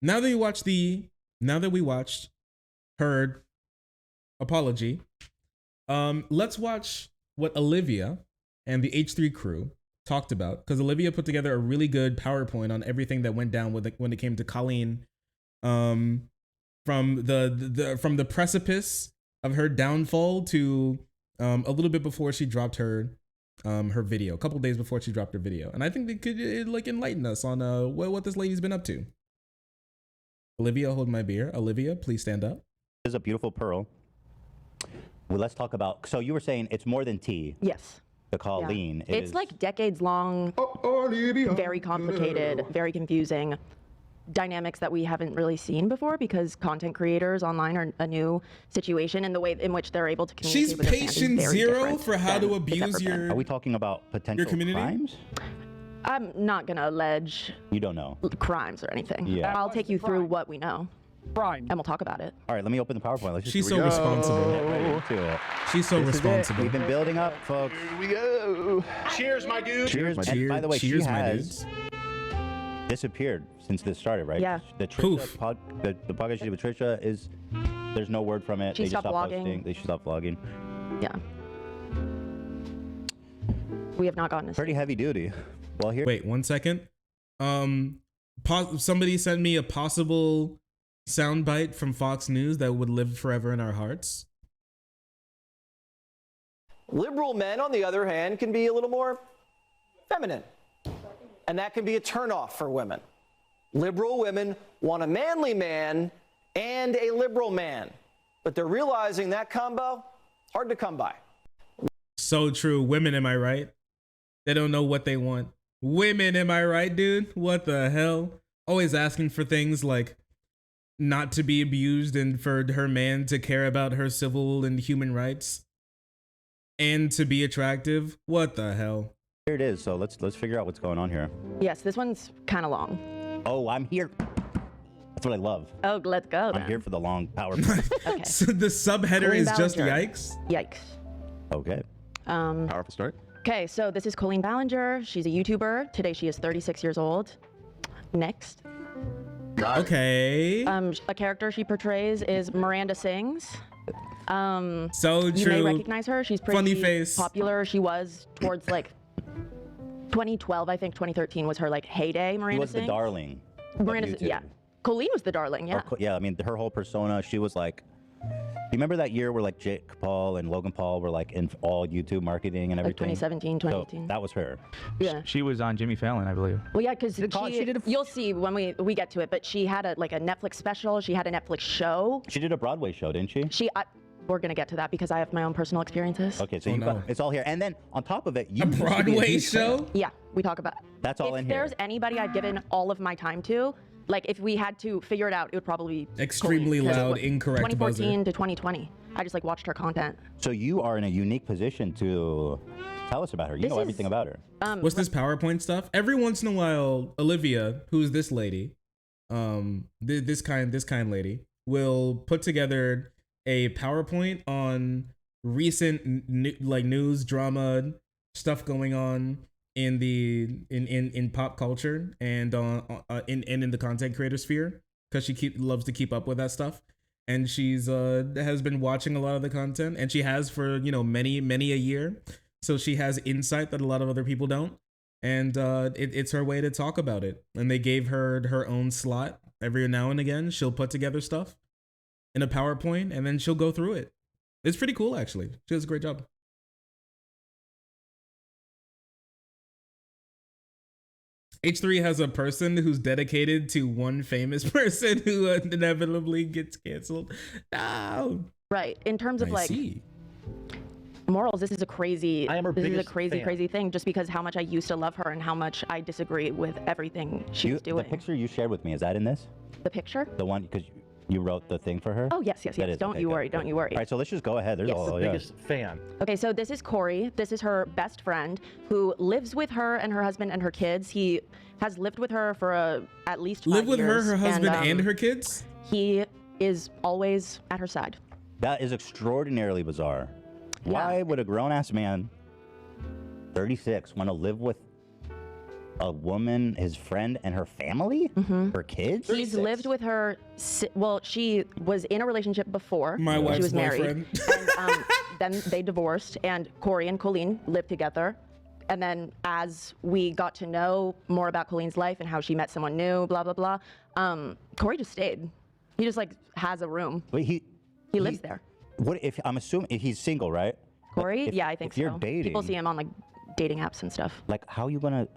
now that we watched her apology, let's watch what Olivia and the H3 crew talked about, because Olivia put together a really good PowerPoint on everything that went down when it came to Colleen, from the precipice of her downfall to a little bit before she dropped her video, a couple days before she dropped her video. And I think they could like enlighten us on what this lady's been up to. Olivia, hold my beer. Olivia, please stand up. This is a beautiful pearl. Well, let's talk about, so you were saying it's more than tea. Yes. The Colleen. Yeah. It's like decades long, very complicated, very confusing dynamics that we haven't really seen before, because content creators online are a new situation, and the way in which they're able to communicate She's with their fans is patient very zero different for how than to it's abuse ever been. Are we talking about potential community? crimes? I'm not gonna allege You don't know. crimes or anything. Yeah. I'll take you through what we know, Crime. and we'll talk about it. All right, let me open the PowerPoint. Let's just She's here so we go. responsible. Get right into it. She's so This is it. responsible. We've been building up, folks. Here we go. Cheers, my dude. Cheers. my And dude. by the way, Cheers, she my has disappeared since this started, right? Yeah. The Trisha Poof. the podcast she did with Trisha is, there's no word from it. She They just stopped stopped vlogging. posting. They stopped vlogging. Yeah. We have not gotten a Pretty heavy duty. Well, here. Wait 1 second. Somebody sent me a possible soundbite from Fox News that would live forever in our hearts. Liberal men, on the other hand, can be a little more feminine. And that can be a turnoff for women. Liberal women want a manly man and a liberal man. But they're realizing that combo, hard to come by. So true. Women, am I right? They don't know what they want. Women, am I right, dude? What the hell? Always asking for things like not to be abused and for her man to care about her civil and human rights and to be attractive. What the hell? Here it is. So let's figure out what's going on here. Yes, this one's kind of long. Oh, I'm here. That's what I love. Oh, let's go then. I'm here for the long PowerPoint. Okay. So the subheader Colleen is just Ballinger. yikes. Yikes. Okay. Powerful start. Okay, so this is Colleen Ballinger. She's a YouTuber. Today she is 36 years old. Next. Okay. A character she portrays is Miranda Sings. So You may true. recognize her. She's pretty Funny face. popular. She was towards like 2012, I think 2013 was her like heyday. She Miranda was the Sings. darling. of Miranda, YouTube. yeah. Colleen was the darling, yeah. Yeah, I mean, her whole persona, she was like, you remember that year where like Jake Paul and Logan Paul were like in all YouTube marketing and Like everything? 2017, So 2018. that was her. Yeah. She was on Jimmy Fallon, I believe. Well, yeah, because she did a- you'll see when we get to it, but she had a Netflix special. She had a Netflix show. She did a Broadway show, didn't she? We're gonna get to that because I have my own personal experiences. Okay, so Oh, you no. got, it's all here. And then on top of it, you A used to be Broadway huge show? fan. Yeah, we talk about. That's all if in here. there's anybody I've given all of my time to, like if we had to figure it out, it would probably be Extremely Colleen, 'cause loud, what, incorrect 2014 to 2020. I just like watched her content. So you are in a unique position to tell us about her. You This know is- everything about her. What's this PowerPoint stuff? Every once in a while, Olivia, who's this lady, this kind lady, will put together a PowerPoint on recent news, drama, stuff going on in the in pop culture and in the content creator sphere, because she loves to keep up with that stuff. And she's has been watching a lot of the content, and she has for many a year. So she has insight that a lot of other people don't, and it's her way to talk about it. And they gave her her own slot. Every now and again, she'll put together stuff in a PowerPoint, and then she'll go through it. It's pretty cool, actually. She does a great job. H3 has a person who's dedicated to one famous person who inevitably gets canceled. No. Right. In terms of I like see. morals, this is a crazy. I am her this is a biggest crazy, fan. crazy thing. Just because how much I used to love her and how much I disagree with everything she was The doing. picture you shared with me, is that in this? The picture? The one, because you wrote the thing for her? Oh yes, yes, That yes. is- Don't okay, you good, worry. good. Don't you worry. All right, so let's just go ahead. There's Yes. all, Biggest fan. Okay, so this is Corey. This is her best friend who lives with her and her husband and her kids. He has lived with her for at least 5 Live with her, years, her husband, and and her kids? He is always at her side. That is extraordinarily bizarre. Yeah. Why would a grown-ass man, 36, want to live with a woman, his friend, and her family, her kids. He's lived with her. Well, she was in a relationship before. My she wife's was married, boyfriend. and then they divorced. And Corey and Colleen lived together. And then as we got to know more about Colleen's life and how she met someone new, blah blah blah, Corey just stayed. He just like has a room. Wait, he lives there. What if I'm assuming he's single, right? Corey? Like, Yeah, I think if so. you're dating, People see him on like dating apps and stuff. like how you gonna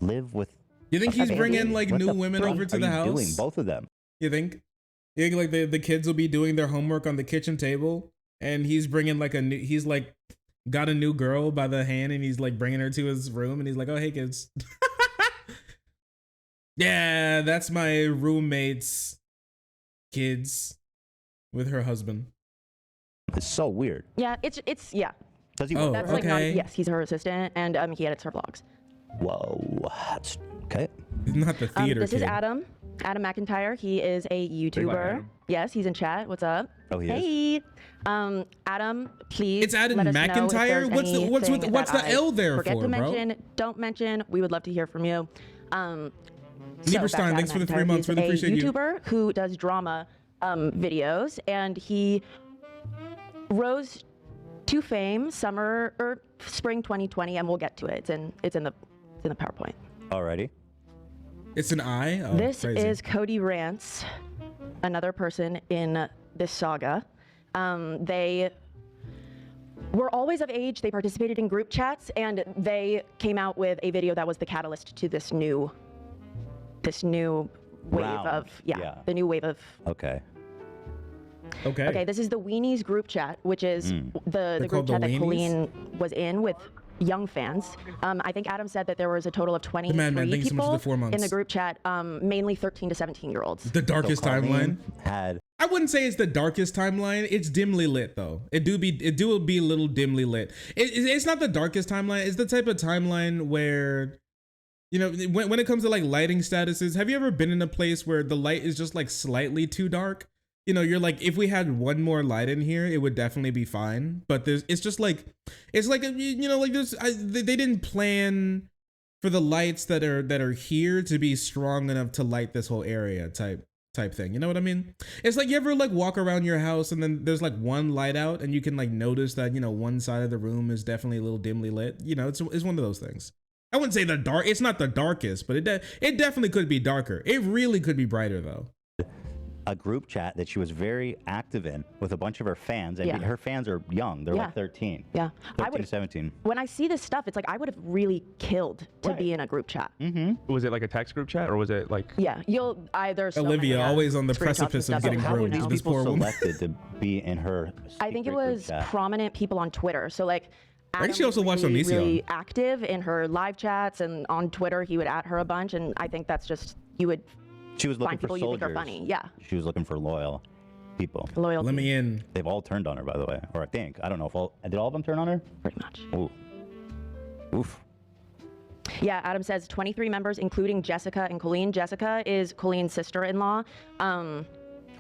live with? You think he's baby. bringing like What new the women fuck over to are the you house? Doing both of them. You think? You think like the kids will be doing their homework on the kitchen table, and he's bringing like he's like got a new girl by the hand, and he's like bringing her to his room, and he's like, "Oh, hey kids." Yeah, that's my roommate's kids with her husband. It's so weird. Yeah, it's yeah. Does he? Oh, work That's there? like okay. yes, he's her assistant, and he edits her vlogs. Whoa. That's okay. Not the theater This kid. is Adam McIntyre. He is a YouTuber. Adam. Yes, he's in chat. What's up? Oh, he is? Hey. Adam, please. It's Adam let us know if McIntyre? there's What's anything the that I L there forget for, to bro? mention, don't mention. We would love to hear from you. Lieberstein, back to Adam thanks for the 3 McIntyre. months. He's Really appreciate a you. YouTuber who does drama videos, and he rose to fame summer or spring 2020, and we'll get to it. It's in the PowerPoint. Alrighty. It's an I. Oh, This crazy. is Cody Rance, another person in this saga. They were always of age. They participated in group chats, and they came out with a video that was the catalyst to this new wave Round. of Yeah. the new wave of. Okay. Okay. Okay, this is the Weenies group chat, which is the group called the chat that Weenies? Colleen was in with young fans. I think Adam said that there was a total of 23 Madman, thank you so much for people the 4 months. in the group chat, mainly 13 to 17-year-olds. The darkest So timeline. Colleen had I wouldn't say it's the darkest timeline. It's dimly lit though. It do be a little dimly lit. It's not the darkest timeline. It's the type of timeline where, you know, when it comes to like lighting statuses, have you ever been in a place where the light is just like slightly too dark? You know, you're like, if we had one more light in here, it would definitely be fine. But it's just like, it's like, you know, like they didn't plan for the lights that are here to be strong enough to light this whole area type thing. You know what I mean? It's like, you ever like walk around your house and then there's like one light out and you can like notice that, you know, one side of the room is definitely a little dimly lit. You know, it's one of those things. I wouldn't say it's not the darkest, but it definitely could be darker. It really could be brighter though. a group chat that she was very active in with a bunch of her fans, and Yeah. her fans are young. They're Yeah. like 13. Yeah. 13 to 17. When I see this stuff, it's like I would have really killed to be in a group chat. Was it like a text group chat or was it like? Yeah, you'll either. Olivia, always on the precipice of getting How were groomed. these This people poor woman. selected to be in her I think it secret group was chat? prominent people on Twitter. So like, I think she Adam also was watched really, Onision. really active in her live chats and on Twitter. He would at her a bunch, and I think that's just you would She was looking find for people you think soldiers. are funny. Yeah, She was looking for loyal people. loyalty. Let me in. They've all turned on her, by the way. Or I think. I don't know if did all of them turn on her? pretty much. Ooh. Oof. Yeah, Adam says 23 members, including Jessica and Colleen. Jessica is Colleen's sister-in-law. Her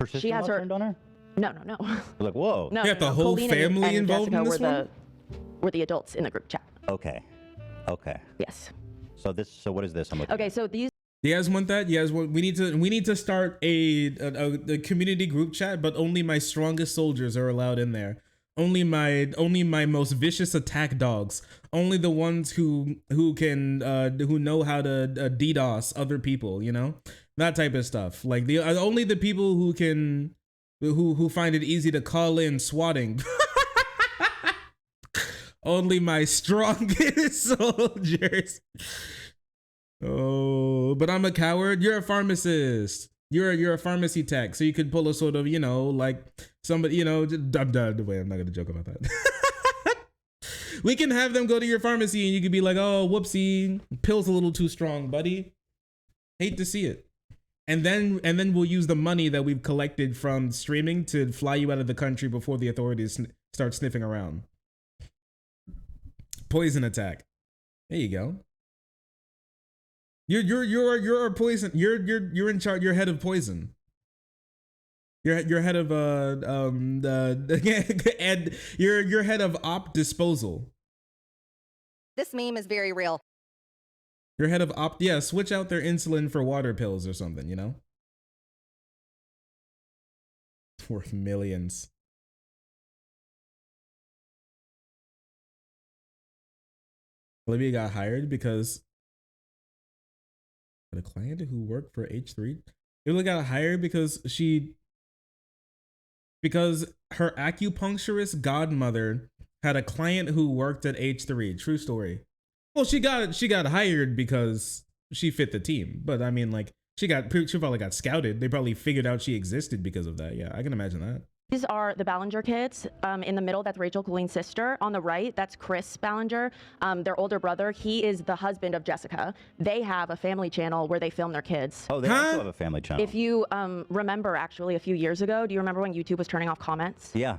sister She has her- turned on her? No. They're like, whoa. No, You no, got the no. whole Colleen family and involved in Jessica this were one? were the adults in the group chat. Okay. Okay. Yes. So what is this? I'm looking Okay, at? so these You guys want that? You guys want? We need to start a community group chat, but only my strongest soldiers are allowed in there. Only my most vicious attack dogs. Only the ones who know how to DDoS other people. You know, that type of stuff. Like only the people who find it easy to call in swatting. Only my strongest soldiers. Oh, but I'm a coward. You're a pharmacist. You're a pharmacy tech, so you could pull a sort of, you know, like somebody, you know, wait, I'm not gonna joke about that. We can have them go to your pharmacy and you could be like, oh, whoopsie, pill's a little too strong, buddy. Hate to see it. And then we'll use the money that we've collected from streaming to fly you out of the country before the authorities start sniffing around. Poison attack. There you go. You're a poison. You're in charge. You're head of poison. You're head of and you're head of op disposal. This meme is very real. Your head of yeah, switch out their insulin for water pills or something, you know? Worth millions. Olivia got hired because the client who worked for H3. Olivia got hired because her acupuncturist godmother had a client who worked at H3. True story. Well, she got hired because she fit the team, but I mean, like, she probably got scouted. They probably figured out she existed because of that. Yeah, I can imagine that. These are the Ballinger kids. In the middle, that's Rachel Colleen's sister. On the right, that's Chris Ballinger, their older brother. He is the husband of Jessica. They have a family channel where they film their kids. Oh, they also have a family channel. If you remember, actually, a few years ago, do you remember when YouTube was turning off comments? Yeah.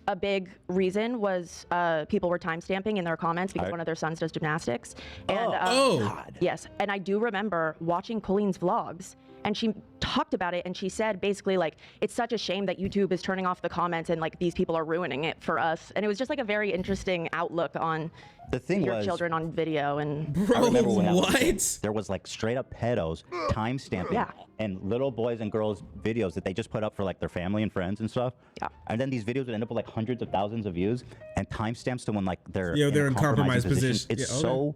A big reason was people were timestamping in their comments because one of their sons does gymnastics. And, God. Yes, and I do remember watching Colleen's vlogs, and she talked about it, and she said basically, like, it's such a shame that YouTube is turning off the comments and, like, these people are ruining it for us. And it was just, like, a very interesting outlook on your children on video. And Bro, I remember when what? There was, like, straight up pedos timestamping and little boys and girls videos that they just put up for, like, their family and friends and stuff. Yeah. And then these videos would end up with, like, hundreds of thousands of views and timestamps to when, like, they're in compromised position. It's so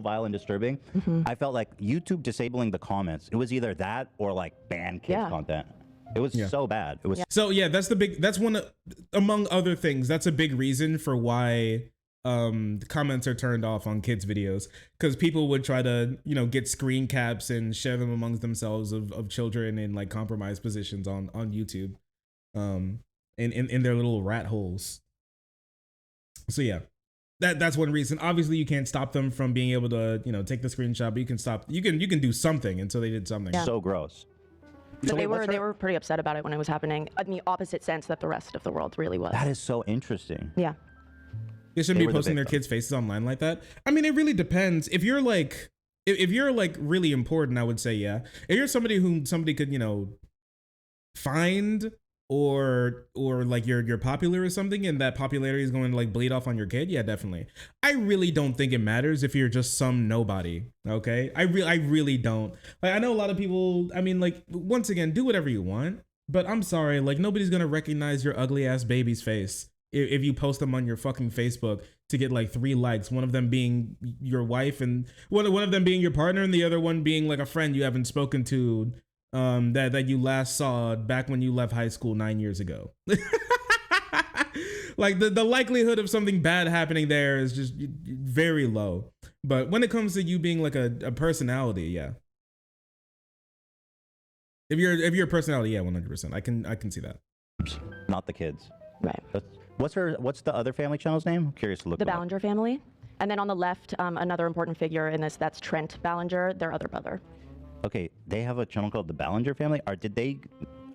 vile and disturbing. I felt like YouTube disabling the comments. It was either that or, like, ban kids content. It was so bad. It was So yeah, that's one of, among other things, that's a big reason for why the comments are turned off on kids videos, because people would try to, you know, get screen caps and share them amongst themselves of children in, like, compromised positions on YouTube, in their little rat holes. So yeah, that's one reason. Obviously you can't stop them from being able to, you know, take the screenshot, but you can do something until they did something. so gross. But So they wait, were pretty upset about it when it was happening, in the opposite sense that the rest of the world really was. That is so interesting. Yeah. They shouldn't be posting their kids' faces online like that. I mean, it really depends. If you're like, if you're like really important, I would say yeah. If you're somebody whom somebody could, you know, find, or like you're popular or something, and that popularity is going to, like, bleed off on your kid, yeah, definitely. I really don't think it matters if you're just some nobody. Okay, I really don't. Like, I know a lot of people. I mean, like, once again, do whatever you want, but I'm sorry, like, nobody's gonna recognize your ugly ass baby's face if you post them on your fucking Facebook to get, like, 3 likes, one of them being your wife and one of them being your partner, and the other one being, like, a friend you haven't spoken to that you last saw back when you left high school 9 years ago. Like, the likelihood of something bad happening there is just very low. But when it comes to you being, like, a personality, yeah. If you're a personality, yeah, 100%. I can see that. Not the kids. Right. What's the other family channel's name? I'm curious to look. The Ballinger family. And then on the left, another important figure in this, that's Trent Ballinger, their other brother. Okay, they have a channel called the Ballinger family. Are they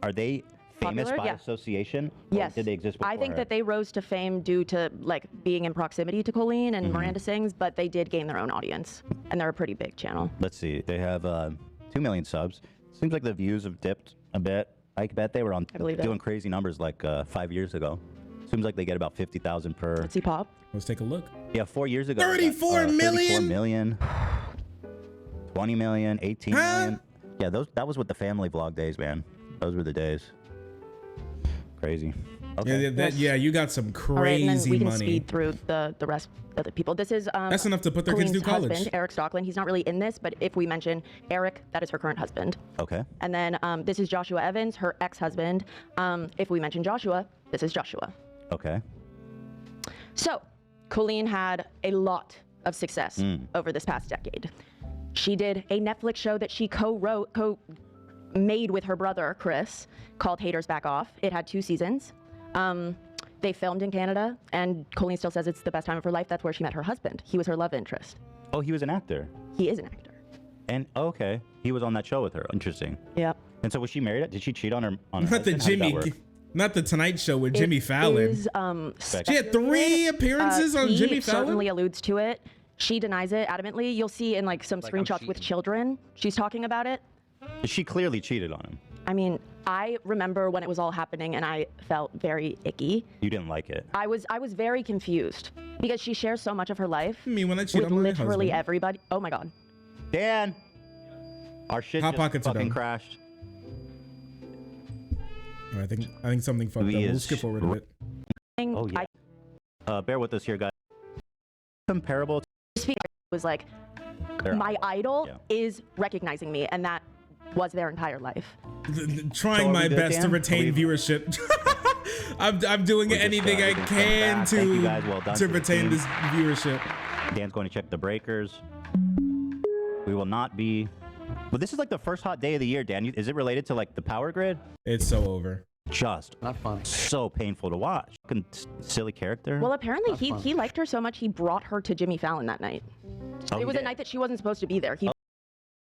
famous Popular? by Yeah. association? Yes. Or did they exist before I think her? that they rose to fame due to, like, being in proximity to Colleen and Miranda Sings, but they did gain their own audience, and they're a pretty big channel. Let's see. They have 2 million subs. Seems like the views have dipped a bit. I bet they were doing crazy numbers like 5 years ago. Seems like they get about 50,000 per. Let's see, Pop. Let's take a look. Yeah, 4 years ago. 34 million? 34 million. 20 million, 18 million. Yeah, that was with the family vlog days, man. Those were the days. Crazy. Okay. Yeah, you got some crazy All right, and then we can money. speed through the rest of the people. This is That's enough to put their kids Colleen's through college. husband, Eric Stockland. He's not really in this, but if we mention Eric, that is her current husband. Okay. And then this is Joshua Evans, her ex-husband. If we mention Joshua, this is Joshua. Okay. So, Colleen had a lot of success over this past decade. She did a Netflix show that she made with her brother, Chris, called Haters Back Off. It had 2 seasons. They filmed in Canada, and Colleen still says it's the best time of her life. That's where she met her husband. He was her love interest. Oh, he was an actor. He is an actor. And okay, he was on that show with her. Interesting. Yep. And so was she married? Did she cheat on her? Not the Tonight Show with Jimmy Fallon. She had 3 appearances on Jimmy Fallon. He certainly alludes to it. She denies it adamantly. You'll see in, like, some screenshots with children. She's talking about it. She clearly cheated on him. I mean, I remember when it was all happening and I felt very icky. You didn't like it. I was very confused because she shares so much of her life Me when I cheat with on my literally husband. everybody. Oh my God. Dan, our shit Hot just pockets are fucking done. crashed. I think something fucked up. We'll skip forward a bit. Oh yeah. Bear with us here, guys. Comparable. I was like, Their my idol yeah. is recognizing me, and that was their entire life. Trying So are my we good, best to Dan? retain viewership. I'm doing We just, anything I we just can went back. Thank you guys. Well done to to the retain team. this viewership. Dan's going to check the breakers. We will not be. But this is like the first hot day of the year, Dan. Is it related to like the power grid? It's so over. Just Not fun. so painful to watch. Fucking silly character. Well, apparently he liked her so much he brought her to Jimmy Fallon that night. Oh, It was he a did? night that she wasn't supposed to be there. He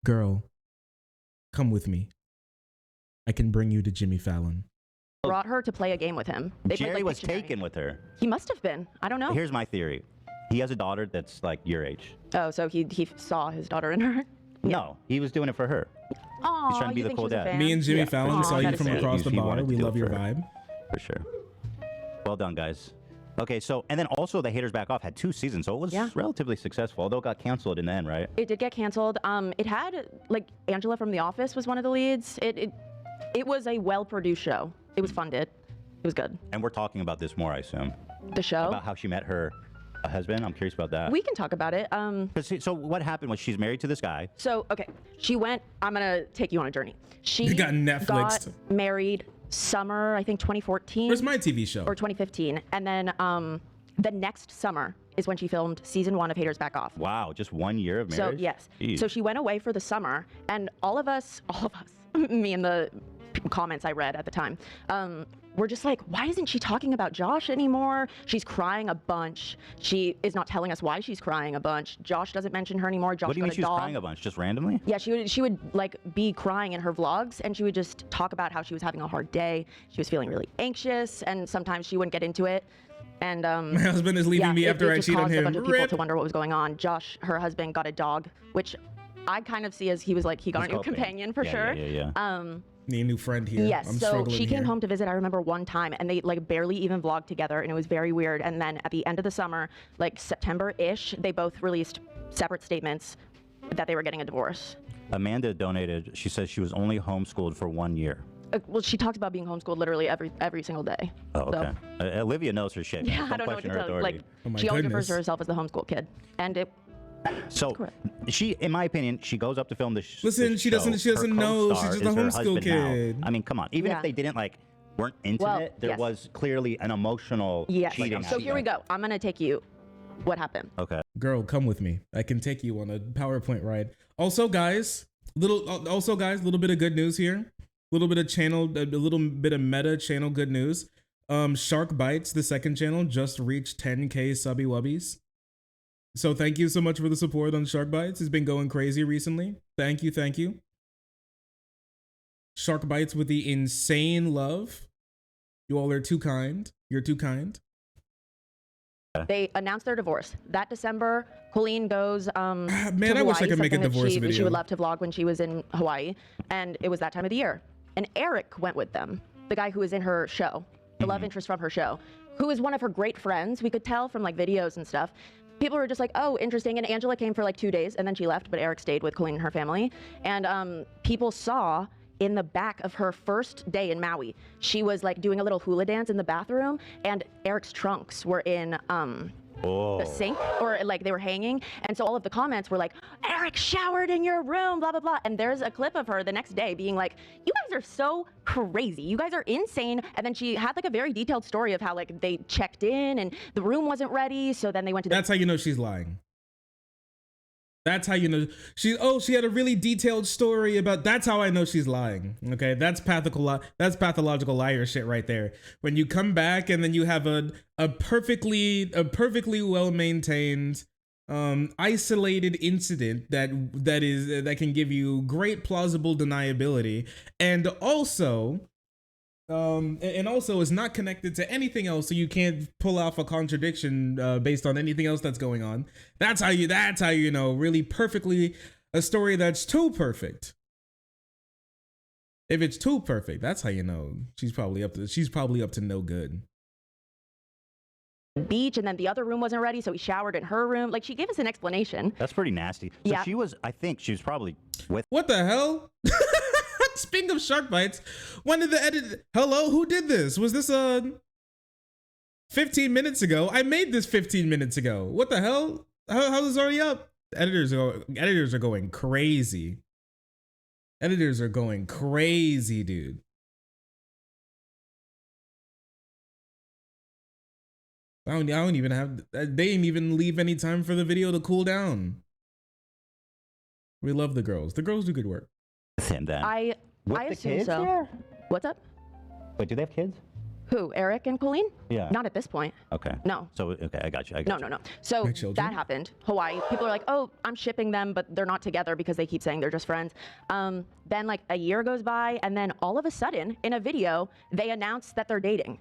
Girl, come with me. I can bring you to Jimmy Fallon. brought her to play a game with him. They played, Jerry like, was Pictionary. taken with her. He must have been. I don't know. Here's my theory. He has a daughter that's like your age. Oh, so he saw his daughter in her. No, he was doing it for her. Oh, trying to be the cool dad. Me and Jimmy Yeah. Fallon Aw, saw you that is from sweet. across the He bar. wanted to We do love it your for her. vibe. For sure. Well done, guys. Okay, so, and then also The Haters Back Off had 2 seasons, so it was Yeah. relatively successful, although it got canceled in the end, right? It did get canceled. It had like Angela from The Office was one of the leads. It was a well-produced show. It was funded. It was good. And we're talking about this more, I assume. The show. About how she met her husband. I'm curious about that. We can talk about it. 'Cause so what happened was she's married to this guy. So, okay, she went, I'm gonna take you on a journey. She You got Netflixed. got married summer, I think 2014 Where's my TV show? or 2015. And then the next summer is when she filmed season 1 of Haters Back Off. Wow, just 1 year of So marriage? yes, Jeez. so she went away for the summer, and all of us, me and the comments I read at the time, were just like, why isn't she talking about Josh anymore? She's crying a bunch. She is not telling us why she's crying a bunch. Josh doesn't mention her anymore. Josh What do you mean got a she was dog. crying a bunch? Just randomly? Yeah, she would like be crying in her vlogs, and she would just talk about how she was having a hard day. She was feeling really anxious, and sometimes she wouldn't get into it. And My husband is leaving yeah, me after it I just cheat on caused him. a bunch of people Rip. to wonder what was going on. Josh, her husband, got a dog, which I kind of see as he was like he got He's a new coping. companion for Yeah, sure. yeah. Need a new friend here. Yes, I'm so struggling she came here. home to visit, I remember one time, and they like barely even vlogged together, and it was very weird. And then at the end of the summer, like September-ish, they both released separate statements that they were getting a divorce. Amanda donated. She says she was only homeschooled for 1 year. Well, she talks about being homeschooled literally every single day. Oh, So, okay. Olivia knows her shit. yeah, Don't I don't know what question to her tell you. authority. Like, Oh my she always refers goodness. to herself as the homeschool kid, and it. So correct. she, in my opinion, she goes up to film this. Listen, this she doesn't- she show. doesn't Her know. She's co-star just a is her homeschool husband now. kid. I mean, come on. Even Yeah. if they didn't weren't intimate, Well, there yes. was clearly an emotional Yes. cheating. So here we go. I'm gonna take you. What happened? Okay. Girl, come with me. I can take you on a PowerPoint ride. Also, guys, little bit of good news here. A little bit of meta channel good news. Shark Bites, the second channel, just reached 10K subby wubbies. So thank you so much for the support on Shark Bites. It's been going crazy recently. Thank you. Shark Bites with the insane love. You all are too kind. You're too kind. They announced their divorce that December. Colleen goes. Man, to I Hawaii, wish I could make a something that divorce she video. would love to vlog when she was in Hawaii, and it was that time of the year. And Eric went with them, the guy who was in her show, the love interest from her show, who is one of her great friends. We could tell from like videos and stuff. People were just like, oh, interesting. And Angela came for like 2 days, and then she left, but Eric stayed with Colleen and her family. And people saw in the back of her first day in Maui, she was like doing a little hula dance in the bathroom, and Eric's trunks were in Oh. the sink, or like they were hanging. And so all of the comments were like, Eric showered in your room, blah, blah, blah. And there's a clip of her the next day being like, you guys are so crazy. You guys are insane. And then she had like a very detailed story of how like they checked in and the room wasn't ready. So then they went to the That's how you know she's lying. That's how you know she had a really detailed story about. That's how I know she's lying. Okay, that's pathological liar shit right there. When you come back and then you have a perfectly well maintained isolated incident that can give you great plausible deniability, and also is not connected to anything else, so you can't pull off a contradiction based on anything else that's going on. That's how you know really perfectly a story that's too perfect If it's too perfect, that's how you know she's probably up to no good. Beach, and then the other room wasn't ready, so he showered in her room. Like, she gave us an explanation. That's pretty nasty. So Yeah. I think she was probably with. What the hell? Speaking of shark bites, when did the edit? Hello, who did this? Was this 15 minutes ago? I made this 15 minutes ago. What the hell? How is this already up? Editors are going crazy. Editors are going crazy, dude. I don't even have. They didn't even leave any time for the video to cool down. We love the girls. The girls do good work. Him then. I With the assume kids so. there? What's up? Wait, do they have kids? Who? Eric and Colleen? Yeah. Not at this point. Okay. No. So okay, I got you. No. So My children? that happened. Hawaii. People are like, oh, I'm shipping them, but they're not together because they keep saying they're just friends. Then like a year goes by, and then all of a sudden, in a video, they announce that they're dating.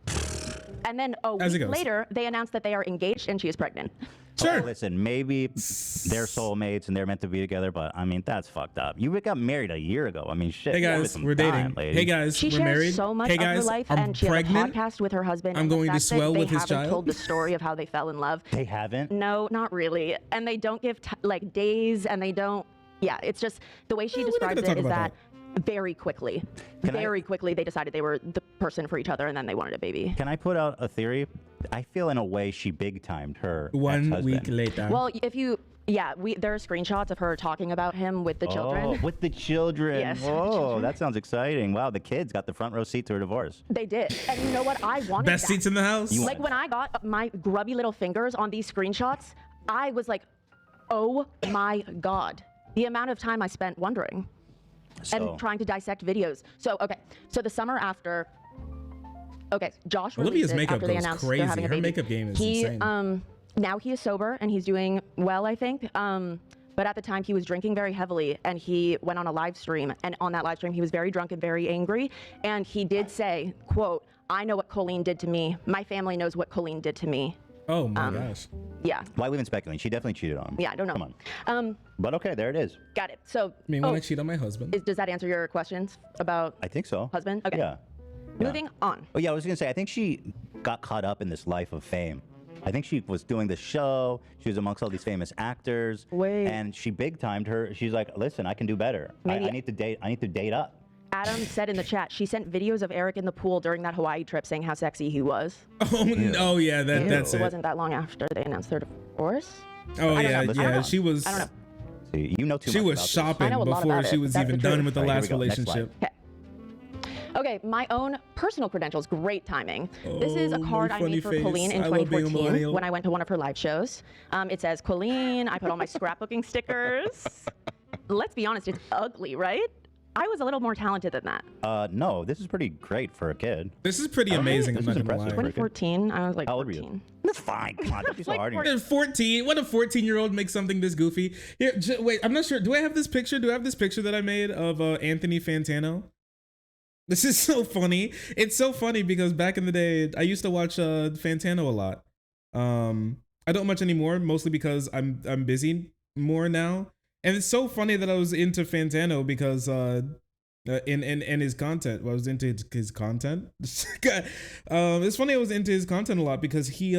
And then a As it week goes. later, they announce that they are engaged and she is pregnant. Sure. Okay, listen, maybe they're soulmates and they're meant to be together, but I mean that's fucked up. You got married a year ago. I mean, shit. Hey give it guys, some we're dating. time, lady. Hey guys, She we're shares married. so much hey of guys, her life, I'm and she pregnant. has a podcast with her husband. I'm and the going to fact that swell with they his haven't child. told the story of how they fell in love. They haven't. No, not really. And they don't give like days, and they don't. Yeah, it's just the way she we're not describes gonna it talk is about that very quickly, very quickly they decided they were the person for each other, and then they wanted a baby. Can I put out a theory? I feel in a way she big timed her 1 ex-husband. week later. Well, if you, yeah, there are screenshots of her talking about him with the children. Oh, with the children. Yes, with the Whoa, children. that sounds exciting. Wow, the kids got the front row seat to her divorce. They did, and you know what? I wanted Best that. seats in the house. You Like when I got my grubby little fingers on these screenshots, I was like, oh my God. The amount of time I spent wondering So, and trying to dissect videos. So, okay. So the summer after, okay, Josh Olivia's released it makeup after they goes announced crazy. they're having a Her baby. makeup game is he, insane. Now he is sober and he's doing well, I think. But at the time he was drinking very heavily, and he went on a live stream, and on that live stream he was very drunk and very angry, and he did say, quote, "I know what Colleen did to me. My family knows what Colleen did to me." Oh my gosh. Yeah. why we even speculating? She definitely cheated on him. Yeah, I don't know. Come on. But okay, there it is. Got it. So, I mean, when I cheat on my husband. does that answer your questions about I think so. husband? Okay. Yeah. Moving on. Oh yeah, I was gonna say I think she got caught up in this life of fame. I think she was doing the show. She was amongst all these famous actors. Wait. And she big timed her. She's like, listen, I can do better. I Maybe- need to date. I need to date up. Adam said in the chat she sent videos of Eric in the pool during that Hawaii trip saying how sexy he was. Oh no, yeah, that's it it. wasn't that long after they announced their divorce. Oh I don't yeah, know. yeah. She was. I don't know. See, you know too She much was about this. shopping I know a lot before about she it, was but that's even the done truth. with the All right, last here we go. Next slide. relationship. Okay, my own personal credentials. Great timing. This is a Oh, card my I funny made for face. Colleen in I love being a 2014 millennial. when I went to one of her live shows. It says Colleen. I put all my scrapbooking stickers. Let's be honest, it's ugly, right? I was a little more talented than that. No, this is pretty great for a kid. This is pretty amazing. I'm This not is gonna lie. impressive. 2014, I was like How old were 14. you? That's fine. Come on, don't be so hard on yourself. 14. What a 14-year-old makes something this goofy. Here, wait. I'm not sure. Do I have this picture? Do I have this picture that I made of Anthony Fantano? This is so funny. It's so funny because back in the day, I used to watch Fantano a lot. I don't much anymore, mostly because I'm busy more now. And it's so funny that I was into Fantano because in his content. Well, I was into his content. It's funny I was into his content a lot because he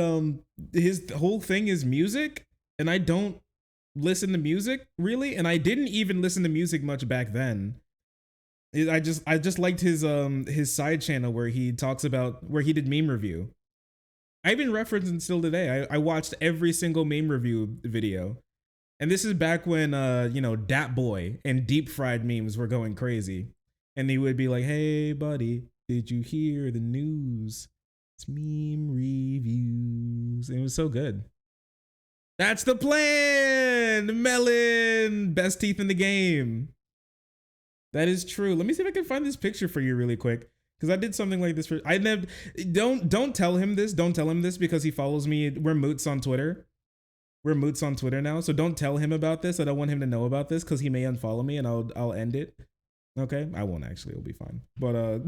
his whole thing is music, and I don't listen to music really, and I didn't even listen to music much back then. I just liked his side channel where he talks about where he did meme review. I even reference it still today. I watched every single meme review video. And this is back when Dat Boy and deep fried memes were going crazy. And he would be like, "Hey buddy, did you hear the news? It's meme reviews." And it was so good. That's the plan, Melon. Best teeth in the game. That is true. Let me see if I can find this picture for you really quick. Because I did something like this for I never don't tell him this. Don't tell him this because he follows me. We're moots on Twitter. We're moots on Twitter now. So don't tell him about this. I don't want him to know about this because he may unfollow me and I'll end it. Okay? I won't actually, it'll be fine. But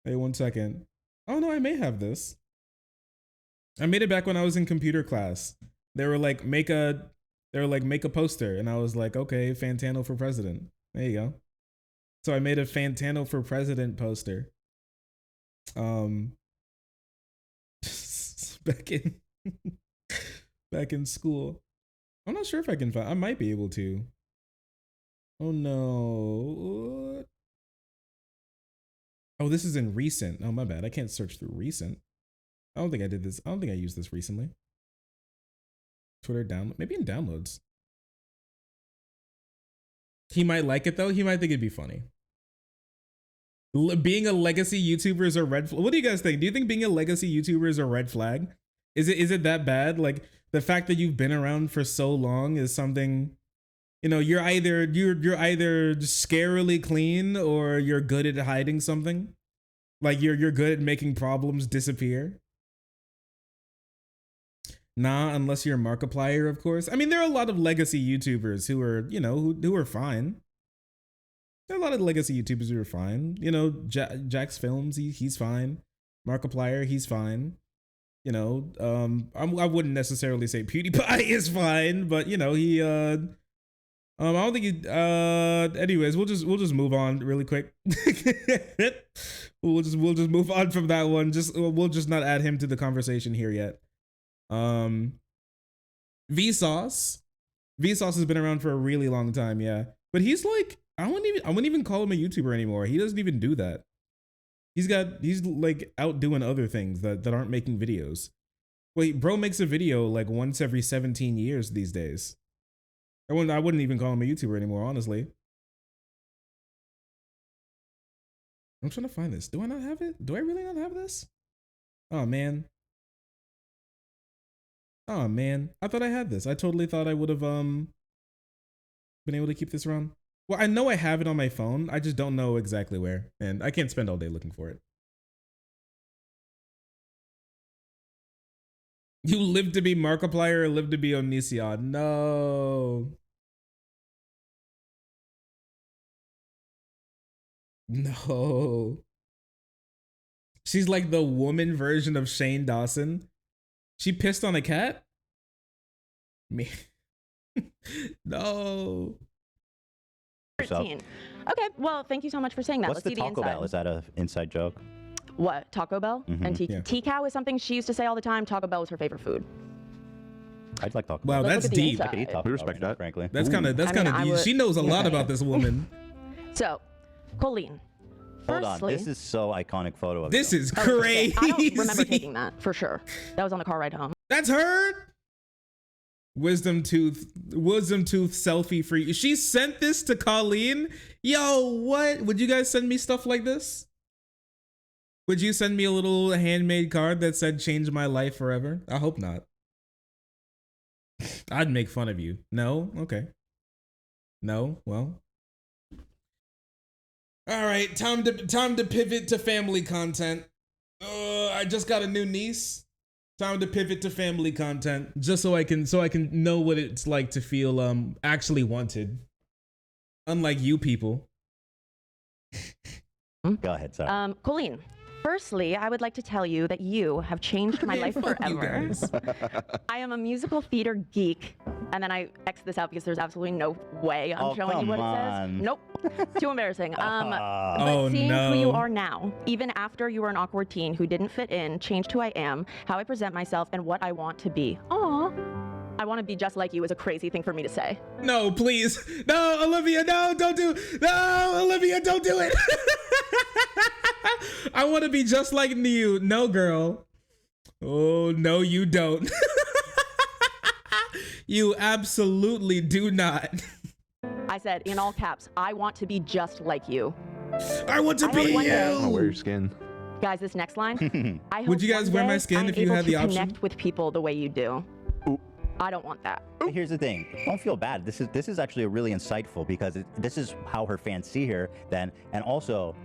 hey, 1 second. Oh no, I may have this. I made it back when I was in computer class. They were like, make a poster. And I was like, okay, Fantano for president. There you go. So I made a Fantano for president poster. Back in back in school. I'm not sure if I can find. I might be able to. Oh no. Oh, this is in recent. Oh, my bad. I can't search through recent. I don't think I did this. I don't think I used this recently. Twitter download. Maybe in downloads. He might like it though. He might think it'd be funny. Being a legacy YouTuber is a red flag. What do you guys think? Do you think being a legacy YouTuber is a red flag? Is it that bad? Like the fact that you've been around for so long is something, you know, you're either scarily clean or you're good at hiding something. Like you're good at making problems disappear. Nah, unless you're a Markiplier, of course. I mean, there are a lot of legacy YouTubers who are, you know, who are fine. There are a lot of legacy YouTubers who are fine. You know, Jack's Films, he's fine. Markiplier, he's fine. You know, I wouldn't necessarily say PewDiePie is fine, but you know, he I don't think he anyways, we'll just move on really quick. we'll just move on from that one. We'll just not add him to the conversation here yet. Vsauce has been around for a really long time, yeah. But he's like, I wouldn't even call him a YouTuber anymore. He doesn't even do that. He's like out doing other things that aren't making videos. Wait, bro makes a video like once every 17 years these days. I wouldn't even call him a YouTuber anymore, honestly. I'm trying to find this. Do I not have it? Do I really not have this? Oh man. Oh man. I thought I had this. I totally thought I would have been able to keep this around. Well, I know I have it on my phone. I just don't know exactly where. And I can't spend all day looking for it. You live to be Markiplier or live to be Onision? No. No. She's like the woman version of Shane Dawson. She pissed on a cat? Me. No. 13. Okay, well, thank you so much for saying that. What's Let's the see the Taco inside. Bell? Is that an inside joke? What, Taco Bell? And Yeah. T-Cow is something she used to say all the time. Taco Bell was her favorite food. I'd like Taco Wow, Bell. Let's that's look at the deep. inside. I could eat Taco We Bell respect right now, that. frankly. That's kind of I deep. would- She knows a lot about this woman. So, Colleen, Hold on, firstly, this is so iconic photo of This you. is I was just crazy. saying, I don't remember taking that for sure. That was on the car ride home. That's her. Wisdom tooth selfie for you. She sent this to Colleen. Yo, what? Would you guys send me stuff like this? Would you send me a little handmade card that said "Change my life forever"? I hope not. I'd make fun of you. No? Okay. No? Well. All right, time to pivot to family content. I just got a new niece. Time to pivot to family content, just so I can know what it's like to feel actually wanted. Unlike you people. Go ahead, sorry. Colleen, firstly, I would like to tell you that you have changed my life Fuck you forever. guys. I am a musical theater geek, and then I X this out because there's absolutely no way I'm Oh, showing you what come it says. on. Nope, too embarrassing. But Oh, seeing who you no. are now, even after you were an awkward teen who didn't fit in, changed who I am, how I present myself, and what I want to be. Aw. I want to be just like you is a crazy thing for me to say. No, please. No, Olivia, no, don't do. No, Olivia, don't do it. I want to be just like you. No, girl. Oh, no, you don't. You absolutely do not. I said in all caps, I want to be just like you. I want to I be hope one day- I'll wear your you. skin. Guys, this next line. I hope Would you guys one wear my day skin I'm if you able had the to option? Connect with people the way you do. I don't want that. Here's the thing. Don't feel bad. This is actually really insightful because this is how her fans see her then, and also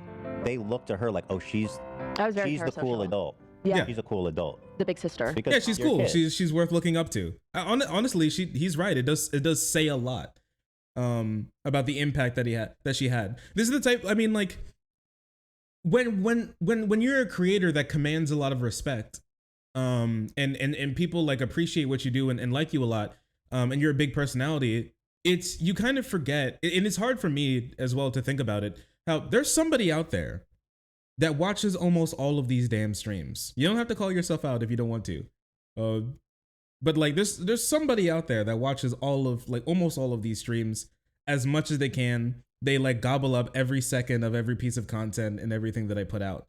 they look to her like, oh, she's I was very the cool parasocial. adult. Yeah. She's a cool adult. The big sister. Because Yeah, she's you're a cool. kid. She's worth looking up to. Honestly, he's right. It does say a lot about the impact that she had. This is the type. I mean, like when you're a creator that commands a lot of respect, and people like appreciate what you do and like you a lot, and you're a big personality, you kind of forget, and it's hard for me as well to think about it, how there's somebody out there that watches almost all of these damn streams. You don't have to call yourself out if you don't want to. But like there's somebody out there that watches all of like almost all of these streams as much as they can. They like gobble up every second of every piece of content and everything that I put out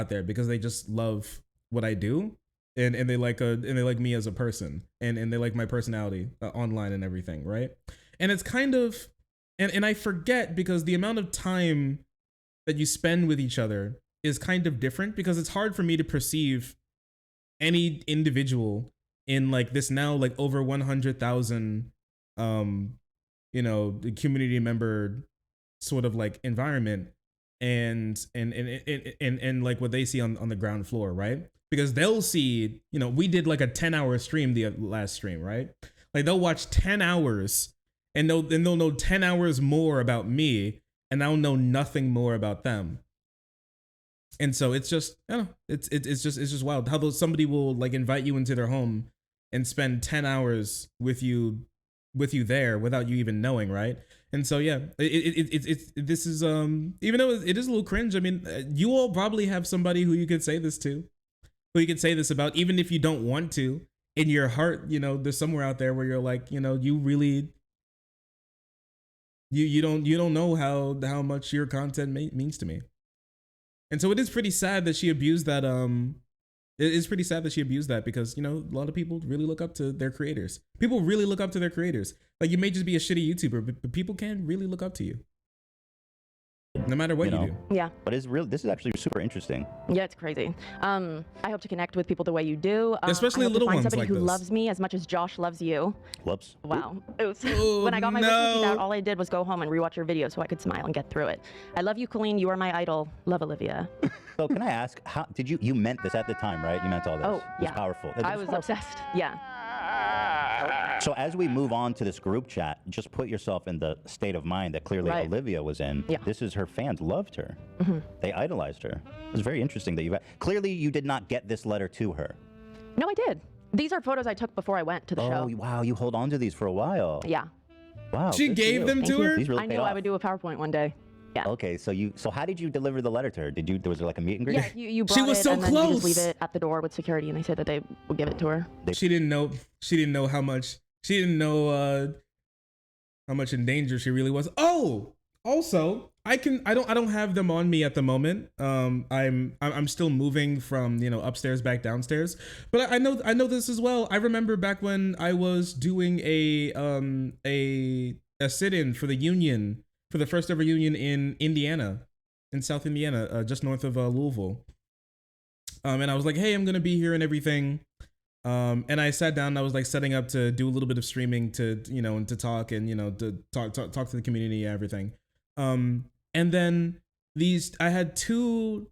there because they just love what I do and they like me as a person and they like my personality online and everything, right? And it's kind of and I forget because the amount of time that you spend with each other is kind of different because it's hard for me to perceive any individual in like this now like over 100,000 community member sort of like environment and like what they see on the ground floor, right? Because they'll see, we did like a 10-hour stream the last stream, right? Like they'll watch 10 hours and they'll know 10 hours more about me and I'll know nothing more about them. And so it's just, I don't know, it's just wild how somebody will like invite you into their home and spend 10 hours with you there without you even knowing, right? And so yeah, this is even though it is a little cringe. I mean, you all probably have somebody who you could say this to, who you could say this about, even if you don't want to. In your heart, there's somewhere out there where you're like, you really you don't know how much your content means to me. And so it is pretty sad that she abused that. It is pretty sad that she abused that because, a lot of people really look up to their creators. People really look up to their creators. Like you may just be a shitty YouTuber, but people can really look up to you. No matter what you do. Yeah. But this is actually super interesting. Yeah, it's crazy. I hope to connect with people the way you do. Especially I hope little to find ones somebody like who this. loves me as much as Josh loves you. Whoops. Wow. It was, Oh, when I got my no. wisdom teeth out, all I did was go home and rewatch your video so I could smile and get through it. I love you, Colleen. You are my idol. Love, Olivia. So can I ask, how did you meant this at the time, right? You meant all this. Oh, It was yeah. powerful. I was obsessed. Yeah. So as we move on to this group chat, just put yourself in the state of mind that clearly Right. Olivia was in. Yeah. This is her fans loved her. They idolized her. It was very interesting that clearly you did not get this letter to her. No, I did. These are photos I took before I went to the show. Wow, you hold on to these for a while. Yeah. Wow. She good for gave you. them Thank to you. her? These really I paid knew I off. would do a PowerPoint one day. Yeah. Okay, so how did you deliver the letter to her? Was there like a meet and greet? Yeah, you brought She was it so and then you just close. leave it at the door with security and they said that they would give it to her. She didn't know how much. She didn't know how much in danger she really was. Oh, also, I don't have them on me at the moment. I'm still moving from upstairs back downstairs, but I know this as well. I remember back when I was doing a sit-in for the union, for the first ever union in Indiana, in South Indiana, just north of Louisville. And I was like, hey, I'm gonna be here and everything. And I sat down and I was like setting up to do a little bit of streaming to, and to talk and, to talk to the community and everything. And then I had two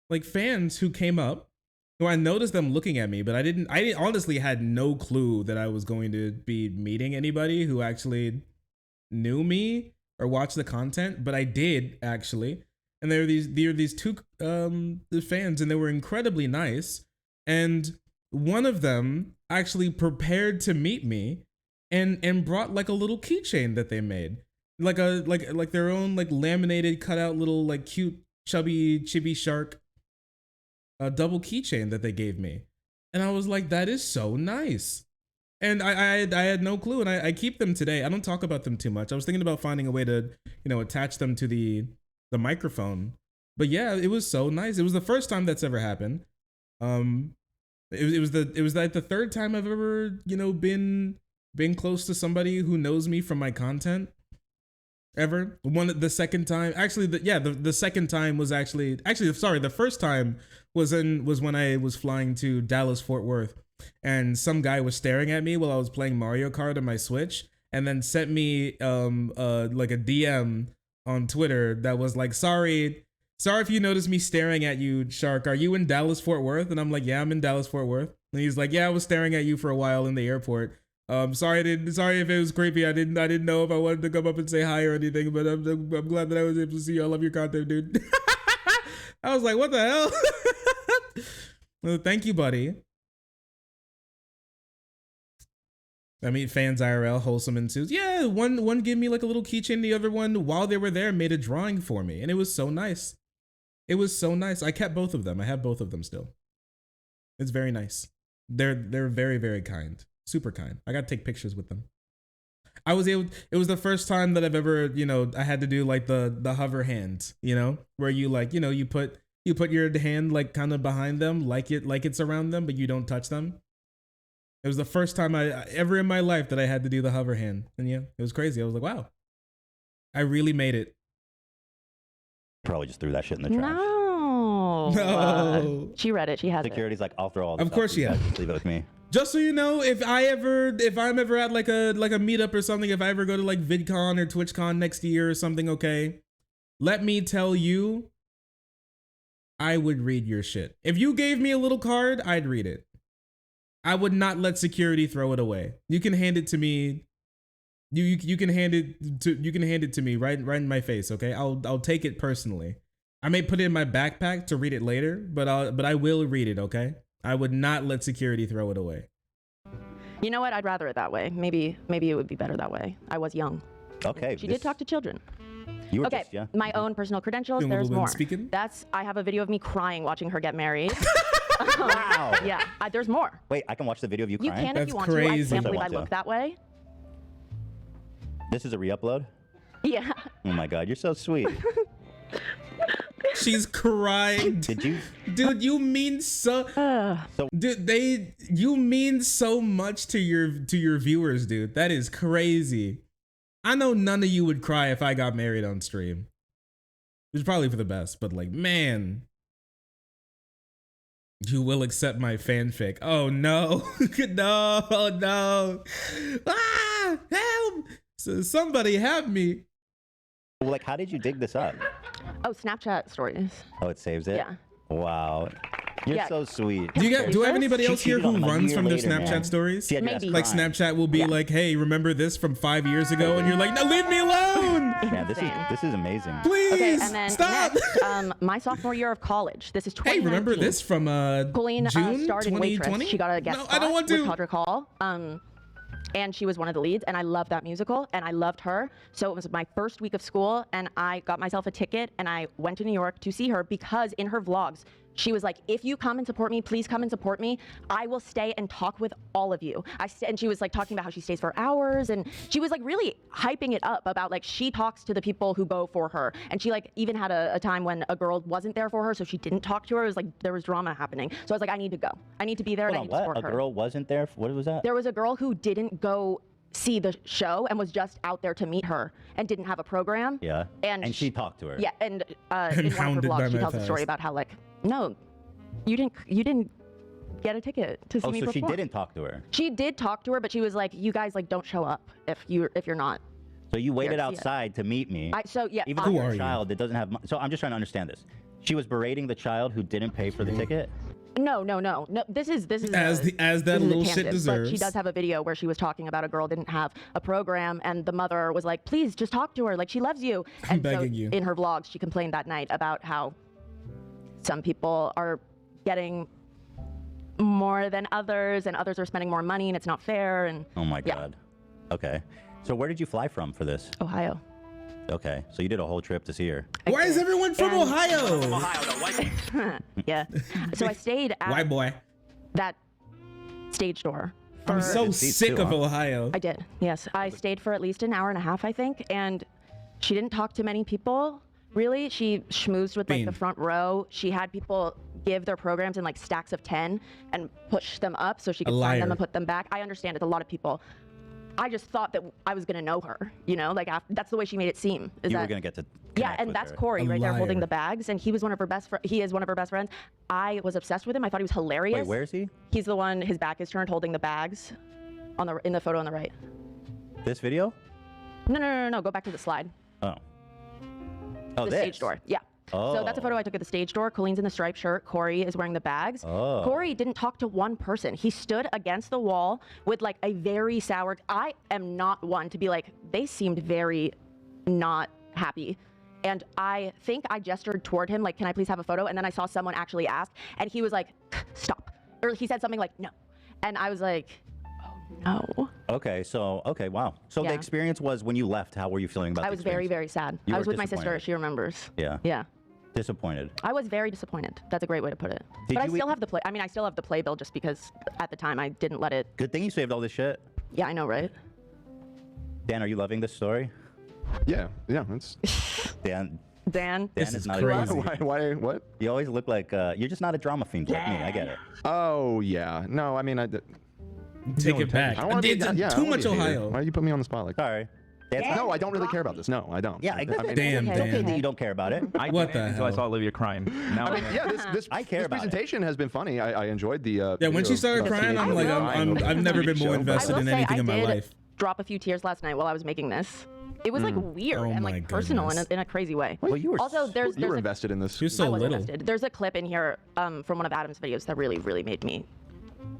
like fans who came up who I noticed them looking at me, but I honestly had no clue that I was going to be meeting anybody who actually knew me or watched the content, but I did actually. And there were these two fans and they were incredibly nice. And one of them actually prepared to meet me and brought like a little keychain that they made. Like their own like laminated cutout little like cute chubby chibi shark double keychain that they gave me. And I was like, that is so nice. And I had no clue, and I keep them today. I don't talk about them too much. I was thinking about finding a way to, attach them to the microphone. But yeah, it was so nice. It was the first time that's ever happened. It was like the third time I've ever, been close to somebody who knows me from my content. Ever. The second time, actually, the second time was the first time was when I was flying to Dallas Fort Worth, and some guy was staring at me while I was playing Mario Kart on my Switch, and then sent me like a DM on Twitter that was like, sorry if you noticed me staring at you, Shark. Are you in Dallas Fort Worth? And I'm like, yeah, I'm in Dallas Fort Worth. And he's like, yeah, I was staring at you for a while in the airport. Sorry if it was creepy. I didn't know if I wanted to come up and say hi or anything, but I'm glad that I was able to see you. I love your content, dude. I was like, what the hell? Well, thank you, buddy. I mean, fans IRL, wholesome ensues. Yeah, one gave me like a little keychain. The other one, while they were there, made a drawing for me, and it was so nice. It was so nice. I kept both of them. I have both of them still. It's very nice. They're very, very kind. Super kind. I got to take pictures with them. It was the first time that I've ever, I had to do like the hover hand, where you like, you put your hand like kind of behind them, like it's around them, but you don't touch them. It was the first time I ever in my life that I had to do the hover hand. And yeah, it was crazy. I was like, wow, I really made it. Probably just threw that shit in the trash. No. She read it. She has Security's like, I'll throw all this Of course she has. Just leave it with me. Just so you know, if I'm ever at like a meetup or something, if I ever go to like VidCon or TwitchCon next year or something, okay, let me tell you, I would read your shit. If you gave me a little card, I'd read it. I would not let security throw it away. You can hand it to me. You can hand it to me right in my face, okay? I'll take it personally. I may put it in my backpack to read it later, but I will read it, okay? I would not let security throw it away. You know what? I'd rather it that way. Maybe it would be better that way. I was young. Okay. She did talk to children. You were okay. just, yeah. My own personal credentials. Doing a There's little bit more. of speaking? I have a video of me crying watching her get married. Wow. Yeah. There's more. Wait, I can watch the video of you You crying? can if That's you want crazy. to. I can't believe I I want to. look that way. This is a re-upload? Yeah. Oh my God, you're so sweet. She's crying. Did you? Dude, you mean so. Dude, you mean so much to your viewers, dude. That is crazy. I know none of you would cry if I got married on stream. Which is probably for the best, but like, man. You will accept my fanfic. Oh no. No. Ah, help. So somebody help me. Well, like, how did you dig this up? Oh, Snapchat stories. Oh, it saves it? Yeah. Wow. You're Yeah. so sweet. Do I have anybody She else here cheated who on him a runs year from their later, Snapchat man. stories? She had your ass Maybe. Like crying. Snapchat will be Yeah. like, hey, remember this from 5 years ago? And you're like, no, leave me alone. Yeah, this is amazing. Please Okay, and then stop. next, my sophomore year of college. This is 2019. Hey, remember this from Colleen June starred in 2020? Waitress. She got a guest No, spot I don't want with to. Todrick Hall. And she was one of the leads, and I loved that musical, and I loved her. So it was my first week of school, and I got myself a ticket, and I went to New York to see her because in her vlogs, she was like, if you come and support me, please come and support me. I will stay and talk with all of you. And she was like talking about how she stays for hours, and she was like really hyping it up about like she talks to the people who go for her. And she like even had a time when a girl wasn't there for her, so she didn't talk to her. It was like there was drama happening. So I was like, I need to go. I need to be there and I Hold need on, to what? support A her. girl wasn't there? What was that? There was a girl who didn't go see the show and was just out there to meet her and didn't have a program. Yeah. And she talked to her. Yeah, and in one of her hounded by vlogs, she my tells a story past. about how like, no, you didn't get a ticket to see Oh, me so she perform. didn't talk to her. She did talk to her, but she was like, you guys like don't show up if you're not. So you waited Yeah, yeah. outside to meet me. Yeah. Even Who though are you're a you? child that doesn't have money. So I'm just trying to understand this. She was berating the child who didn't pay for the ticket? No. This is As that this is a little shit tangent, deserves. But she does have a video where she was talking about a girl didn't have a program, and the mother was like, "Please, just talk to her. Like she loves you." I'm And begging so you. in her vlogs, she complained that night about how some people are getting more than others, and others are spending more money, and it's not fair. And Oh my Yeah. God. Okay. So where did you fly from for this? Ohio. Okay. So you did a whole trip to see her. Why is everyone from And- Ohio? Yeah. So I stayed White at boy. that stage door. I'm for- so See, sick too, of huh? Ohio. I did, yes. I stayed for at least an hour and a half, I think, and she didn't talk to many people, really. She schmoozed with like Bean. the front row. She had people give their programs in like stacks of 10 and push them up so she could sign liar. them and put them back. I understand it's a lot of people. I just thought that I was gonna know her, you know, like that's the way she made it seem. Is You that, were going to get to yeah, connect and with that's her. Corey A right there holding liar. the bags, and he is one of her best friends. I was obsessed with him. I thought he was hilarious. Wait, where is he? He's the one. His back is turned, holding the bags, in the photo on the right. This video? No. Go back to the slide. Oh. Oh, The this? stage door. Yeah. So that's a Oh. photo I took at the stage door. Colleen's in the striped shirt. Corey is wearing the bags. Oh. Corey didn't talk to one person. He stood against the wall with like a very sour. I am not one to be like, they seemed very not happy. And I think I gestured toward him, like, can I please have a photo? And then I saw someone actually ask, and he was like, stop. Or he said something like, no. And I was like, oh no. Okay, so wow. So the Yeah. experience was when you left. How were you feeling about? I the was very, experience? very sad. You I were was with my sister. disappointed. She remembers. Yeah. Yeah. Disappointed. I was very disappointed. That's a great way to put it. Did But I you still have the play. I mean, I still have the playbill just because at the time I didn't let it. Good thing you saved all this shit. Yeah, I know, right? Dan, are you loving this story? Yeah. It's Dan Dan. This is is not crazy. why? What? You always look like you're just not a drama fiend like me. I get it. Oh yeah. No, I mean Take it back. I don't want to be It's yeah, I too don't wanna much be a hater. Ohio. Why you put me on the spot like that? Sorry. Dan's No, I don't really care about this. No, I don't. Yeah, I mean, Damn, okay, It's okay Dan. that you don't care about it. I What didn't the until I hell? saw Olivia crying. Now I mean, yeah, this I care this about it. presentation has been funny. I enjoyed the. Yeah, when she video started of crying, Colleen I'm like, crying over I've never the been more show, but- invested I will in say anything I in my did life. drop a few tears last night while I was making this. It was like weird Oh and my like personal goodness. in a crazy way. Well, you were Also, there's You were a, invested in this. She was I so was little. invested. There's a clip in here from one of Adam's videos that really made me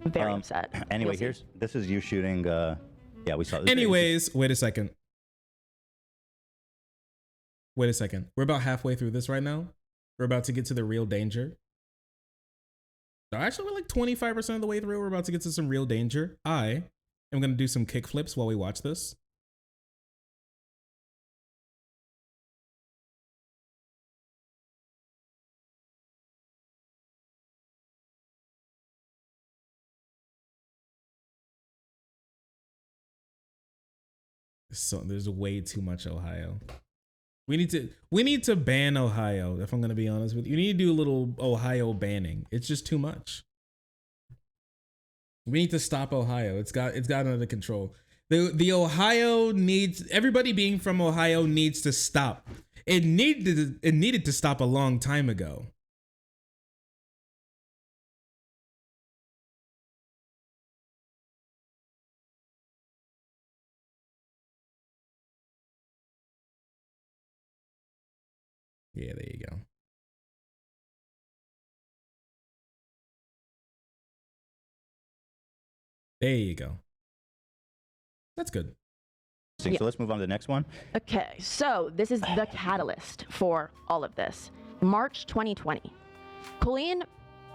very upset. Anyway, You'll see. this is you shooting. Yeah, we saw this. Anyways, wait a second. Wait a second. We're about halfway through this right now. We're about to get to the real danger. No, actually, we're like 25% of the way through. We're about to get to some real danger. I am going to do some kick flips while we watch this. So there's way too much Ohio. We need to ban Ohio, if I'm gonna be honest with you. You need to do a little Ohio banning. It's just too much. We need to stop Ohio. It's got under control. The Ohio needs, everybody being from Ohio needs to stop. It needed to stop a long time ago. Yeah, there you go. There you go. That's good. So let's move on to the next one. Okay, so this is the catalyst for all of this. March 2020. Colleen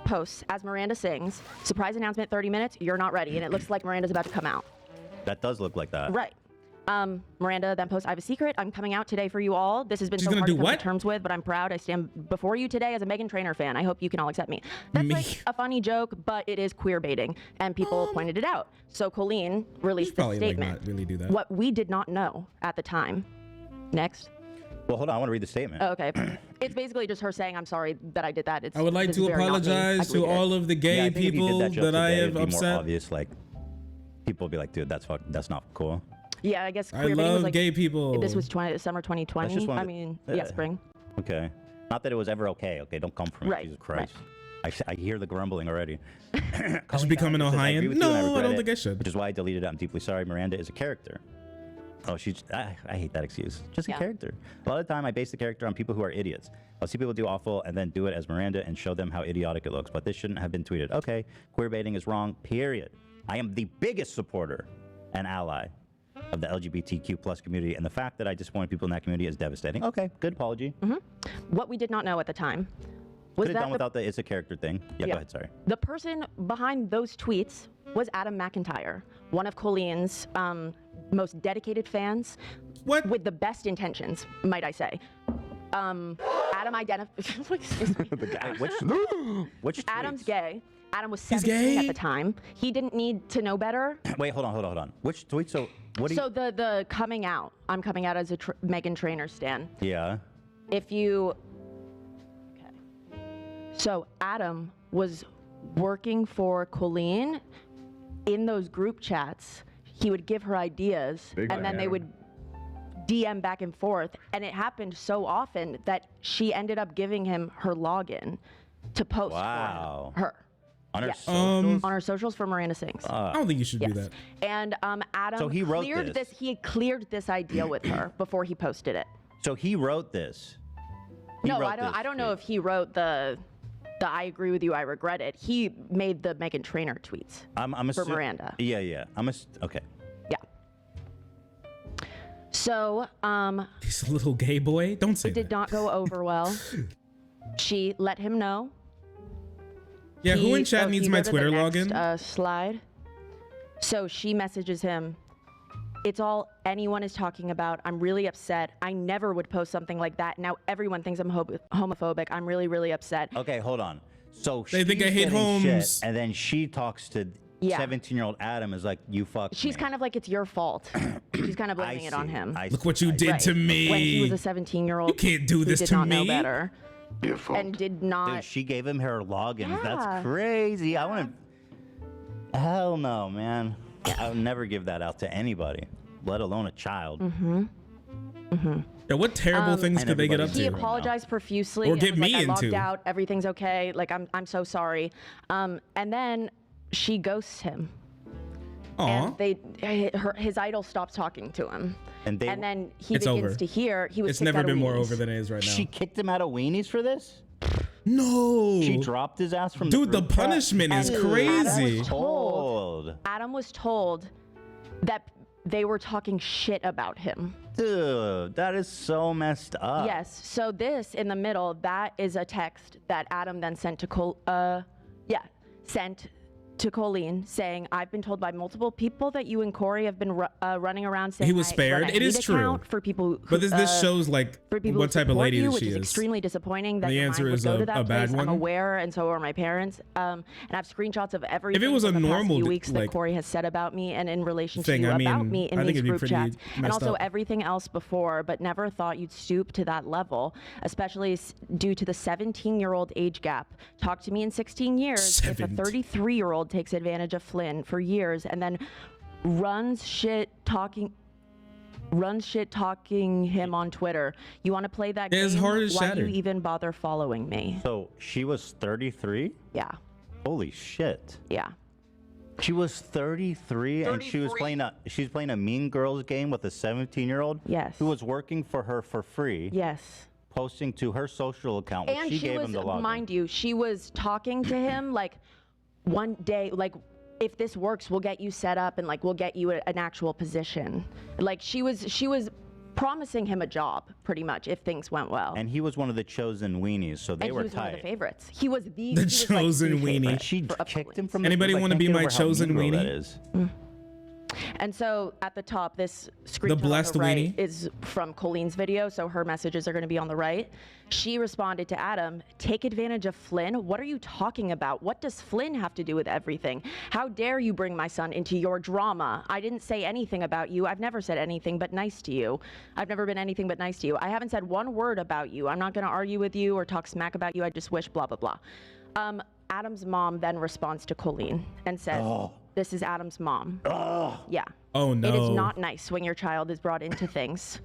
posts as Miranda sings, surprise announcement 30 minutes, you're not ready. And it looks like Miranda's about to come out. That does look like that. Right. Miranda then posts, I have a secret. I'm coming out today for you all. This has been She's so gonna hard do to come what? to terms with, but I'm proud. I stand before you today as a Meghan Trainor fan. I hope you can all accept me. That's Me? like a funny joke, but it is queer baiting, and people pointed it out. So Colleen released this Probably like statement. not really do that. What we did not know at the time. Next. Well, hold on. I want to read the statement. Oh, okay. It's basically just her saying, I'm sorry that I did that. It's, I would like this to is very not me. apologize I to deleted it. all of the Yeah, gay I think if you did people that joke that I today, have it'd be more upset. obvious. Like, people would be like, dude, that's not cool. Yeah, I guess I queer baiting was love like, gay people. this was summer 2020. just one I of the- mean, yeah. yeah, spring. Okay. Not that it was ever okay. Okay, don't come for me. Right, Jesus Christ. I hear the grumbling already. I should become an Says, "I agree Ohioan. with you and No, I regret don't it, think I should. Which is why I deleted it. I'm deeply sorry. Miranda is a character. Oh, I hate that excuse. Just a Yeah. character. A lot of the time, I base the character on people who are idiots. I'll see people do awful and then do it as Miranda and show them how idiotic it looks. But this shouldn't have been tweeted. Okay, queer baiting is wrong, period. I am the biggest supporter and ally of the LGBTQ plus community, and the fact that I disappointed people in that community is devastating. Okay, good apology. What we did not know at the time was Could have that done without the it's a character thing. Yeah, go ahead, sorry. the person behind those tweets was Adam McIntyre, one of Colleen's most dedicated fans. What? With the best intentions, might I say. Adam identified. Excuse me. The guy. Which Adam's tweets? gay. Adam was He's 17 at gay? the time. He didn't need to know better. Wait, hold on. Which tweet? So what do you? So the coming out. I'm coming out as a Meghan Trainor stan. Yeah. If you. Okay. So Adam was working for Colleen in those group chats. He would give her ideas, Big and then they Adam. would DM back and forth. And it happened so often that she ended up giving him her login to post Wow. for her On her Yes. socials? on her socials for Miranda Sings. I don't think you should do Yes. that. And Adam So he wrote cleared this. He cleared this idea with her before he posted it. So he wrote this. He No, wrote I don't know this if he wrote the I agree with you, I regret it. He made the Meghan Trainor tweets. I'm for Miranda. Yeah. Okay. Yeah. So, He's a little gay boy. Don't say it did that. not go over well. She let him know. Yeah, who in chat so if needs you my go to the Twitter next, login? Slide. So she messages him, It's all anyone is talking about. I'm really upset. I never would post something like that. Now everyone thinks I'm homophobic. I'm really, really upset. Okay, hold on. So They think I hate she's getting homes. shit, and then she talks to Yeah. 17-year-old Adam is like, you fucked She's me. kind of like, it's your fault. She's kind of blaming it on see. him. Look what you did to me. When he was a 17-year-old, You can't do who this did to not know me. better, and did not. Dude, she gave him her logins. Yeah. That's crazy. I want to. Hell no, man. I would never give that out to anybody, let alone a child. Yeah, what terrible things could they get up everybody's He to? right now. apologized profusely. Or and get was me like, I logged into. out. Everything's okay. Like, I'm so sorry. And then she ghosts him. Aw. And his idol stops talking to him. And then he It's begins over. to hear. He was It's kicked never out of been more Weenies. over than it is right now. She kicked him out of Weenies for this? No. She dropped his ass from Dude, the group chat? punishment is And crazy. Adam was told that they were talking shit about him. Dude, that is so messed up. Yes. So this in the middle, that is a text that Adam then sent to Colleen saying, "I've been told by multiple people that you and Corey have been running around saying He was I spared. run a It is hate true. account for people who, But this shows like for people what who type of support lady you, that which she is is. extremely disappointing. That The your answer mind would is go a to that bad place. one? I'm aware, and so are my parents. And I have screenshots of everything was a from the normal past few d- weeks like, that Corey has said about me and in relation to thing, you I about mean, me in I think these it'd be group pretty chats, and messed also up. everything else before, but never thought you'd stoop to that level, especially due to the 17-year-old age gap. Talk to me in 16 years if a 33-year-old takes advantage of Flynn for years and then runs shit talking him on Twitter. You want to play that Yeah, game? his heart is Why do shattered. you even bother following me? So she was 33? Yeah. Holy shit. Yeah. She was 33 and she was playing a Mean Girls game with a 17-year-old Yes. who was working for her for free, Yes. posting to her social account, which And she she gave was, him the login. mind you, she was talking to him like one day, like, if this works, we'll get you set up and like we'll get you an actual position. Like she was promising him a job pretty much if things went well. And he was one of the chosen weenies, so they And were he was one of the tight. favorites. He was The he was, chosen like, the weenie. favorite She for kicked him Colleen. from Anybody the group. I wanna can't be get my over how chosen mean girl weenie? that is. And so at the top, this screenshot on blessed the right weenie? is from Colleen's video, so her messages are going to be on the right. She responded to Adam, "Take advantage of Flynn? What are you talking about? What does Flynn have to do with everything? How dare you bring my son into your drama? I didn't say anything about you. I've never said anything but nice to you. I've never been anything but nice to you. I haven't said one word about you. I'm not going to argue with you or talk smack about you. I just wish blah, blah, blah." Adam's mom then responds to Colleen and says, "This is Adam's mom." Yeah. Oh no. It is not nice when your child is brought into things.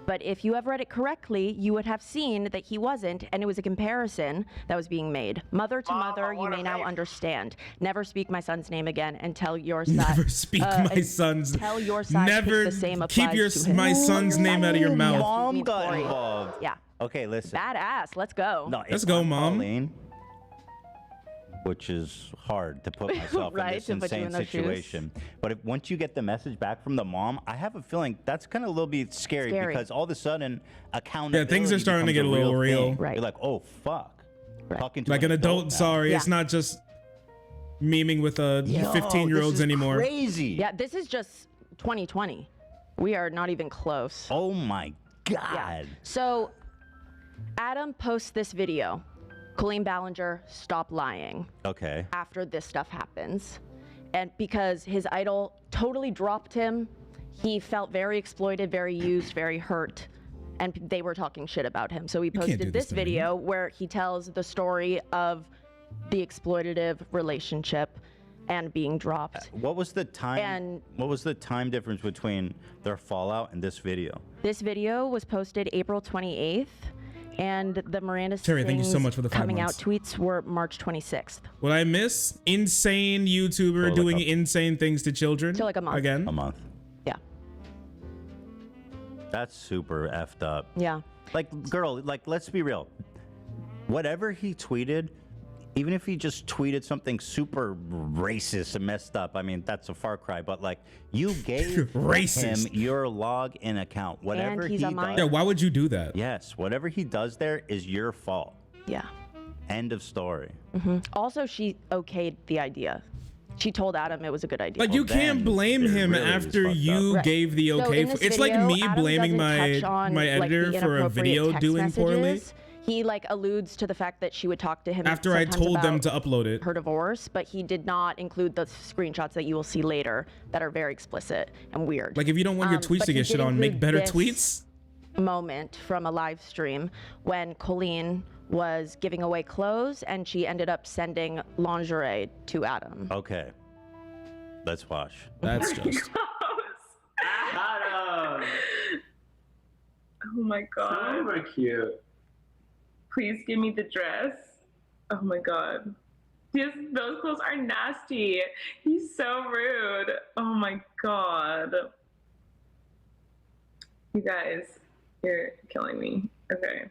But if you have read it correctly, you would have seen that he wasn't, and it was a comparison that was being made. Mother to mother, you may now understand. Never speak my son's name again and tell your side. Never speak my son's. Tell your side. Never the same keep applies to him. my son's Your name side out of your is mouth. Mom me got Corey. involved. Yeah. Okay, listen. Badass. Let's go. No, Let's if go, I'm Mom. Colleen, which is hard to put myself Right, in this to put you insane in those shoes. situation. But once you get the message back from the mom, I have a feeling that's kind of a little bit scary, because all of a sudden, accountability things are starting to becomes get a little real. thing. Right. You're like, oh fuck, talking to Like an adult, now. sorry. Yeah. It's not just memeing with Yo, 15-year-olds this is anymore. Crazy. Yeah, this is just 2020. We are not even close. Oh my god. Yeah. So Adam posts this video. Colleen Ballinger, stop lying. Okay. After this stuff happens. And because his idol totally dropped him, he felt very exploited, very used, very hurt. And they were talking shit about him. So he can't do posted this this to me. video where he tells the story of the exploitative relationship and being dropped. What was the time? And- what was the time difference between their fallout and this video? This video was posted April 28th. And the Miranda Terry, thank you so Sings much for the 5 coming months. out tweets were March 26th. What I miss? Insane YouTuber like doing a- insane things to children. To like a month. Again. A month. Yeah. That's super effed up. Yeah. Like, girl, like, let's be real. Whatever he tweeted, even if he just tweeted something super racist and messed up, I mean, that's a far cry, but like, you gave Racist. him your login account. Whatever he's he a minor. Yeah, does. why would you do that? Yes, whatever he does there is your fault. Yeah. End of story. Also, she okayed the idea. She told Adam it was a good idea. Like, you can't then blame it him really is after fucked you up. gave the So okay. in this It's like video, me Adam blaming doesn't touch on, my like, the editor for a inappropriate video text doing poorly. messages. He like alludes to the fact that she would talk to him After I sometimes told them about to upload it. her divorce, but he did not include the screenshots that you will see later that are very explicit and weird. Like, if you don't want your tweets But to he get shit did on, make include better this tweets. moment from a live stream when Colleen was giving away clothes and she ended up sending lingerie to Adam. Okay. Let's watch. That's just. Adam. Oh my god. Super cute. Please give me the dress. Oh my god. Those clothes are nasty. He's so rude. Oh my god. You guys, you're killing me. Okay.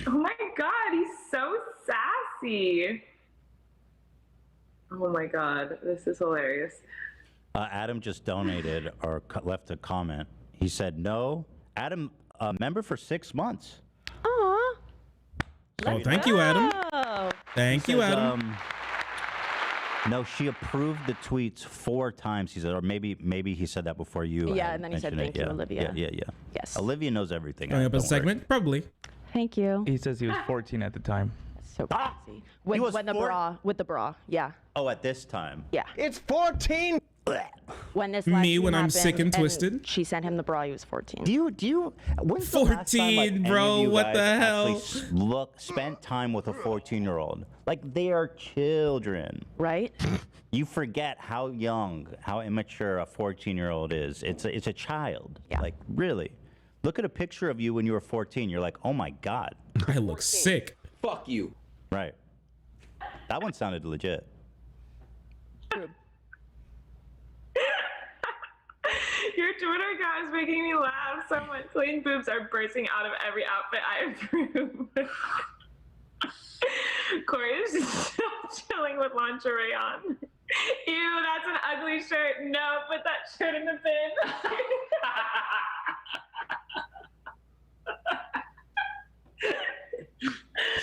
Oh my god, he's so sassy. Oh my god, this is hilarious. Adam just donated or left a comment. He said, no. Adam, member for 6 months. Aw. Oh, thank you, Adam. Oh. Thank He you, says, Adam. No, she approved the tweets 4 times. He said, or maybe he said that before you. Yeah, had and then he said, mentioned it. "Thank you, Olivia." Yeah. Yes. Olivia knows everything. Coming up Don't a segment, probably. Thank you. He says he was 14 at the time. So crazy. When was the four- bra, with the bra. Yeah. worry. Oh, at this time. Yeah. It's 14. When this Me live stream when I'm sick and happened twisted? she sent him the bra, he was 14. Do you? When's the last time, 14, any bro, of you what guys the actually hell? spent time with a 14-year-old. Like, they are children. Right? You forget how young, how immature a 14-year-old is. It's a child. Yeah. Like, really. Look at a picture of you when you were 14. You're like, oh my God. I look sick. Fuck you. Right. That one sounded legit. Your Twitter account is making me laugh so much. Clean boobs are bursting out of every outfit I approve. Corey is just still chilling with lingerie on. Ew, that's an ugly shirt. No, put that shirt in the bin.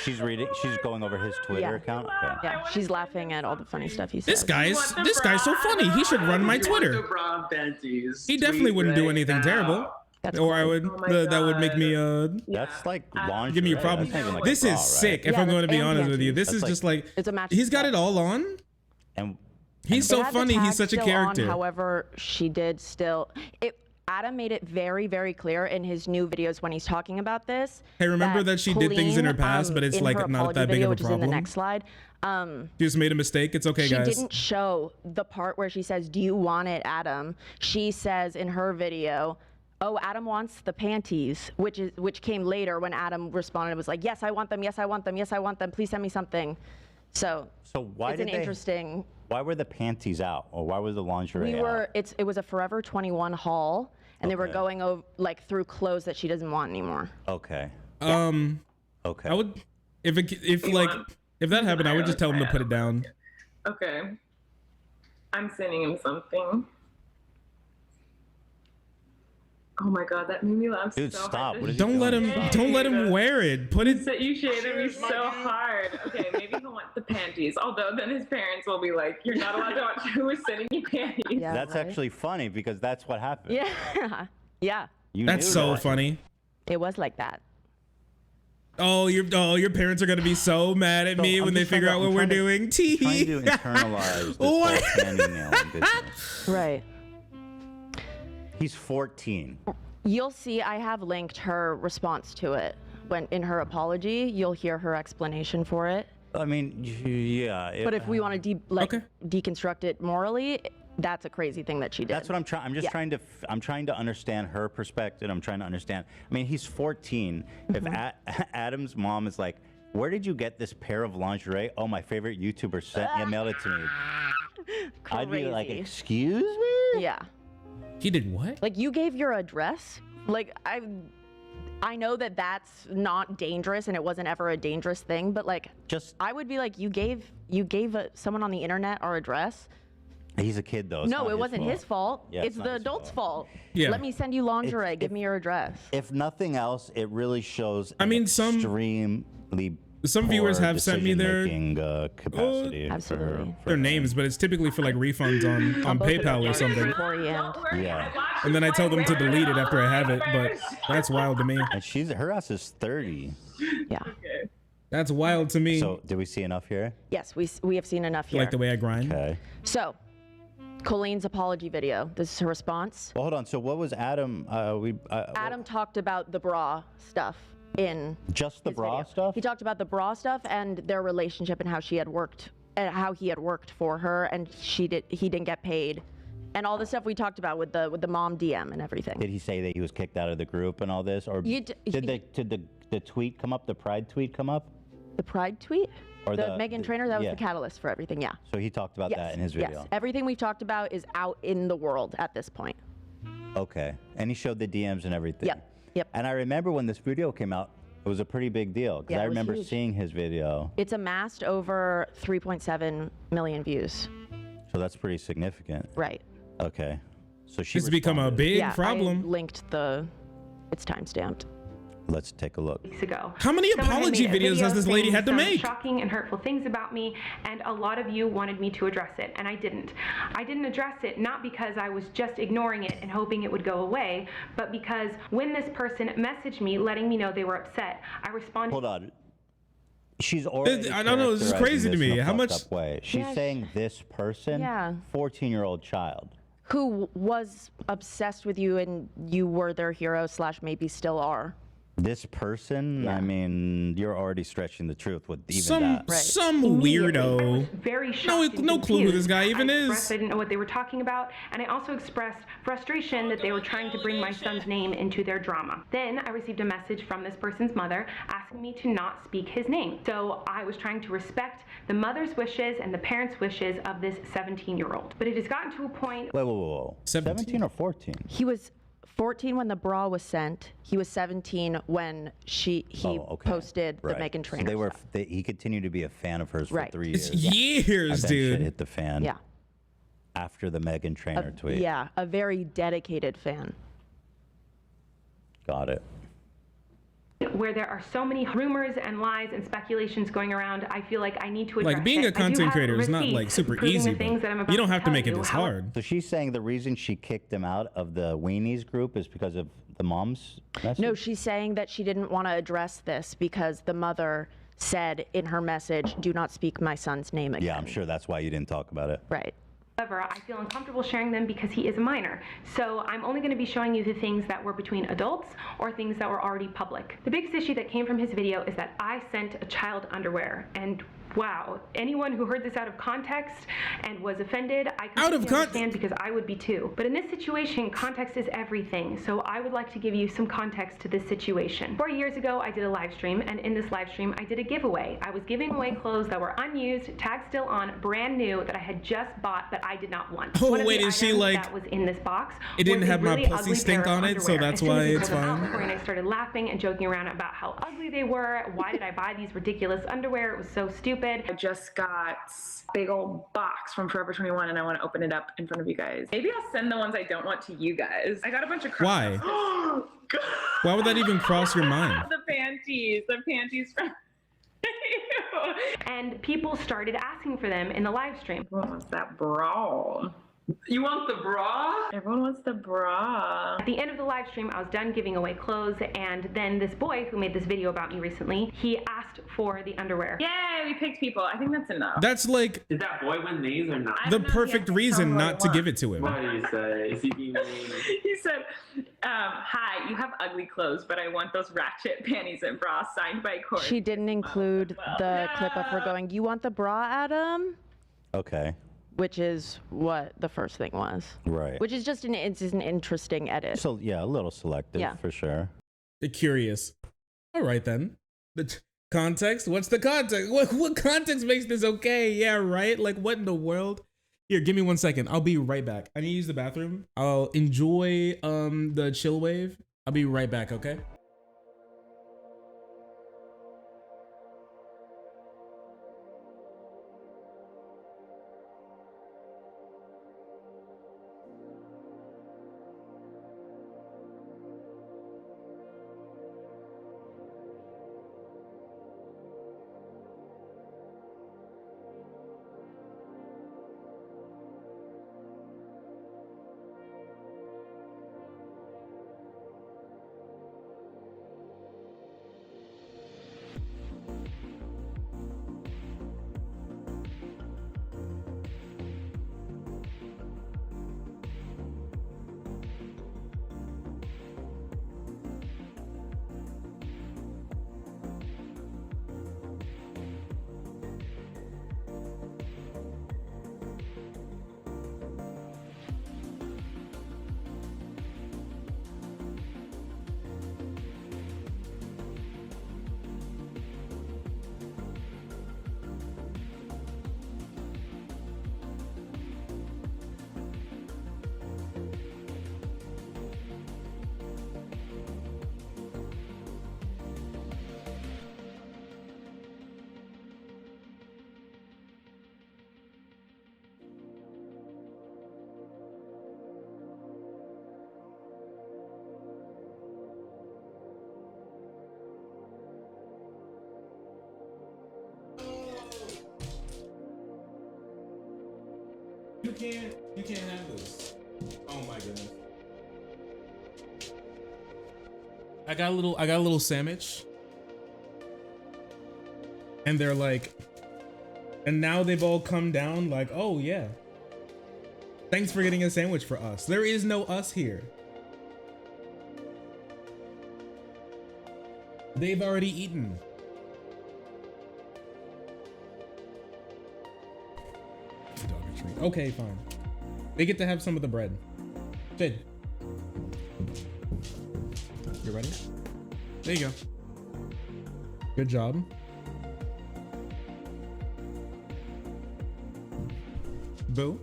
She's reading. She's going over his Twitter Yeah. account. Okay. Yeah, she's laughing at all the funny stuff he says. This guy's want the this guy's so bra? funny. He should run my You want the Twitter. bra and panties. He definitely Tweet wouldn't do right anything now. terrible. That's Or I cool. would Oh my that would make me That's like lingerie. give me a That's problem. not even like This a bra, is right? sick. If Yeah, I'm going to be and honest with you, panties. this is That's just like It's a match. he's got it all on. And He's It so had the funny. tag He's such a still character. On, however, she did still. Adam made it very, very clear in his new videos when he's talking about this. Hey, remember that she did things in her Colleen, past, but it's in like her not apology that big video, of a which is in the problem. next slide. You just made a mistake. It's okay, She guys. didn't show the part where she says, "Do you want it, Adam?" She says in her video, "Oh, Adam wants the panties," which came later when Adam responded and was like, "Yes, I want them. Yes, I want them. Yes, I want them. Please send me something." So why it's did an they? interesting. Why were the panties out, or why was the lingerie out? It was a Forever 21 haul, and they were Okay. going over through clothes that she doesn't want anymore. Okay. Okay. I would if that happened, I would just tell him to put it down. Okay. I'm sending him something. Oh my god, that made me laugh Dude, so stop. hard. What is he Don't let doing? him. Don't let him wear it. Put it. So you shaded me so hard. Okay, maybe he'll want the panties. Although then his parents will be like, "You're not allowed to watch who was sending you panties." Yeah, That's right? actually funny because that's what happened. Yeah, yeah. You That's knew so that. funny. It was like that. Oh, your parents are gonna be so mad at me I'm when they just trying figure to- out I'm what we're trying to- doing. Trying to internalize this whole What? panty mailing business. Right. He's 14. You'll see I have linked her response to it. When in her apology, you'll hear her explanation for it. I mean, yeah. But if we want to Okay. deconstruct it morally, that's a crazy thing that she did. That's what I'm trying. I'm just Yeah. I'm trying to understand her perspective. I'm trying to understand. I mean, he's 14. If Adam's mom is like, "Where did you get this pair of lingerie?" "Oh, my favorite YouTuber mailed it to me." I'd be like, Crazy. "Excuse me?" Yeah. He did what? Like you gave your address. Like I know that that's not dangerous and it wasn't ever a dangerous thing, but like Just I would be like, you gave someone on the internet our address. he's a kid though. It's No, not it wasn't his fault. Yeah, it's it's not the his adult's fault. fault. Yeah. Let me send you lingerie. Give if- me your address. If nothing else, it really shows. I an mean, some- extremely Some viewers have sent me their capacity. Absolutely. their names, but it's typically for like refunds on both of PayPal or them. something. Corey and Yeah. And then I tell them to delete it after I have it, but that's wild to me. And her ass is 30. yeah. That's wild to me. So, did we see enough here? Yes, we have seen enough here. Like the way I grind. Okay. So, Colleen's apology video. This is her response. Well, hold on. So, what was Adam? Adam talked about the bra stuff in Just the his bra video. stuff? He talked about the bra stuff and their relationship and how she had worked, how he had worked for her, and he didn't get paid, and all the stuff we talked about with the mom DM and everything. Did he say that he was kicked out of the group and all this, or did the tweet come up? The Pride tweet come up? The Pride tweet? Or the Meghan Trainor, that was yeah. the catalyst for everything, yeah. So he talked about that in his video. Yes, everything we've talked about is out in the world at this point. Okay, and he showed the DMs and everything. Yep. And I remember when this video came out, it was a pretty big deal because Yeah, I it was remember huge. seeing his video. It's amassed over 3.7 million views. So that's pretty significant. Right. Okay. So she It's become a responded. big Yeah, problem. I linked it's timestamped. Let's take a look. Weeks ago. How many Someone had apology made a videos video has this lady saying had to some make? Shocking and hurtful things about me, and a lot of you wanted me to address it, and I didn't. I didn't address it not because I was just ignoring it and hoping it would go away, but because when this person messaged me letting me know they were upset, I responded. Hold on. She's already. I don't know, this is crazy to characterizing me. this in a How fucked much- up way. She's Yeah, saying this person, Yeah. 14-year-old child. Who was obsessed with you and you were their hero / maybe still are. This person, Yeah. I mean, you're already stretching the truth with even Some that. some Immediately, I was weirdo. very No, shocked and no clue who confused. this guy even I is. expressed I didn't know what they were talking about, and I also expressed frustration that they were trying to bring my son's name into their drama. Then I received a message from this person's mother asking me to not speak his name. So I was trying to respect the mother's wishes and the parents' wishes of this 17-year-old. But it has gotten to a point. Whoa. 17 or 14? He was 14 when the bra was sent. He was 17 when he posted the Meghan Trainor stuff. He continued to be a fan of hers Right. for 3 It's years. years, And then shit dude. hit the fan. Yeah. After the Meghan Trainor tweet. Yeah, a very dedicated fan. Got it. Where there are so many rumors and lies and speculations going around, I feel like I need to address Like being it. a I do content have creator is not receipts like super proving easy, the things that I'm but about you don't have to tell make it you. this However, hard. So she's saying the reason she kicked him out of the Weenies group is because of the mom's message? No, she's saying that she didn't want to address this because the mother said in her message, "Do not speak my son's name again." Yeah, I'm sure that's why you didn't talk about it. Right. However, I feel uncomfortable sharing them because he is a minor. So I'm only going to be showing you the things that were between adults or things that were already public. The biggest issue that came from his video is that I sent a child underwear, and wow, anyone who heard this out of context and was offended, I completely understand because I would be too. But in this situation, context is everything. So I would like to give you some context to this situation. 4 years ago, I did a live stream, and in this live stream, I did a giveaway. I was giving away clothes that were unused, tagged still on, brand new, that I had just bought that I did not want. Oh, One of wait, the is she items like- that was in this box It didn't was a have my really pussy ugly stink pair of on it, so underwear. that's As soon why as you it's pulled them out, fine? Corey and I started laughing and joking around about how ugly they were. Why did I buy these ridiculous underwear? It was so stupid. I just got a big old box from Forever 21 and I want to open it up in front of you guys. Maybe I'll send the ones I don't want to you guys. I got a bunch of Why? Oh, God. Why would that even cross your mind? The panties from And people started asking for them in the live stream. Everyone wants that bra. You want the bra? Everyone wants the bra. At the end of the live stream, I was done giving away clothes, and then this boy who made this video about me recently, he asked for the underwear. Yay, we picked people. I think that's enough. That's like Did that boy win these or not? I the don't know, perfect he has to reason tell me what not to he give it to him. What do you say? Is he being mean? He said, hi, you have ugly clothes, but I want those ratchet panties and bras signed by Corey. She didn't include the clip of her going, "You want the bra, Adam?" Okay. Which is what the first thing was. Right. Which is just an interesting edit. So, yeah, a little selective Yeah. for sure. Curious. All right, then. The context? What's the context? What context makes this okay? Yeah, right? Like, what in the world? Here, give me 1 second. I'll be right back. I need to use the bathroom. I'll enjoy the chill wave. I'll be right back, okay? you can't have this. Oh my goodness. I got a little sandwich. And they're like, and now they've all come down like, oh yeah. Thanks for getting a sandwich for us. There is no us here. They've already eaten. Okay, fine. They get to have some of the bread. Good. You ready? There you go. Good job. Boo.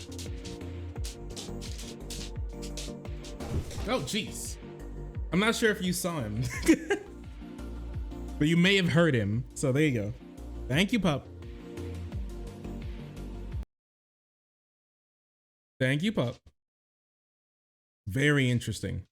Oh, jeez. I'm not sure if you saw him. But you may have heard him. So there you go. Thank you, pup. Thank you, pup. Very interesting.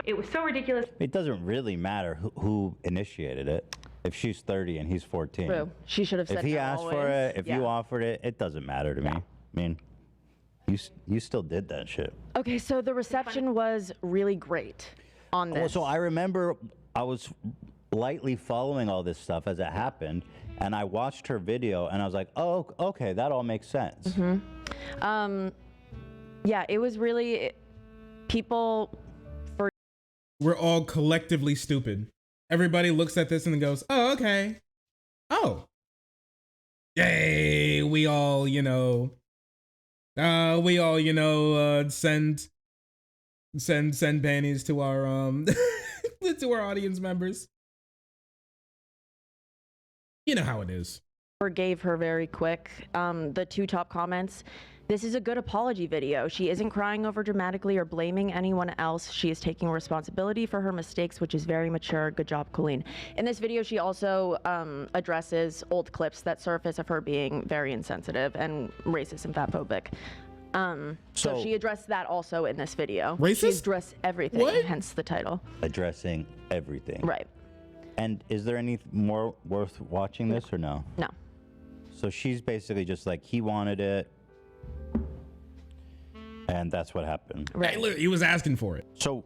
It was so ridiculous. It doesn't really matter who initiated it. If she's 30 and he's 14. True. She should have said If he no asked for always. it, if Yeah. you offered it, it doesn't matter to me. I mean, you still did that shit. Okay, so the reception was really great on this. Well, so I remember I was lightly following all this stuff as it happened, and I watched her video, and I was like, oh, okay, that all makes sense. Yeah, it was really people. We're all collectively stupid. Everybody looks at this and then goes, oh, okay. Oh. Yay, we all, send panties to our to our audience members. You know how it is. Gave her very quick. The two top comments. This is a good apology video. She isn't crying over dramatically or blaming anyone else. She is taking responsibility for her mistakes, which is very mature. Good job, Colleen. In this video, she also addresses old clips that surface of her being very insensitive and racist and fatphobic. So she addressed that also in this video. Racist? She addressed everything, What? hence the title. Addressing everything. Right. And is there any more worth watching this or no? No. So she's basically just like, he wanted it, and that's what happened. Right. Hey, look, he was asking for it. So,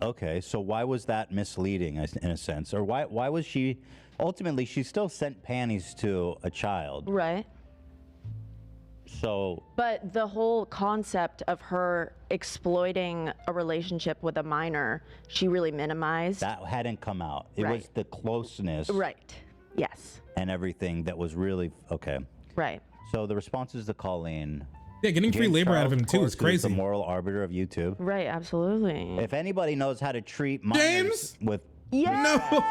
okay, so why was that misleading in a sense? Or why was she, ultimately, she still sent panties to a child. Right. So, But the whole concept of her exploiting a relationship with a minor, she really minimized. that hadn't come out. It was Right. the closeness Right. Yes. and everything that was really, okay. Right. So the responses to Colleen. Yeah, getting free James labor out of Charles, him too course, is crazy. the moral arbiter of YouTube. Right. Absolutely. If anybody knows how to treat minors James? with, Yes.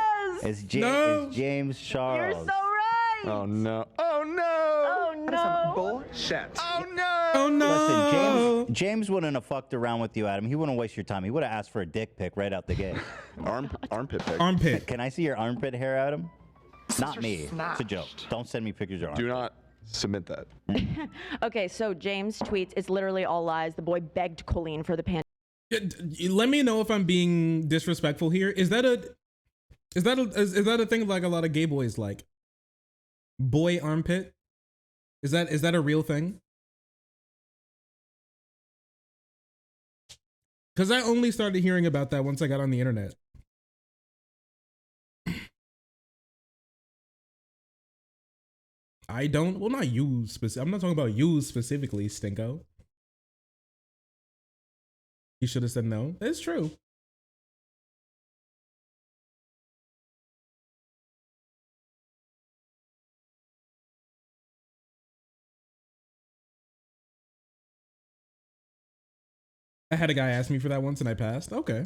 it's No. James Charles. You're so right. Oh no. Oh no. Oh no. Bullshit. Oh no. Oh no. Listen, James wouldn't have fucked around with you, Adam. He wouldn't waste your time. He would have asked for a dick pic right out the gate. Armpit pick. Armpit. Can I see your armpit hair, Adam? Not me. snatched. It's a joke. Don't send me pictures of your Do armpit. not submit that. Okay. So James tweets, "It's literally all lies. The boy begged Colleen for the pan." Let me know if I'm being disrespectful here. Is that a thing like a lot of gay boys like? Boy armpit? Is that a real thing? Because I only started hearing about that once I got on the internet. I don't, well, not you I'm not talking about you specifically, Stinko. You should have said no. It's true. I had a guy ask me for that once and I passed. Okay.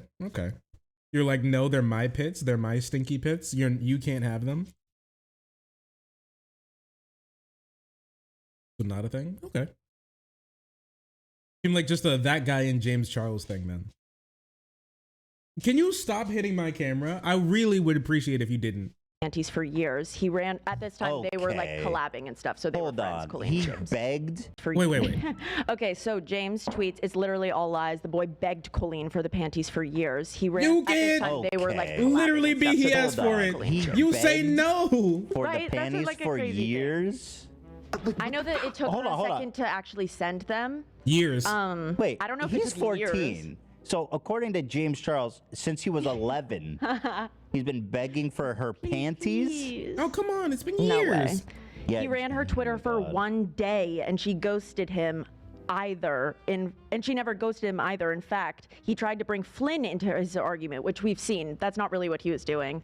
You're like, no, they're my pits. They're my stinky pits. You can't have them. So not a thing? Okay. Seemed like just a that guy and James Charles thing, man. Can you stop hitting my camera? I really would appreciate if you didn't. panties for years. He ran at this time. They were like Okay. collabing and stuff, so they Hold were friends. on. Colleen He and James. begged. For Wait. Okay, so James tweets, "It's literally all lies. The boy begged Colleen for the panties for years. He ran You at this get- time. They were like Okay. collabing Literally and be stuff, he so they asked were for friends, it. Colleen and James. You say begged no. For Right, the that's panties like a for crazy thing. years. I know that it took Hold them on, a hold on. second to actually send them. Years. Wait, I don't know if it he's took 14. years. So according to James Charles, since he was 11, he's been begging for her panties. Please. Oh, come on. It's been No way. years. Yeah. He ran her Twitter for God. 1 day, and she ghosted him and she never ghosted him either. In fact, he tried to bring Flynn into his argument, which we've seen. That's not really what he was doing.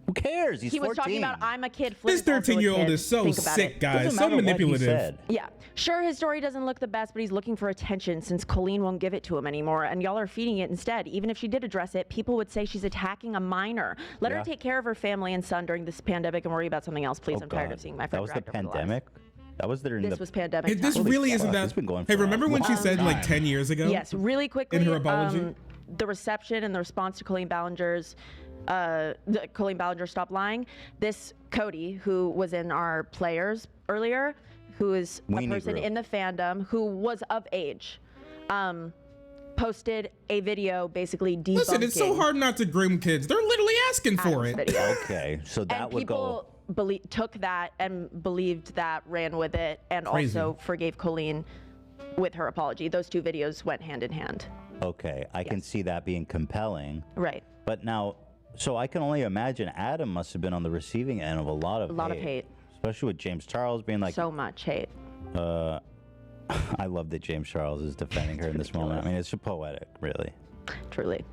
Who cares? He's He 14. was talking about, I'm a kid. Flynn This is also a 13-year-old kid. is so Think about sick, it. guys. Doesn't So matter what he manipulative. said. Yeah, sure, his story doesn't look the best, but he's looking for attention since Colleen won't give it to him anymore, and y'all are feeding it instead. Even if she did address it, people would say she's attacking a minor. Let her Yeah. take care of her family and son during this pandemic and worry about something else, please. Oh, I'm tired God. of seeing my That friend was the dragged over lies. pandemic? That was during This the... was pandemic. This time. really fuck, isn't that. it's been going Hey, for a remember when she long said like time. 10 years ago? Yes, really quickly. In her apology? The reception and the response to Colleen Ballinger's, Colleen Ballinger Stop Lying. This Cody, who was in our players earlier, who is a Weenie person group. in the fandom who was of age, posted a video basically debunking. Listen, it's so hard not to groom kids. They're literally asking for Adam's it. video. Okay, so that And would go... people took that and believed that, ran with it, and Crazy. also forgave Colleen with her apology. Those two videos went hand in hand. Okay, I can see that being compelling. Right. But now, so I can only imagine Adam must have been on the receiving end of a lot of hate. Especially with James Charles being like, So much hate. I love that James Charles is defending her in this moment. I mean, it's poetic, really. Truly.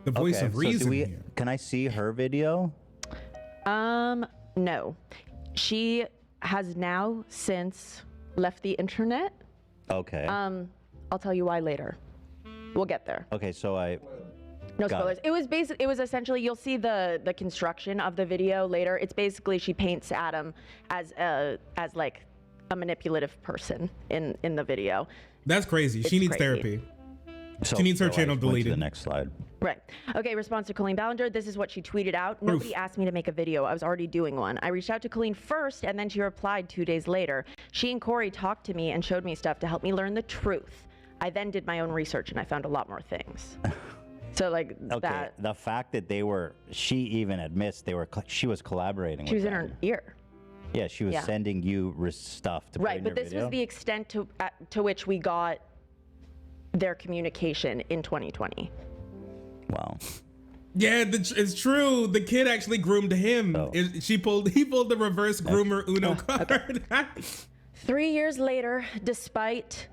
The voice Okay, of so reason here. can I see her video? No. She has now since left the internet. Okay. I'll tell you why later. We'll get there. Okay, so No Got spoilers. it. It was essentially, you'll see the construction of the video later. It's basically she paints Adam as like a manipulative person in the video. That's crazy. She It's needs crazy. therapy. So, She needs her I channel went to deleted. the next slide. Right. Okay, response to Colleen Ballinger. This is what she tweeted out. Nobody asked me to make a video. I was already doing one. I reached out to Colleen first, and then she replied 2 days later. She and Corey talked to me and showed me stuff to help me learn the truth. I then did my own research, and I found a lot more things. So, like, Okay, that. the fact that she even admits she was collaborating She with was in them. her ear. Yeah, she was Yeah. sending you stuff to put Right, in but your this video. was the extent to which we got their communication in 2020. Wow. Yeah, it's true. The kid actually groomed him. Oh. He pulled the reverse groomer Uno card. 3 years later, despite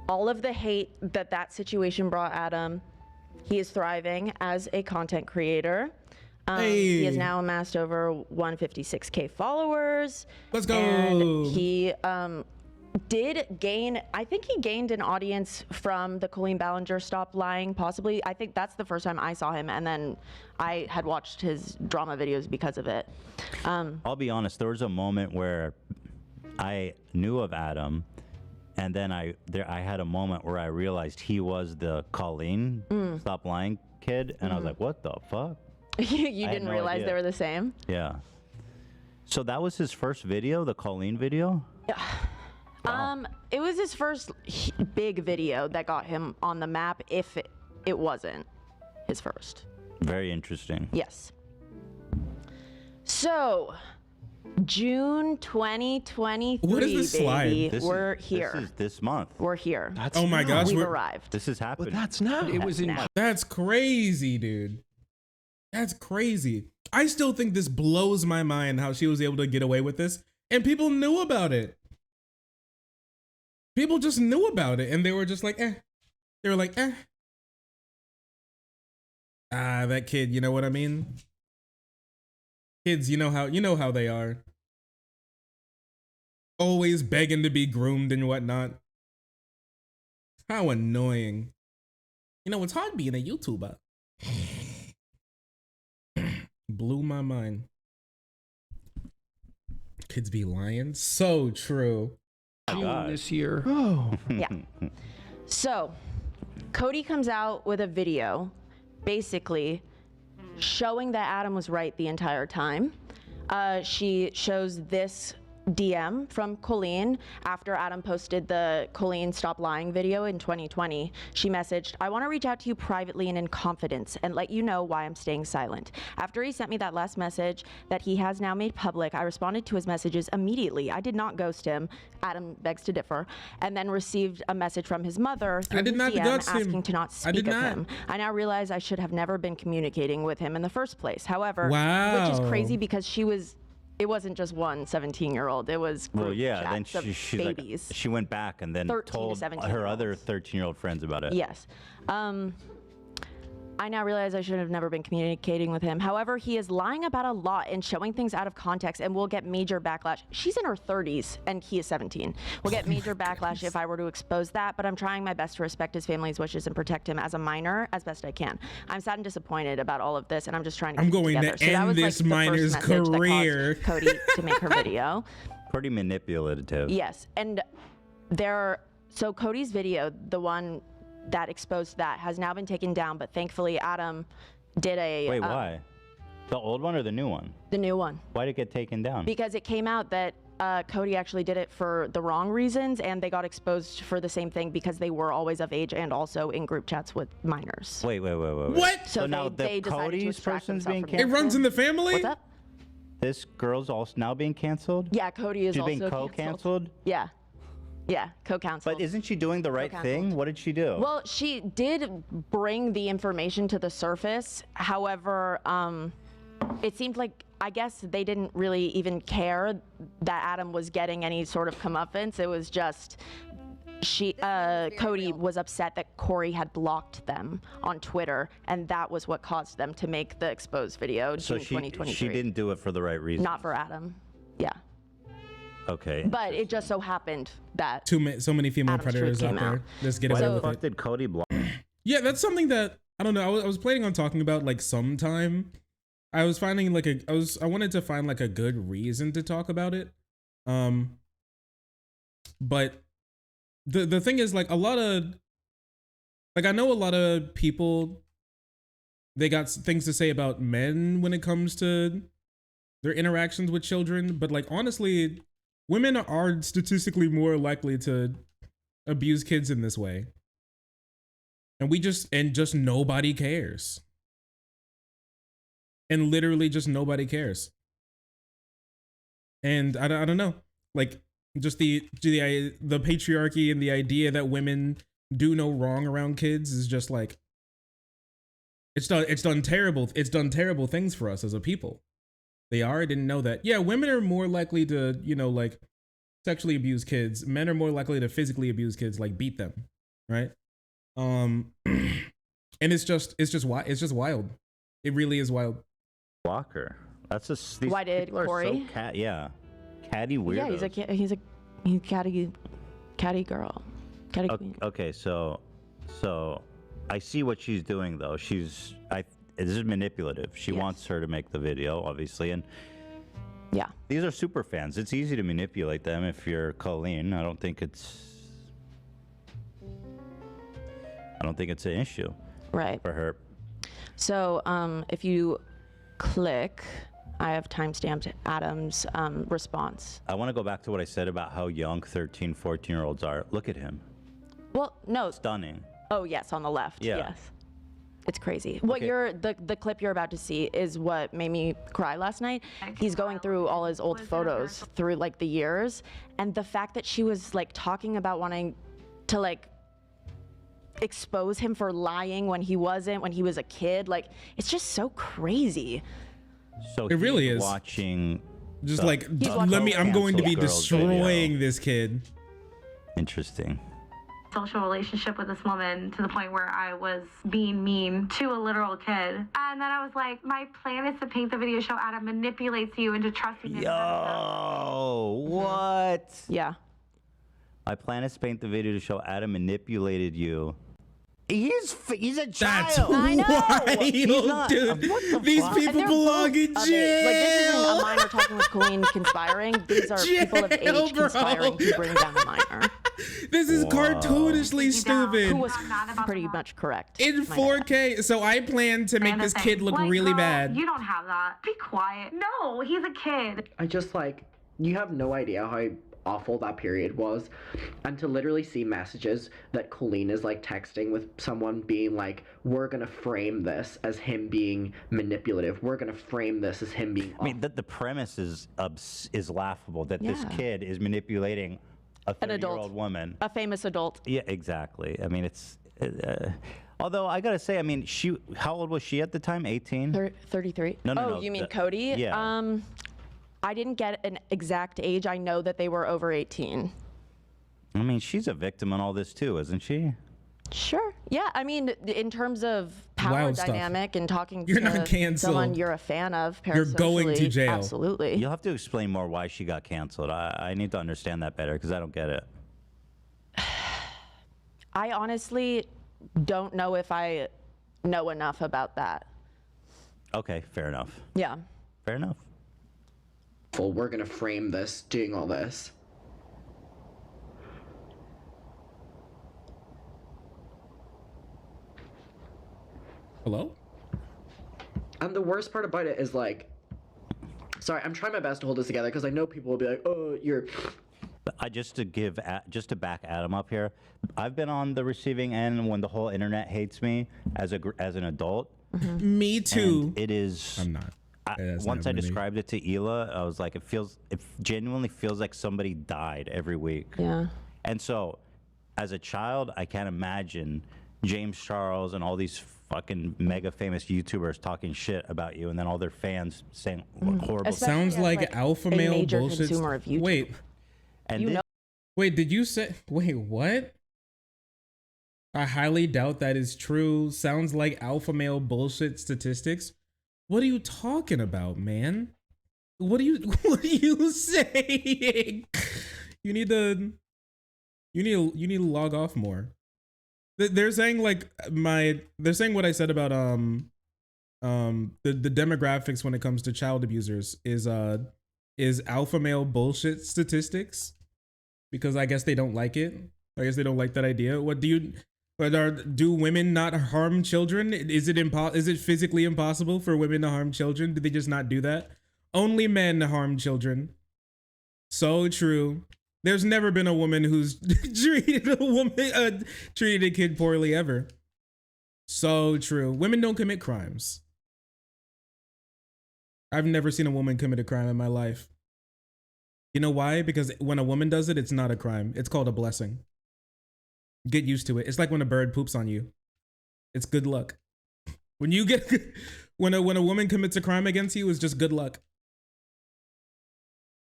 all of the hate that situation brought Adam, he is thriving as a content creator. He has now amassed over 156K followers. Let's go. And he did gain, I think he gained an audience from the Colleen Ballinger Stop Lying, possibly. I think that's the first time I saw him, and then I had watched his drama videos because of it. I'll be honest, there was a moment where I knew of Adam, and then I had a moment where I realized he was the Colleen Stop Lying kid, and I was like, what the fuck? You had didn't no realize idea. they were the same? Yeah. So that was his first video, the Colleen video? It was his first big video that got him on the map, if it wasn't his first. Very interesting. Yes. So, June 2023, What is this slide? baby. We're here. This is this month. We're here. Oh my gosh, We've we're- arrived. This is happening. That's now. It was in Now. That's crazy, dude. That's crazy. I still think this blows my mind how she was able to get away with this, and people knew about it. People just knew about it, and they were just like, eh. They were like, eh. Ah, that kid, you know what I mean? Kids, you know how they are. Always begging to be groomed and whatnot. How annoying. You know, it's hard being a YouTuber. Blew my mind. Kids be lying. So true. June this year. Oh. Yeah. So, Cody comes out with a video basically showing that Adam was right the entire time. She shows this DM from Colleen after Adam posted the Colleen Stop Lying video in 2020. She messaged, "I want to reach out to you privately and in confidence and let you know why I'm staying silent." After he sent me that last message that he has now made public, I responded to his messages immediately. I did not ghost him. Adam begs to differ. And then received a message from his mother through his DM asking to not speak of him. I now realize I should have never been communicating with him in the first place. However, which is crazy because it wasn't just one 17-year-old. It was well, yeah. Then she's babies. Like, she went back and then told her other 13-year-old friends about it. Yes. I now realize I should have never been communicating with him. However, he is lying about a lot and showing things out of context and will get major backlash. She's in her 30s and he is 17. We'll get major backlash if I were to expose that, but I'm trying my best to respect his family's wishes and protect him as a minor as best I can. I'm sad and disappointed about all of this, and I'm just trying to keep it together. To end this minor's career. That caused Cody to make her video. Pretty manipulative. Yes, and so Cody's video, the one that exposed that, has now been taken down, but thankfully Adam did a... Wait, why? The old one or the new one? The new one. Why did it get taken down? Because it came out that Cody actually did it for the wrong reasons, and they got exposed for the same thing because they were always of age and also in group chats with minors. Wait. What? So now they Cody's person's being It canceled? runs in the family? What's up? This girl's also now being canceled? Yeah, Cody is She's also being co-canceled? Yeah, co-counsel. But isn't she doing the right thing? What did she do? Well, she did bring the information to the surface. However, it seemed like, I guess they didn't really even care that Adam was getting any sort of comeuppance. It was just Cody was upset that Corey had blocked them on Twitter, and that was what caused them to make the exposed video in 2023. She didn't do it for the right reason. Not for Adam. Yeah. Okay. But it just so happened that so many female Adam's predators out there. Let's get away with it. Why the fuck did Cody block? Yeah, that's something that I don't know. I was planning on talking about like sometime. I was finding like I wanted to find like a good reason to talk about it. But the thing is, like, I know a lot of people, they got things to say about men when it comes to their interactions with children, but like honestly, women are statistically more likely to abuse kids in this way. And just nobody cares. And literally just nobody cares. And I don't know, like just the patriarchy and the idea that women do no wrong around kids is just like, it's done terrible things for us as a people. They are. I didn't know that. Yeah, women are more likely to, like sexually abuse kids. Men are more likely to physically abuse kids, like beat them, right? And it's just wild. It really is wild. Walker. That's just why did Corey? So catty weirdos. Yeah, he's catty girl, catty queen. Okay, so I see what she's doing though. This is manipulative. She wants her to make the video, obviously, and yeah, these are super fans. It's easy to manipulate them if you're Colleen. I don't think it's an issue, right, for her. So if you click, I have timestamped Adam's response. I want to go back to what I said about how young 13, 14-year-olds are. Look at him. Well, no. Stunning. Oh, yes, on the left. Yeah. Yes. It's crazy. What the clip you're about to see is what made me cry last night. He's going through all his old photos through like the years, and the fact that she was like talking about wanting to like expose him for lying when he wasn't, when he was a kid, like it's just so crazy. So it really is watching just like I'm going to be destroying this kid. Interesting. Social relationship with this woman to the point where I was being mean to a literal kid. And then I was like, my plan is to paint the video show Adam manipulates you into trusting him. Yo, what? Yeah. My plan is to paint the video to show Adam manipulated you. He's a child. That's I know. wild, dude. These people belong in jail. Like, this isn't a minor talking with Colleen conspiring. These are people of age conspiring to bring down a minor. This is Wow. cartoonishly stupid. Who was pretty much correct. In 4K. So I plan to make this kid look really bad. You don't have that. Be quiet. No, he's a kid. I just like, you have no idea how awful that period was, and to literally see messages that Colleen is like texting with someone being like, we're gonna frame this as him being manipulative, we're gonna frame this as him being I mean, the premise is laughable, that this Yeah. kid is manipulating a An adult. 30-year-old woman. A famous adult. Yeah, exactly. I mean, it's although I gotta say, I mean, how old was she at the time? 18? 33. No, You mean Cody? Yeah. I didn't get an exact age. I know that they were over 18. I mean, she's a victim in all this too, isn't she? Sure. Yeah. I mean, in terms of power Wild stuff. dynamic and talking You're to not canceled. someone you're a fan of, You're going to parasocially, jail. Absolutely. You'll have to explain more why she got canceled. I need to understand that better because I don't get it. I honestly don't know if I know enough about that. Okay, fair enough. Yeah. Fair enough. we're gonna frame this doing all this. Hello? And the worst part about it is like, sorry, I'm trying my best to hold this together because I know people will be like, oh, you're. Just to back Adam up here, I've been on the receiving end when the whole internet hates me as an adult. Mm-hmm. Me too. And it is. I'm not. Once I described it to Hila, I was like, it genuinely feels like somebody died every week. Yeah. And so, as a child, I can't imagine James Charles and all these fucking mega famous YouTubers talking shit about you, and then all their fans saying horrible. Sounds like alpha male bullshit. Consumer of YouTube. Wait. And Wait, did you say? Wait, what? I highly doubt that is true. Sounds like alpha male bullshit statistics. What are you talking about, man? What are you saying? You need to log off more. They're saying they're saying what I said about the demographics when it comes to child abusers is alpha male bullshit statistics, because I guess they don't like it. I guess they don't like that idea. Do women not harm children? Is it physically impossible for women to harm children? Do they just not do that? Only men harm children. So true. There's never been a woman who's treated a kid poorly ever. So true. Women don't commit crimes. I've never seen a woman commit a crime in my life. You know why? Because when a woman does it, it's not a crime. It's called a blessing. Get used to it. It's like when a bird poops on you. It's good luck. When a woman commits a crime against you, it's just good luck.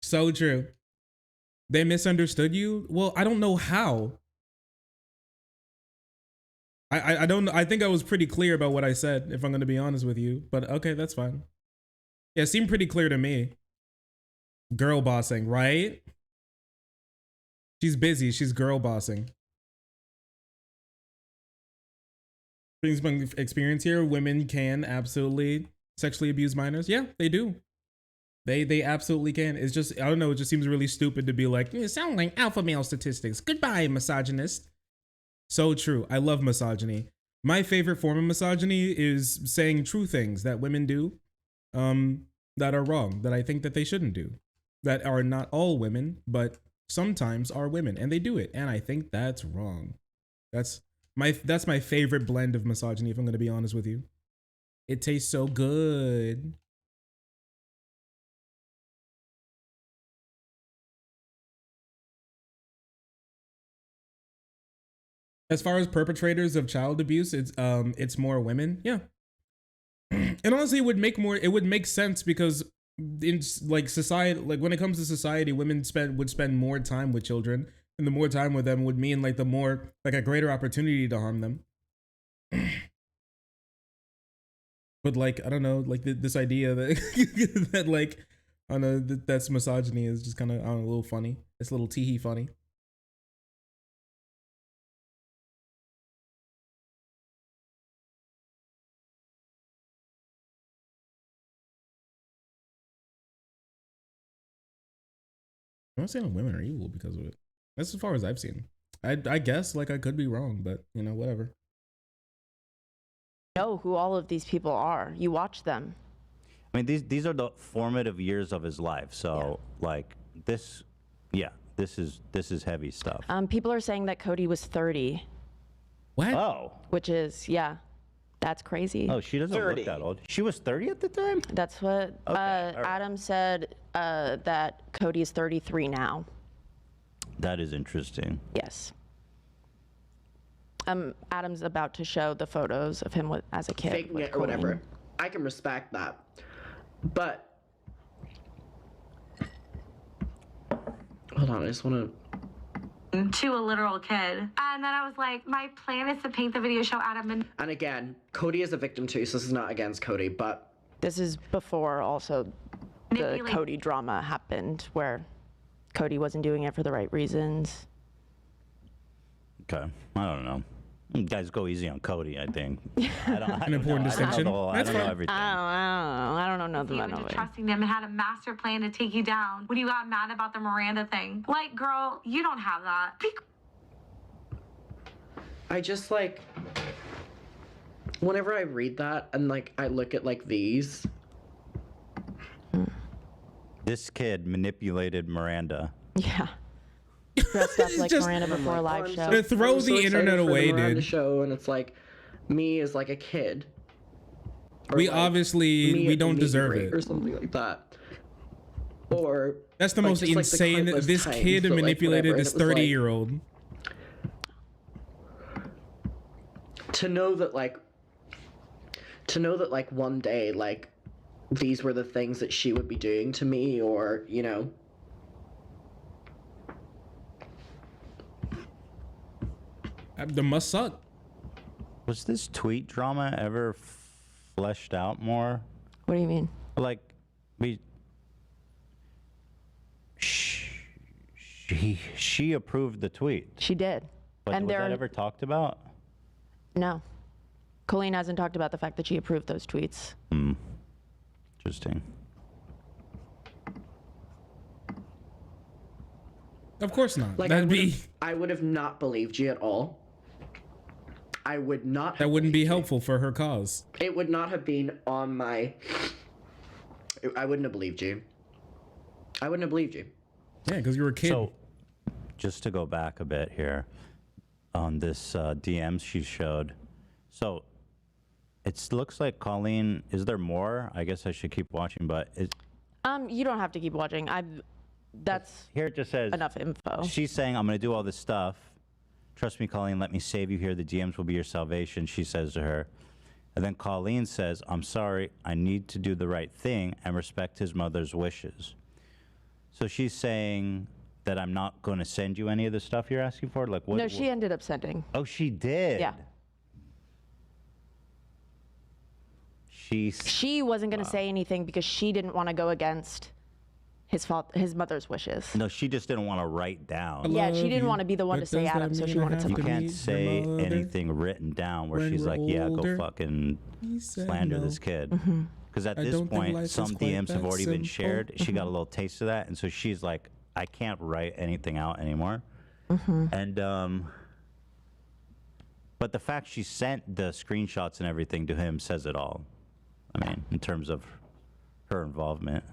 So true. They misunderstood you? Well, I don't know how. I don't know. I think I was pretty clear about what I said, if I'm going to be honest with you. But okay, that's fine. Yeah, it seemed pretty clear to me. Girl bossing, right? She's busy. She's girl bossing. Brings my experience here. Women can absolutely sexually abuse minors. Yeah, they do. They absolutely can. It's just, I don't know, it just seems really stupid to be like, it sounds like alpha male statistics. Goodbye, misogynist. So true. I love misogyny. My favorite form of misogyny is saying true things that women do that are wrong, that I think that they shouldn't do, that are not all women, but sometimes are women, and they do it. And I think that's wrong. That's my favorite blend of misogyny, if I'm going to be honest with you. It tastes so good. As far as perpetrators of child abuse, it's more women. Yeah. And honestly, it would make sense because in like society, like when it comes to society, women would spend more time with children, and the more time with them would mean like a greater opportunity to harm them. But like, I don't know, like this idea that that like, I don't know, that's misogyny is just kind of, I don't know, a little funny. It's a little tee-hee funny. I'm not saying women are evil because of it. That's as far as I've seen. I guess like I could be wrong, but you know, whatever. Know who all of these people are. You watch them. I mean, these are the formative years of his life. So like this, this is heavy stuff. People are saying that Cody was 30. What? Oh. Which is, that's crazy. Oh, she doesn't 30. look that old. She was 30 at the time? That's what right. Adam said, that Cody is 33 now. That is interesting. Yes. Adam's about to show the photos of him as a kid. Faking it or whatever. I can respect that. But hold on, I just want to a literal kid. And then I was like, my plan is to paint the video, show Adam. And again, Cody is a victim too, so this is not against Cody, but this is before also the Cody drama happened, where Cody wasn't doing it for the right reasons. Okay, I don't know. You guys go easy on Cody, I think. I don't, An important distinction. I don't know everything. I don't know the into trusting them and had a master plan to take you down when you got mad about the Miranda thing. Like, girl, you don't have that. I just like, whenever I read that and like I look at like these. This kid manipulated Miranda. Yeah. Dressed up like Miranda before a live show. To throw the internet away, dude. Show, and it's like me as like a kid. We obviously we don't deserve it or something like that. Or that's the like, most just, insane. Like, this kid times, manipulated like, this 30-year-old. To know that like one day like these were the things that she would be doing to me, or you know. That must suck. Was this tweet drama ever fleshed out more? What do you mean? Like, she approved the tweet. She did. But and was that ever talked about? No. Colleen hasn't talked about the fact that she approved those tweets. Interesting. Of course not. Like, I would have not believed you at all. I would not. That wouldn't be helpful for her cause. It would not have been on my. I wouldn't have believed you. I wouldn't have believed you. Yeah, because you were a kid. So, just to go back a bit here, on this DMs she showed. So, it looks like Colleen. Is there more? I guess I should keep watching, but you don't have to keep watching. That's here. It just says enough info. She's saying, "I'm going to do all this stuff. Trust me, Colleen. Let me save you here. The DMs will be your salvation." She says to her, and then Colleen says, "I'm sorry. I need to do the right thing and respect his mother's wishes." So she's saying that I'm not going to send you any of the stuff you're asking for. Like what? No, she ended up sending. Oh, she did. Yeah. She wasn't going to say anything because she didn't want to go against his mother's wishes. No, she just didn't want to write down. Yeah, she didn't want to be the one to say Adam, so she wanted to. You can't say anything written down where she's like, "Yeah, go fucking slander this kid." Because at this point, some DMs have already been shared. She got a little taste of that, and so she's like, "I can't write anything out anymore." And but the fact she sent the screenshots and everything to him says it all. I mean, in terms of her involvement.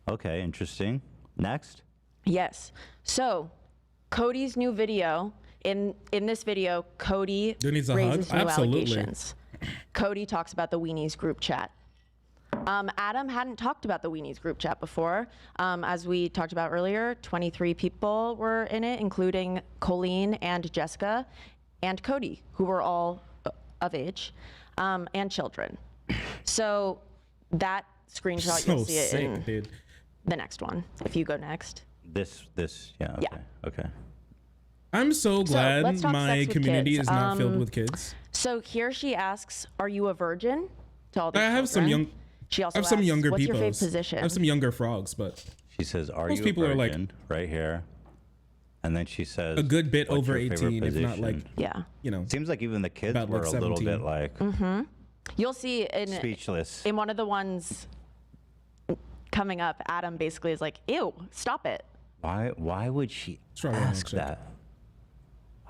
Okay, interesting. Next. Yes. So, Cody's new video. In this video, Cody raises new allegations. Cody talks about the Weenies group chat. Adam hadn't talked about the Weenies group chat before. As we talked about earlier, 23 people were in it, including Colleen and Jessica and Cody, who were all of age and children. So that screenshot, you'll see it in the next one. If you go next. This, yeah, okay. Okay. I'm so glad my community is not filled with kids. So here she asks, "Are you a virgin?" To all the children. Have some young. She also I have some asks, younger "What's people. your favorite position?" I have some younger frogs, but she says, "Are most you people a virgin?" are like right here, and then she says, a good bit "What's over your favorite 18, if not like yeah. You know, seems like even the kids about were like a little 17. bit like You'll see in speechless. In one of the ones coming up, Adam basically is like, "Ew, stop it." Why would she ask that?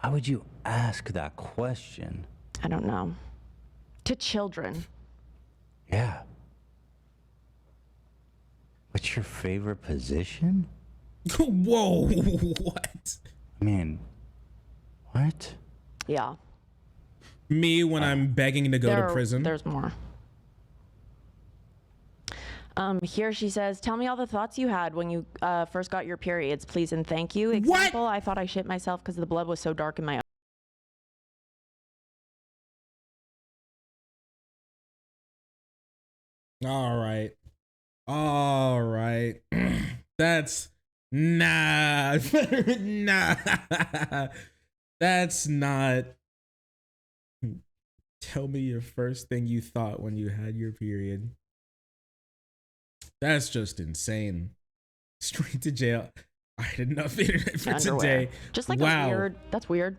Why would you ask that question? I don't know. To children. Yeah. What's your favorite position? Whoa, what? I mean, what? Yeah. Me when I'm begging to go to prison. There's more. Here she says, tell me all the thoughts you had when you first got your periods, please and thank you. Example, I thought I shit myself because the blood was so dark in my eyes. All right. That's nah. That's not. Tell me your first thing you thought when you had your period. That's just insane. Straight to jail. I had enough internet for today. Just like a weird. That's weird.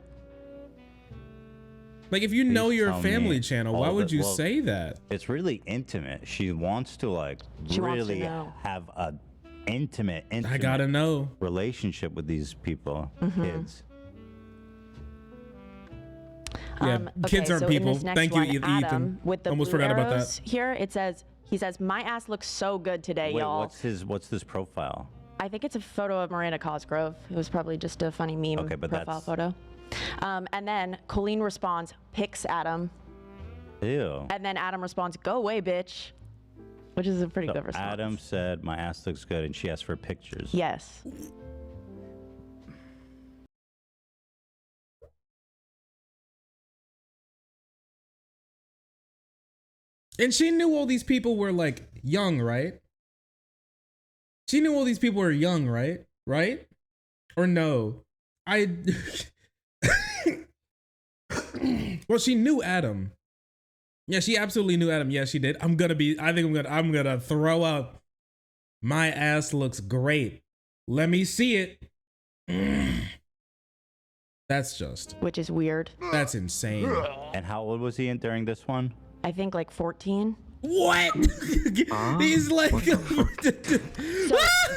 Like if you know your family channel, why would you say that? It's really intimate. She wants to like really have a intimate I gotta know relationship with these people, kids. Yeah, kids aren't people. Thank you, Ethan. With the almost blue forgot about arrows that. Here it says, he says, my ass looks so good today, Wait, y'all. what's this profile? I think it's a photo of Miranda Cosgrove. It was probably just a funny meme profile photo. And then Colleen responds, pics Adam. Ew. And then Adam responds, go away, bitch. Which is a pretty good response. Adam said, my ass looks good, and she asked for pictures. Yes. And she knew all these people were like young, right? She knew all these people were young, right? Right? Or no? Well, she knew Adam. Yeah, she absolutely knew Adam. Yeah, she did. I'm gonna throw up. My ass looks great. Let me see it. That's just. Which is weird. That's insane. And how old was he during this one? I think like 14. What? He's like. So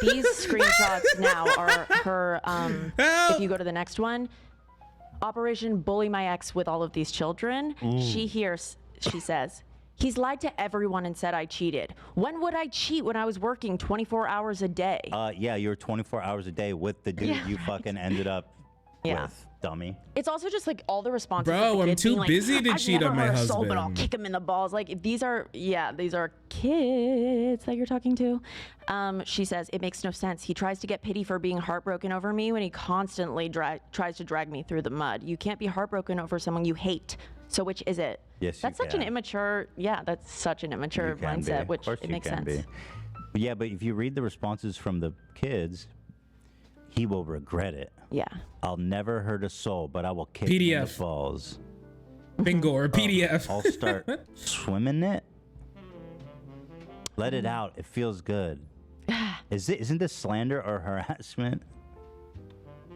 these screenshots now are her. If you go to the next one, Operation Bully My Ex with all of these children. She says, he's lied to everyone and said I cheated. When would I cheat when I was working 24 hours a day? Yeah, you were 24 hours a day with the dude you fucking ended up with, dummy. It's also just like all the responses. Bro, I'm too busy to cheat on my husband. Soul, but I'll kick him in the balls. Like these are kids that you're talking to. She says it makes no sense. He tries to get pity for being heartbroken over me when he constantly tries to drag me through the mud. You can't be heartbroken over someone you hate. So which is it? Yes, that's such an immature. Yeah, that's such an immature mindset. Which it makes sense. Yeah, but if you read the responses from the kids, he will regret it. Yeah. I'll never hurt a soul, but I will kick him in the balls. Bingo or PDF. I'll start swimming it. Let it out. It feels good. Isn't this slander or harassment?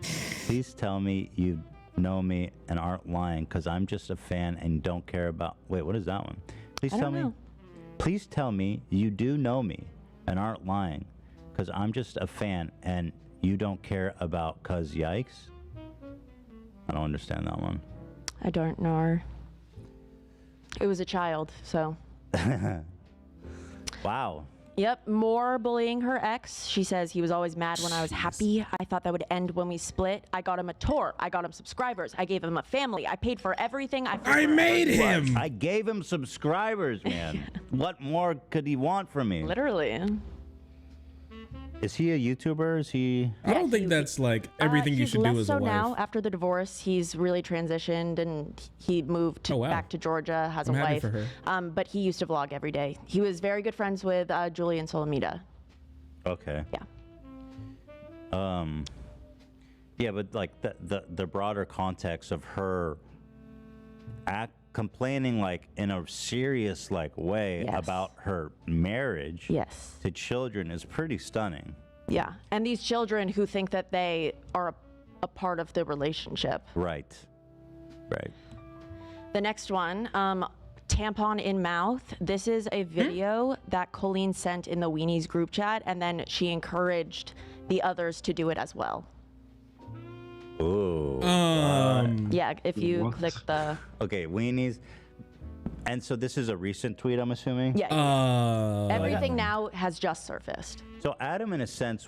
Please tell me you know me and aren't lying, because I'm just a fan and don't care about. Wait, what is that one? Please tell me. Please tell me you do know me and aren't lying, because I'm just a fan and you don't care about. Cause yikes. I don't understand that one. I don't know. It was a child, so. Wow. Yep, more bullying her ex. She says he was always mad when I was happy. I thought that would end when we split. I got him a tour. I got him subscribers. I gave him a family. I paid for everything. I made him. I gave him subscribers, man. What more could he want from me? Literally. Is he a YouTuber? Is he? I don't think that's like everything you should do as a wife. Now, after the divorce, he's really transitioned and he moved back to Georgia, has a wife. For her. But he used to vlog every day. He was very good friends with Julian Solomita. Okay. Yeah. Yeah, but like the broader context of her complaining like in a serious like way about her marriage to children is pretty stunning. Yeah, and these children who think that they are a part of the relationship. Right. The next one, tampon in mouth. This is a video that Colleen sent in the Weenies group chat, and then she encouraged the others to do it as well. Ooh. Yeah, if you click the. Okay, weenies. And so this is a recent tweet, I'm assuming? Yeah. Everything now has just surfaced. So Adam, in a sense,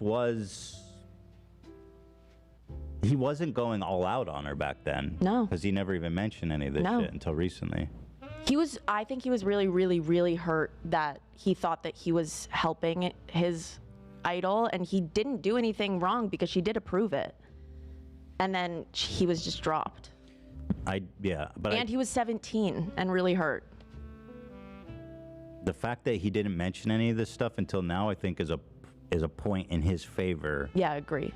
he wasn't going all out on her back then. No. Because he never even mentioned any of this shit until recently. I think he was really, really, really hurt that he thought that he was helping his idol, and he didn't do anything wrong because she did approve it. And then he was just dropped. He was 17 and really hurt. The fact that he didn't mention any of this stuff until now, I think, is a point in his favor. Yeah, I agree.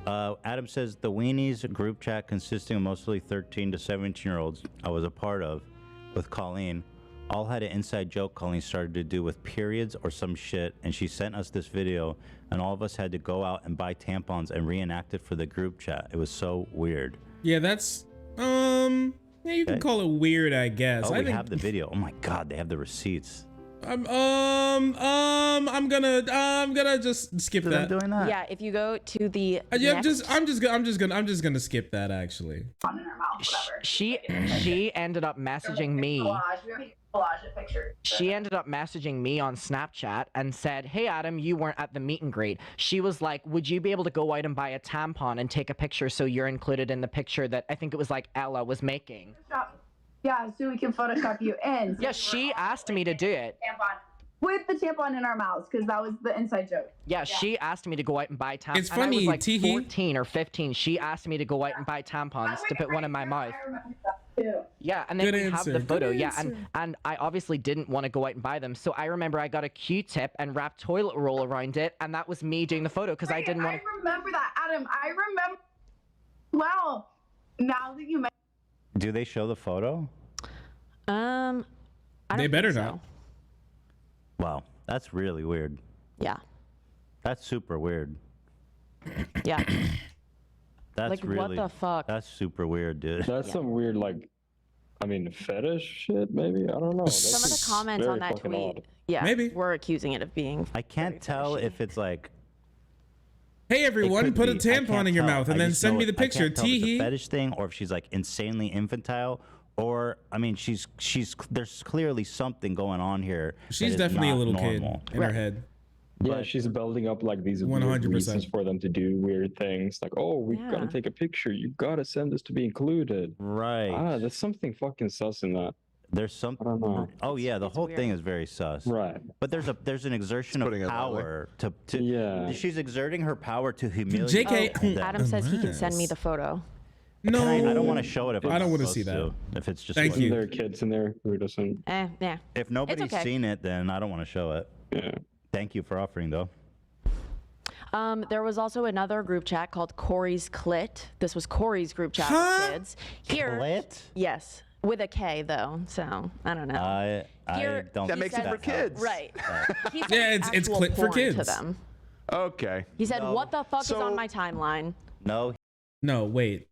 Adam says the Weenies group chat consisting of mostly 13 to 17-year-olds I was a part of with Colleen all had an inside joke Colleen started to do with periods or some shit, and she sent us this video, and all of us had to go out and buy tampons and reenact it for the group chat. It was so weird. Yeah, that's yeah, you can call it weird, I guess. Oh, we have the video. Oh my god, they have the receipts. I'm gonna just skip that. Doing that. Yeah, if you go to the I'm just gonna skip that actually. She ended up messaging me. She ended up messaging me on Snapchat and said, "Hey Adam, you weren't at the meet and greet." She was like, "Would you be able to go out and buy a tampon and take a picture so you're included in the picture that I think it was like Ella was making?" Yeah, so we can Photoshop you in. So yeah, she asked me to do it. With the tampon in our mouths, because that was the inside joke. Yeah, she asked me to go out and buy tampons. It's funny, I was like Teehee. 14 or 15. She asked me to go out and buy tampons to put one in my mouth. Yeah, and then Good we have answer, the good photo. Yeah, answer. and I obviously didn't want to go out and buy them. So I remember I got a Q-tip and wrapped toilet roll around it, and that was me doing the photo because I didn't want to. I remember that, Adam. I remember. Wow. Now that you mentioned. Do they show the photo? I don't They better think so. not. Wow, that's really weird. Yeah. That's super weird. Yeah. That's Like, really, what the fuck? That's super weird, dude. That's some weird, like, I mean, fetish shit, maybe? I don't know. Some of the comments on that tweet, were accusing it of being. I can't tell if it's like. Hey everyone, could put a be. I tampon can't in your tell. mouth and I then just send know me the I can't picture. tell if it's a Teehee. fetish thing, or if she's like insanely infantile, or I mean, there's clearly something going on here. She's that is definitely a not little normal. kid in her head. Yeah, she's building up like these weird 100%. reasons for them to do weird things. Like, oh, we Yeah. gotta take a picture. You gotta send this to be included. Right. There's something fucking sus in that. There's some. I don't know. Oh yeah, the whole weird. thing is very sus. Right. But there's an exertion Putting of it that way. power to. Yeah. She's exerting her power to humiliate. JK. them. Adam says he can send me the photo. No, I don't want to show it if I don't want wanna to see that. If it's just. Thank what- you. There are kids in there who doesn't. Yeah. If nobody's okay. seen it, then I don't want to show it. Yeah. Thank you for offering, though. There was also another group chat called Corey's Clit. This was Corey's group chat Huh? with kids. Here, Clit? yes, with a K though. So I don't know. I Here, don't. That he makes it said- for kids. Right. He said Yeah, it's actual clit for porn to kids. them. Okay. He said, No. "What the fuck is So- on my timeline?" No. No, wait.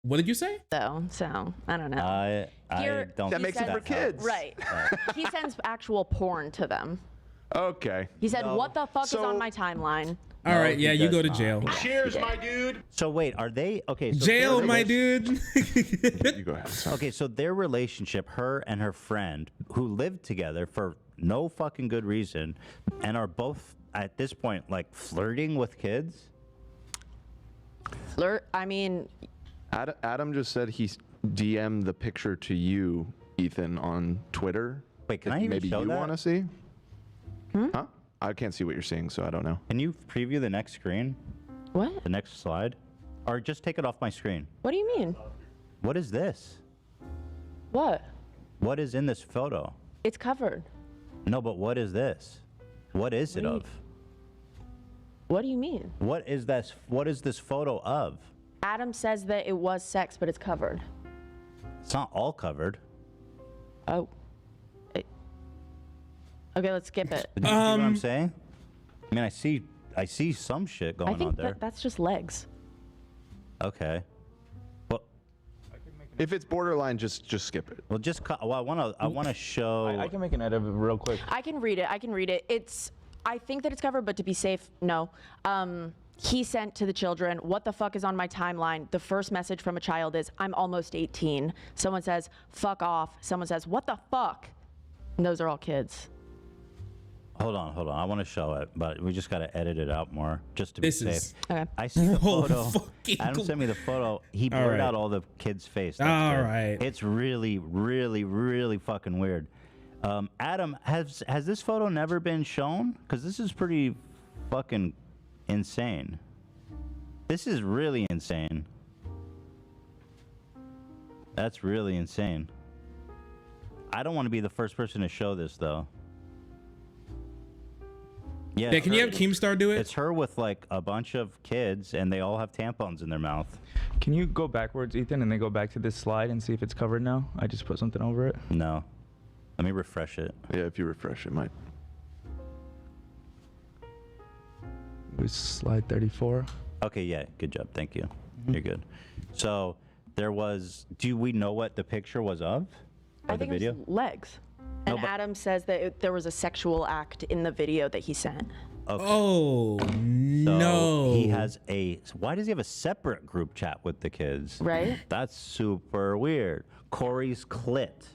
What did you say? Though, so I don't know. I Here, don't. That he makes it said- for kids. Right. He sends actual porn to them. Okay. He said, No. "What the fuck is So- on my timeline?" All right, he yeah, you does go to not. jail. Cheers, my dude. So wait, are they okay? So Jail, their my relation- dude. You go ahead. Sorry. Okay, so their relationship, her and her friend, who lived together for no fucking good reason, and are both at this point like flirting with kids. Flirt. I mean, Adam just said he DM'd the picture to you, Ethan, on Twitter. Wait, can I even Maybe show you that? want to see? Huh? I can't see what you're seeing, so I don't know. Can you preview the next screen, what? the next slide, or just take it off my screen? What do you mean? What is this? What? What is in this photo? It's covered. No, but what is this? What is it of? What do you mean? What is this? What is this photo of? Adam says that it was sex, but it's covered. It's not all covered. Oh. Okay, let's skip it. Did you see what I'm saying? I mean, I see some shit I going on think there. that's just legs. Okay. Well, If it's borderline, just skip it. well, just well, I wanna show. I can make an edit real quick. I can read it. It's. I think that it's covered, but to be safe, no. he sent to the children, what the fuck is on my timeline? The first message from a child is, I'm almost 18. Someone says, fuck off. Someone says, what the fuck? And those are all kids. Hold on. I want to show it, but we just got to edit it out more just to be safe. Okay. I see the photo. Adam sent me the photo. He blurred out all the kids' face. That's good. Right. It's really, really, really fucking weird. Adam, has this photo never been shown? Because this is pretty fucking insane. This is really insane. That's really insane. I don't want to be the first person to show this, though. Yeah, can you have Keemstar do it? It's her with like a bunch of kids, and they all have tampons in their mouth. Can you go backwards, Ethan, and then go back to this slide and see if it's covered now? I just put something over it. No. Let me refresh it. Yeah, if you refresh it, might. It was slide 34. Okay, yeah, good job. Thank you. You're good. So there was. Do we know what the picture was of? Or I think the video? it was legs. And Adam says that there was a sexual act in the video that he sent. Okay. Oh, So no. he has a. Why does he have a separate group chat with the kids? Right. That's super weird. Corey's Clit,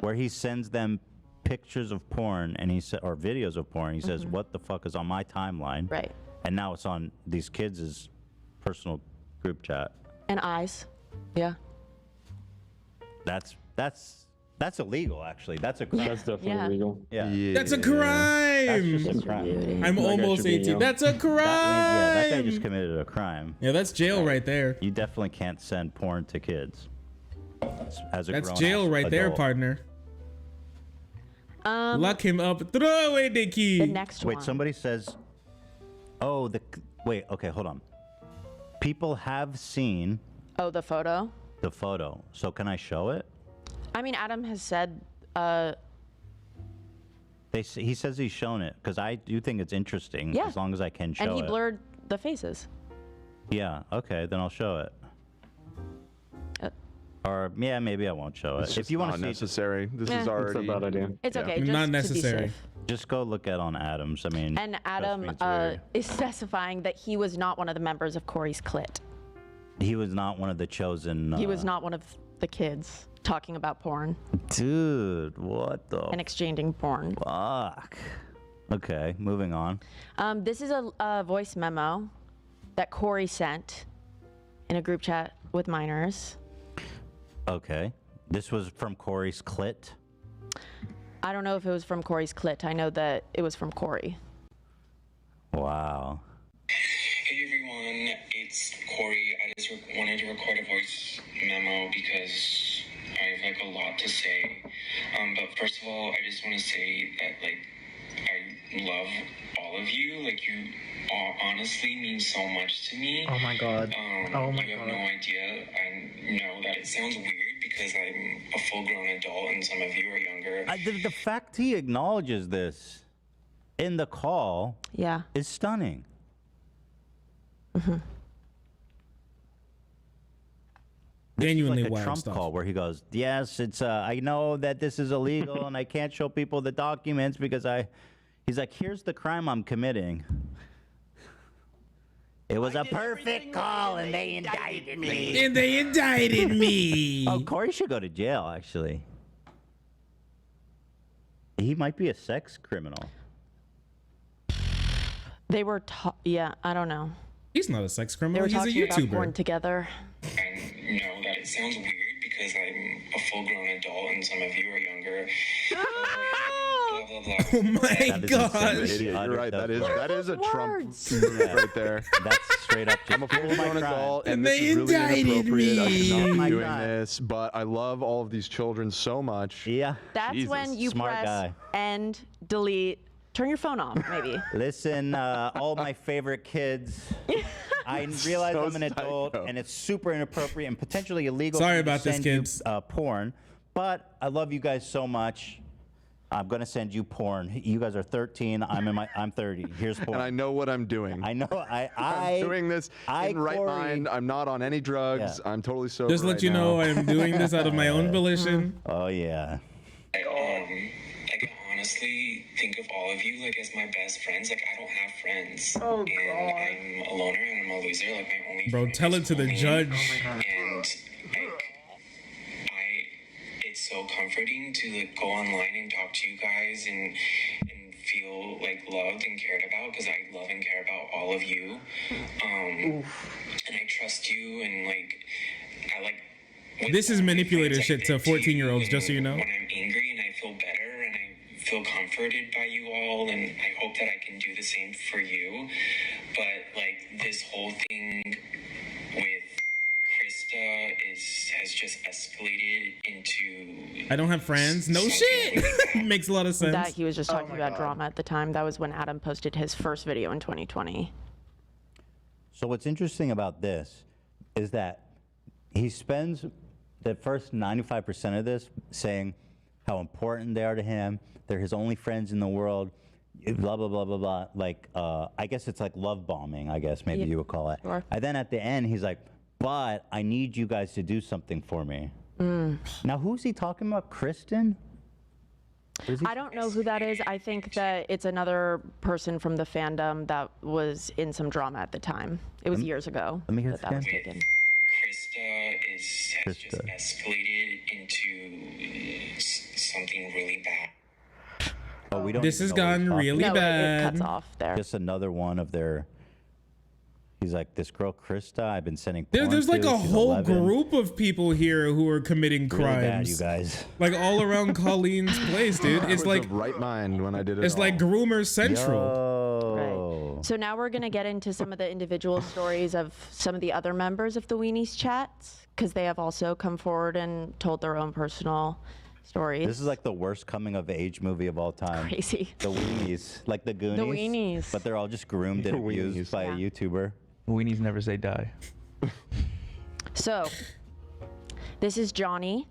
where he sends them pictures of porn and or videos of porn. He says, "What the fuck is on my timeline?" Right. And now it's on these kids' personal group chat. And eyes. Yeah. That's illegal, actually. That's a crime. That's definitely illegal. Yeah. That's a crime. That's just a crime. I'm almost 18. That's a crime. That guy just committed a crime. Yeah, that's jail right there. You definitely can't send porn to kids. As a That's grown-ass jail right there, adult. partner. Lock him up. Throw away the key. The next Wait, one. somebody says, "Oh, wait." Okay, hold on. People have seen Oh, the photo? the photo. So can I show it? I mean, Adam has said, He says he's shown it because I do think it's interesting. Yeah. As long as I can show it. and he blurred the faces. Yeah. Okay, then I'll show it. Or yeah, maybe I won't show it. If you want to see, necessary. This is already. It's a bad idea. It's okay. Just Not To necessary. be safe. Just go look at on Adam's. I mean. And Adam is specifying that he was not one of the members of Corey's Clit. He was not one of the chosen. He was not one of the kids talking about porn Dude, what the and exchanging porn. fuck? Okay, moving on. This is a voice memo that Corey sent in a group chat with minors. Okay, this was from Corey's Clit. I don't know if it was from Corey's Clit. I know that it was from Corey. Wow. Hey everyone, it's Corey. I just wanted to record a voice memo because I have like a lot to say. But first of all, I just want to say that like I love all of you. Like you all honestly mean so much to me. Oh my god. Oh my you have god. no idea. I know that it sounds weird because I'm a full-grown adult and some of you are younger. The fact he acknowledges this in the call is stunning. Genuinely like a wild Trump stuff. call where he goes, "Yes, it's. I know that this is illegal, and I can't show people the documents because He's like, here's the crime I'm committing. It was a perfect call, and they indicted me. And they indicted me. Oh, Corey should go to jail. Actually, he might be a sex criminal. They were, yeah, I don't know. He's not a sex They criminal. were He's a talking about porn YouTuber. together. I know that it sounds weird because I'm a full-grown adult and some of you are younger. Blah, blah, blah. Oh my That is god. insane. Idiot, you're right. That is a Trump Words. move right there. That's straight up. I'm a full-grown adult, and And this they is really indicted inappropriate. I should not me. be Oh my doing God. this, but I love all of these children so much. Yeah. That's Jesus. when you Smart press guy. end, delete, turn your phone off, maybe. Listen, all my favorite kids. I realize So I'm an adult, psycho. and it's super inappropriate and potentially illegal. Sorry for me to about this, send you, kids. porn, but I love you guys so much. I'm gonna send you porn. You guys are 13. I'm 30. Here's porn. And I know what I'm doing. I know. I'm doing this in right Corey- mind. I'm not on any drugs. Yeah. I'm totally sober. Just let right you know now. I'm doing this out of my own volition. Oh yeah. I got honestly think of all of you like as my best friends. Like I don't have friends, Oh, and God. I'm a loner and I'm a loser. Like my only Bro, friend tell is it to the Colleen, judge. And like it's so comforting to like go online and talk to you guys and feel like loved and cared about, because I love and care about all of you. And I trust you, and like I like. This is manipulator shit to 14-year-olds, just so you know. When I'm angry and I feel better and I feel comforted by you all, and I hope that I can do the same for you. But like this whole thing with Krista has just escalated into. I don't have friends. No shit. Makes a lot of sense. That he was just talking about drama at the time. That was when Adam posted his first video in 2020. So what's interesting about this is that he spends the first 95% of this saying how important they are to him. They're his only friends in the world. Blah, blah, blah, blah, blah. Like, I guess it's like love bombing, I guess maybe you would call it. Sure. And then at the end, he's like, but I need you guys to do something for me. Now, who's he talking about? Kristen? I don't know who that is. I think that it's another person from the fandom that was in some drama at the time. It was years ago let me hear that this was again. taken. Krista has just escalated into something really bad. Oh, we don't. This even has know what he's gotten talking really No, bad. it cuts off there. Just another one of their. He's like, this girl Krista, I've been sending. There's like porn a to, she's whole 11. group of people here who are committing Really bad, crimes. you guys. Like all around Colleen's place, dude. I It's was like of right mind when I did it. it's like Groomer Central. Yo. So now we're gonna get into some of the individual stories of some of the other members of the Weenies chats, because they have also come forward and told their own personal stories. This is like the worst coming of age movie of all time. Crazy. The Weenies, like the Goonies. The Weenies. But they're all just groomed and abused by a YouTuber. Weenies never say die. So this is Johnny.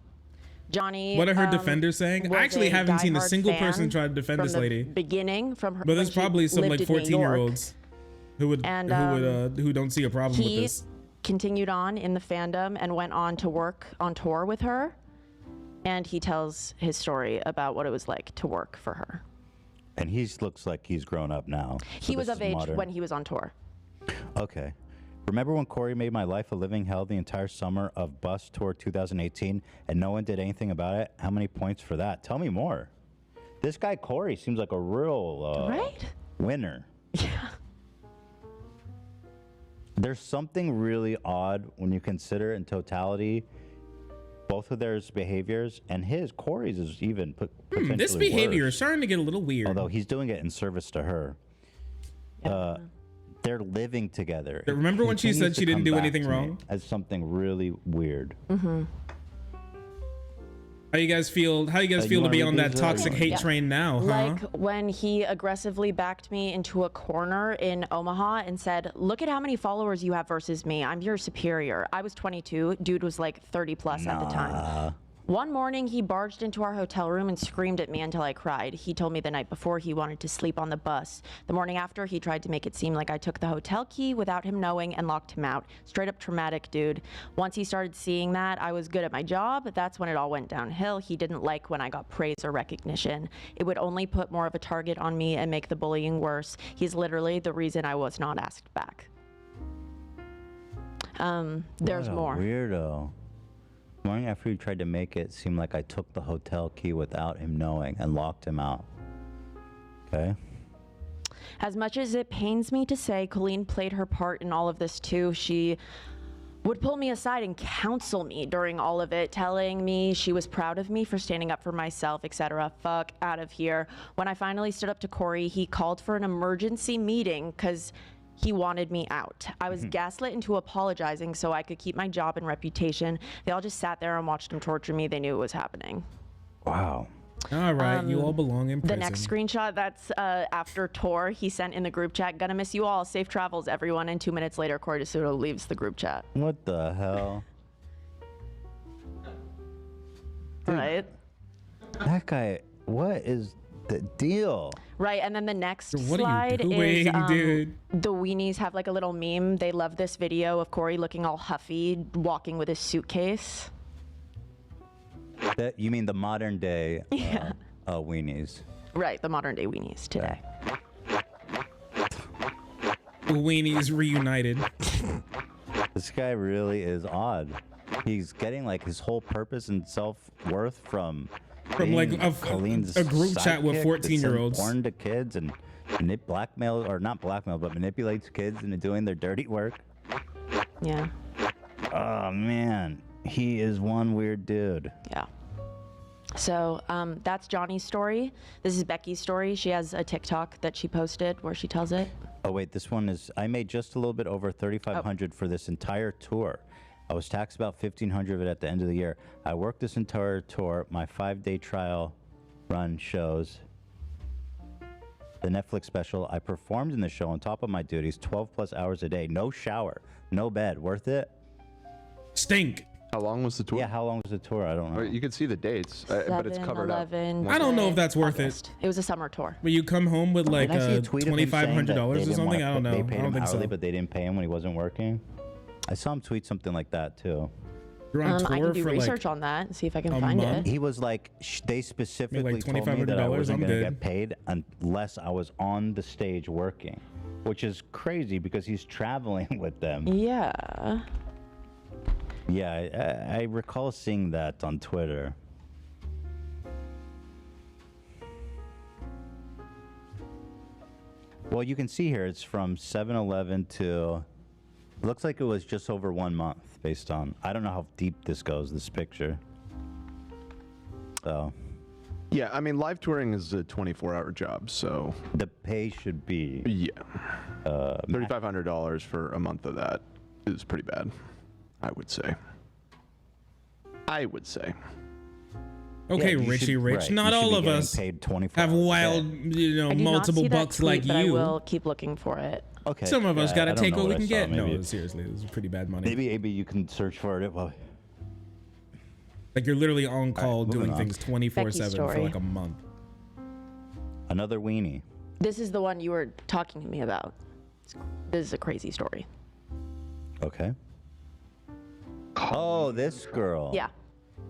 Johnny. What are her defenders saying? was I actually a haven't seen a diehard single fan person try to defend from this the lady. Beginning from her. But when there's she probably some lived like in New York. 14-year-olds who would And, who don't see a problem with He this. continued on in the fandom and went on to work on tour with her. And he tells his story about what it was like to work for her. And he looks like he's grown up now. So He was this of is age modern. when he was on tour. Okay. Remember when Corey made my life a living hell the entire summer of Bus Tour 2018 and no one did anything about it? How many points for that? Tell me more. This guy Corey seems like a real Right? winner. Yeah. There's something really odd when you consider in totality both of their behaviors, and Corey's is even potentially This behavior worse. is starting to get a little weird. Although he's doing it in service to her. They're living together. Remember It when she continues said she to didn't come do back anything to me wrong? as something really weird. Mm-hmm. How you guys feel? How you guys You feel to wanna be read on that these, toxic hate Yeah. train now, huh? Like when he aggressively backed me into a corner in Omaha and said, "Look at how many followers you have versus me. I'm your superior." I was 22. Dude was like 30 plus at the time. One morning, he barged into our hotel room and screamed at me until I cried. He told me the night before he wanted to sleep on the bus. The morning after, he tried to make it seem like I took the hotel key without him knowing and locked him out. Straight up traumatic, dude. Once he started seeing that I was good at my job, that's when it all went downhill. He didn't like when I got praise or recognition. It would only put more of a target on me and make the bullying worse. He's literally the reason I was not asked back. There's What a more. Weirdo. Morning after he tried to make it seem like I took the hotel key without him knowing and locked him out. Okay. As much as it pains me to say, Colleen played her part in all of this too. She would pull me aside and counsel me during all of it, telling me she was proud of me for standing up for myself, etc. Fuck out of here. When I finally stood up to Corey, he called for an emergency meeting because he wanted me out. I was gaslit into apologizing so I could keep my job and reputation. They all just sat there and watched him torture me. They knew it was happening. Wow. All right, you all belong in prison. The next screenshot, that's after tour, he sent in the group chat, "Gonna miss you all. Safe travels, everyone." And 2 minutes later, Corey DeSuto leaves the group chat. What the hell? Right? That guy, what is the deal? Right, and then the next What are you slide doing, is dude? the Weenies have like a little meme. They love this video of Corey looking all huffy, walking with his suitcase. That you mean the modern day weenies? Right, the modern day weenies today. Weenies reunited. This guy really is odd. He's getting like his whole purpose and self-worth from like Colleen's a group chat with sidekick that 14-year-olds. sends porn to kids and blackmail, or not blackmail, but manipulates kids into doing their dirty work. Yeah. Oh man, he is one weird dude. Yeah. So that's Johnny's story. This is Becky's story. She has a TikTok that she posted where she tells it. Oh wait, this one is, I made just a little bit over $3,500 for this entire tour. I was taxed about $1,500 of it at the end of the year. I worked this entire tour. My 5-day trial run shows the Netflix special. I performed in the show on top of my duties, 12 plus hours a day, no shower, no bed. Worth it? Stink. How long was the tour? Yeah, how long was the tour? I don't know. You could see the dates, but it's covered 11, up. I don't know if that's worth it. It was a summer tour. When you come home with like Did I see a tweet of him saying $2,500 that or they didn't something, wanna I don't know. They paid I don't him think hourly, so. but they didn't pay him when he wasn't working. I saw him tweet something like that too. You're on I tour can do for research like on that and see if I can a find month? it. He was like, they specifically told me $2,500, that I wasn't I'm going to good. get paid unless I was on the stage working, which is crazy because he's traveling with them. Yeah. Yeah, I recall seeing that on Twitter. Well, you can see here it's from 7-Eleven to, looks like it was just over 1 month based on, I don't know how deep this goes, this picture. So. Yeah, I mean, live touring is a 24-hour job, so the pay should be. Yeah. $3,500 for a month of that is pretty bad, I would say. Okay, Yeah, you Richie should- Rich. right, Not you should all be of getting us paid 24 have hours a day. wild, I do not multiple see that bucks tweet, like but you. I will keep looking for it. Okay. Some of us yeah, gotta I don't take know what we I can saw. get. Maybe, No, seriously, this is pretty bad money. maybe AB, you can search for it. Well, Like you're literally on call moving doing on. things 24/7 for story. like a month. another weenie. This is the one you were talking to me about. This is a crazy story. Okay. Oh, this girl. Yeah.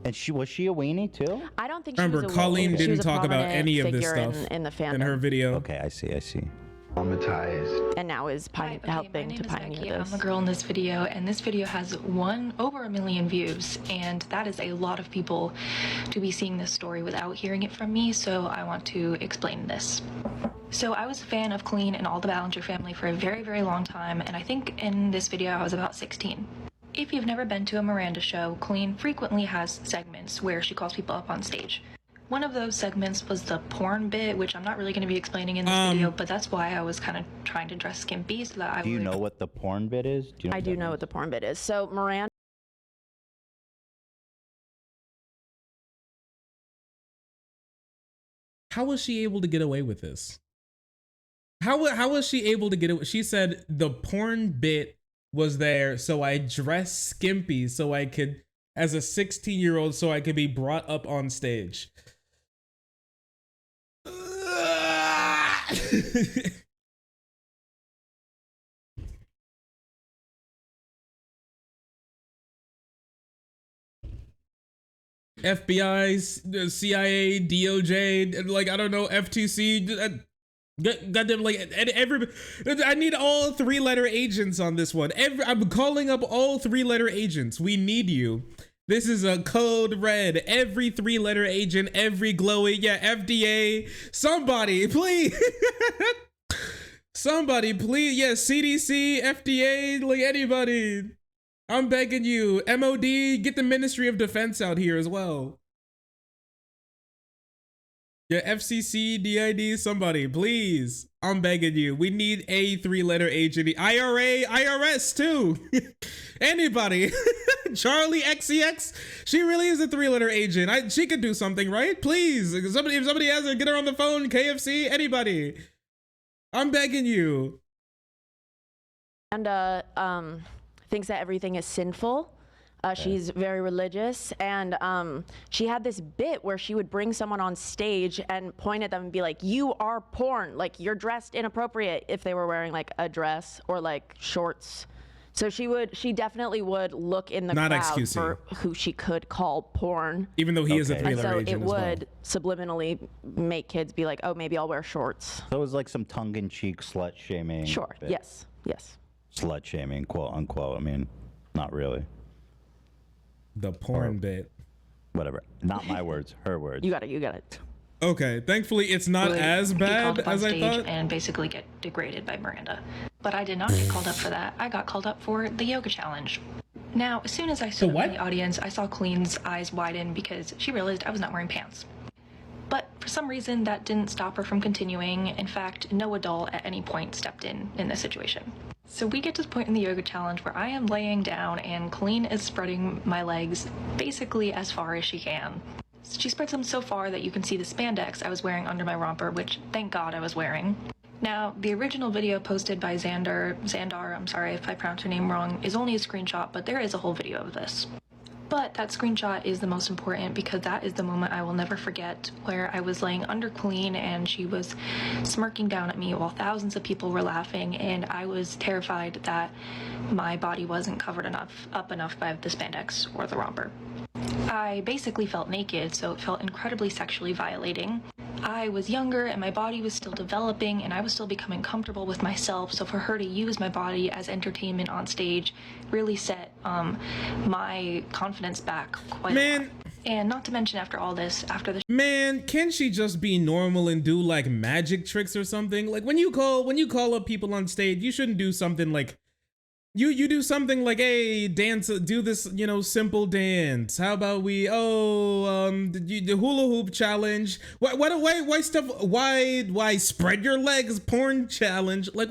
And was she a weenie too? I don't think Remember, she was a Colleen woman. She didn't was a talk about prominent any of this figure stuff in the fandom. in her video. Okay, I see. Traumatized. And now is helping to pioneer this. I'm a girl in this video, and this video has over 1 million views, and that is a lot of people to be seeing this story without hearing it from me, so I want to explain this. So I was a fan of Klein and all the Ballinger family for a very, very long time, and I think in this video I was about 16. If you've never been to a Miranda show, Klein frequently has segments where she calls people up on stage. One of those segments was the porn bit, which I'm not really going to be explaining in this video, but that's why I was kind of trying to dress skimpy so that I Do you would... know what the porn bit is? Do you know I do know what the porn bit is. So Miranda. How was she able to get away with this? How was she able to get it? She said the porn bit was there, so I dressed skimpy so I could, as a 16-year-old, so I could be brought up on stage. FBI, CIA, DOJ, like I don't know, FTC. Goddamn, like every, I need all 3-letter agents on this one. I'm calling up all 3-letter agents. We need you. This is a code red. Every 3-letter agent, every glowy, yeah, FDA. Somebody, please. Somebody, please. Yeah, CDC, FDA, like anybody. I'm begging you. MOD, get the Ministry of Defense out here as well. Yeah, FCC, DID, somebody, please. I'm begging you. We need a 3-letter agent. IRA, IRS too. Anybody. Charlie XCX. She really is a 3-letter agent. She could do something, right? Please. If somebody has her, get her on the phone. KFC, anybody. I'm begging you. And thinks that everything is sinful. She's very religious, and she had this bit where she would bring someone on stage and point at them and be like, you are porn, like you're dressed inappropriate, if they were wearing like a dress or like shorts So she definitely would look in the Not crowd XQC. for who she could call porn. Even though he is a Okay. three-letter And so agent it as well. would subliminally make kids be like, oh, maybe I'll wear shorts. So it was like some tongue-in-cheek slut shaming. Sure. bit. Yes. Yes. Slut shaming, quote unquote. I mean, not really. The porn bit. Whatever. Not my words. Her words. You got it. You got it. Okay, thankfully it's not Would as get bad called up on as I stage thought. and basically get degraded by Miranda. But I did not get called up for that. I got called up for the yoga challenge. Now, as soon as I stood up in the audience, I saw Colleen's eyes widen because she realized I was not wearing pants. But for some reason, that didn't stop her from continuing. In fact, no adult at any point stepped in this situation. So we get to the point in the yoga challenge where I am laying down and Colleen is spreading my legs basically as far as she can. She spreads them so far that you can see the spandex I was wearing under my romper, which thank God I was wearing. Now, the original video posted by Xandar, I'm sorry if I pronounced her name wrong, is only a screenshot, but there is a whole video of this. But that screenshot is the most important because that is the moment I will never forget, where I was laying under Colleen and she was smirking down at me while thousands of people were laughing, and I was terrified that my body wasn't covered up enough by the spandex or the romper. I basically felt naked, so it felt incredibly sexually violating. I was younger and my body was still developing and I was still becoming comfortable with myself, so for her to use my body as entertainment on stage really set my confidence back quite a lot. And not to mention after all this, after the Man, can she just be normal and do like magic tricks or something? Like when you call up people on stage, you shouldn't do something like you do something like, hey, dance, do this, simple dance. How about we, the hula hoop challenge? Why spread your legs porn challenge? Like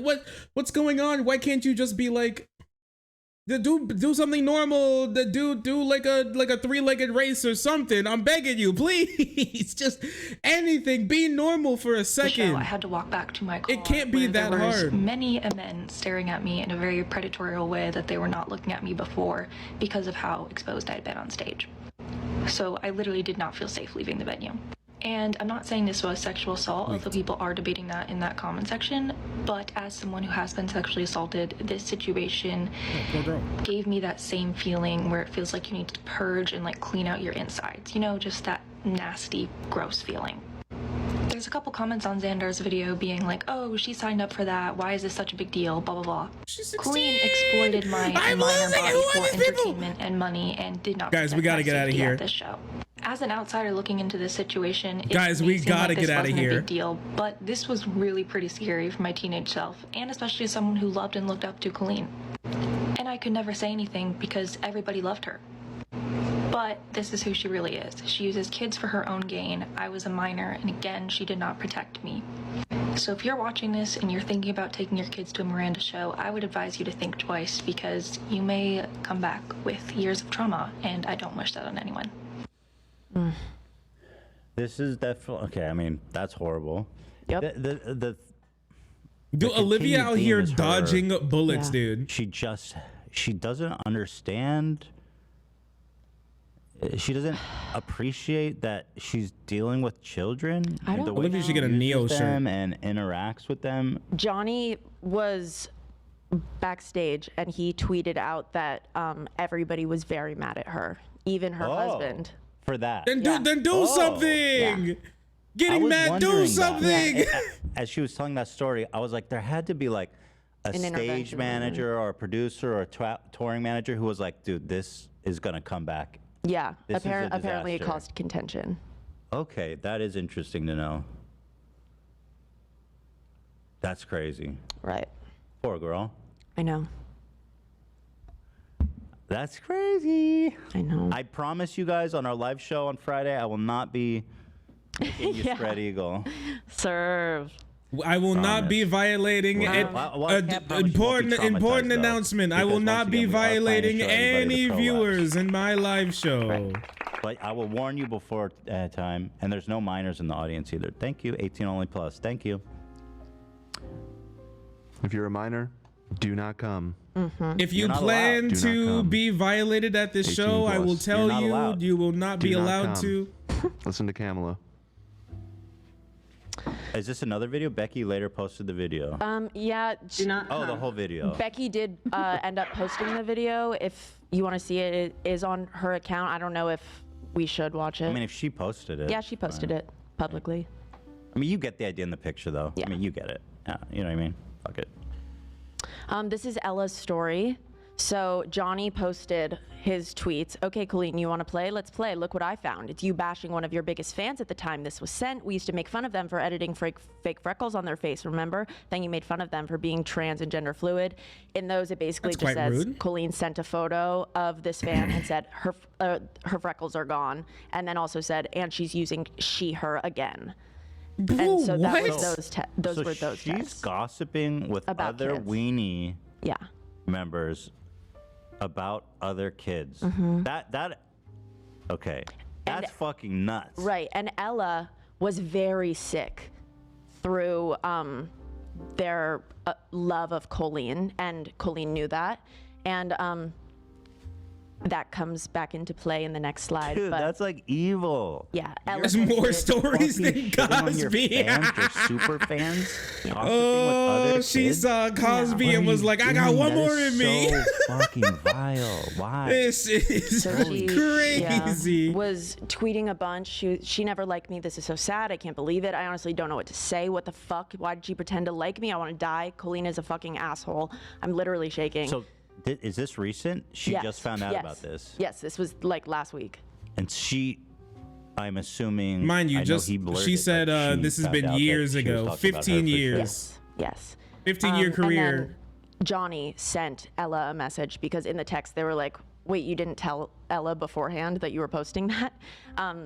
what's going on? Why can't you just be like, do something normal, do like a three-legged race or something? I'm begging you, please. Just anything, be normal for a second. show, I had to walk back to my car. It can't be where that there was hard. Many men staring at me in a very predatory way that they were not looking at me before because of how exposed I had been on stage. So I literally did not feel safe leaving the venue. And I'm not saying this was sexual assault, although people are debating that in that comment section, but as someone who has been sexually assaulted, this situation gave me that same feeling where it feels like you need to purge and like clean out your insides, just that nasty, gross feeling. There's a couple comments on Xandar's video being like, oh, she signed up for that, why is this such a big deal, blah, blah, blah. Colleen exploited my minor body for entertainment and money and did not Guys, we gotta get out of here. at this show. As an outsider looking into this situation, Guys, we gotta get out of here. A big deal, but this was really pretty scary for my teenage self, and especially as someone who loved and looked up to Colleen. And I could never say anything because everybody loved her. But this is who she really is. She uses kids for her own gain. I was a minor, and again, she did not protect me. So if you're watching this and you're thinking about taking your kids to a Miranda show, I would advise you to think twice because you may come back with years of trauma, and I don't wish that on anyone. This is definitely okay. I mean, that's horrible. Yep. Dude, Olivia out here dodging bullets, dude. She doesn't understand. She doesn't appreciate that she's dealing with children. I don't the way Olivia she should get a Neo uses shirt. them and interacts with them. Johnny was backstage and he tweeted out that everybody was very mad at her, even her husband. For that. Then do something. Yeah. Getting mad, do something. As she was telling that story, I was like, there had to be like a stage manager or a producer or a touring manager who was like, dude, this is gonna come back. Yeah, This is a apparently it disaster. caused contention. Okay, that is interesting to know. That's crazy. Right. Poor girl. I know. That's crazy. I know. I promise you guys on our live show on Friday, I will not be making you spread eagle. Serve. I will not be violating important announcement. I will not be violating any viewers in my live show. Right. But I will warn you before time, and there's no minors in the audience either. Thank you, 18 only plus. Thank you. If you're a minor, do not come. If you plan to be violated at this show, I will tell you, you will not be allowed to. Listen to Kamala. Is this another video? Becky later posted the video. Yeah. Oh, the whole video. Becky did end up posting the video. If you want to see it, it is on her account. I don't know if we should watch it. I mean, if she posted it. Yeah, she posted it publicly. I mean, you get the idea in the picture, though. Yeah. I mean, you get it. Yeah, you know what I mean? Fuck it. This is Ella's story. So Johnny posted his tweets. Okay, Colleen, you want to play? Let's play. Look what I found. It's you bashing one of your biggest fans at the time this was sent. We used to make fun of them for editing fake freckles on their face, remember? Then you made fun of them for being trans and gender fluid. In those, it basically That's just quite says rude. Colleen sent a photo of this fan and said her freckles are gone, and then also said, and she's using she, her again. And so that was those were those she's texts. gossiping with About other kids. weenie Yeah. members about other kids. That okay. That's fucking nuts. Right, and Ella was very sick through their love of Colleen, and Colleen knew that, and that comes back into play in the next slide. Dude, but that's like evil. yeah, There's more stories than Cosby. Your super fans. Oh, she saw Cosby and was like, I got one more in me. So fucking vile. Why? This is crazy. Was tweeting a bunch. She never liked me. This is so sad. I can't believe it. I honestly don't know what to say. What the fuck? Why did she pretend to like me? I want to die. Colleen is a fucking asshole. I'm literally shaking. So is this recent? She just found out about this. Yes, this was like last week. And she, I'm assuming, Mind you, I know just he blurred she it, said but she this has found been out that years she was ago, talking about 15 her for years. Yes. 15-year And career. then Johnny sent Ella a message because in the text they were like, wait, you didn't tell Ella beforehand that you were posting that?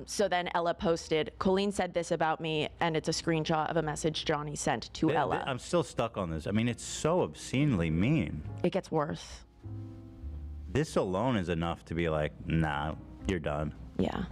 So then Ella posted, Colleen said this about me, and it's a screenshot of a message Johnny sent to Ella. I'm still stuck on this. I mean, it's so obscenely mean. It gets worse. This alone is enough to be like, nah, you're done. Yeah.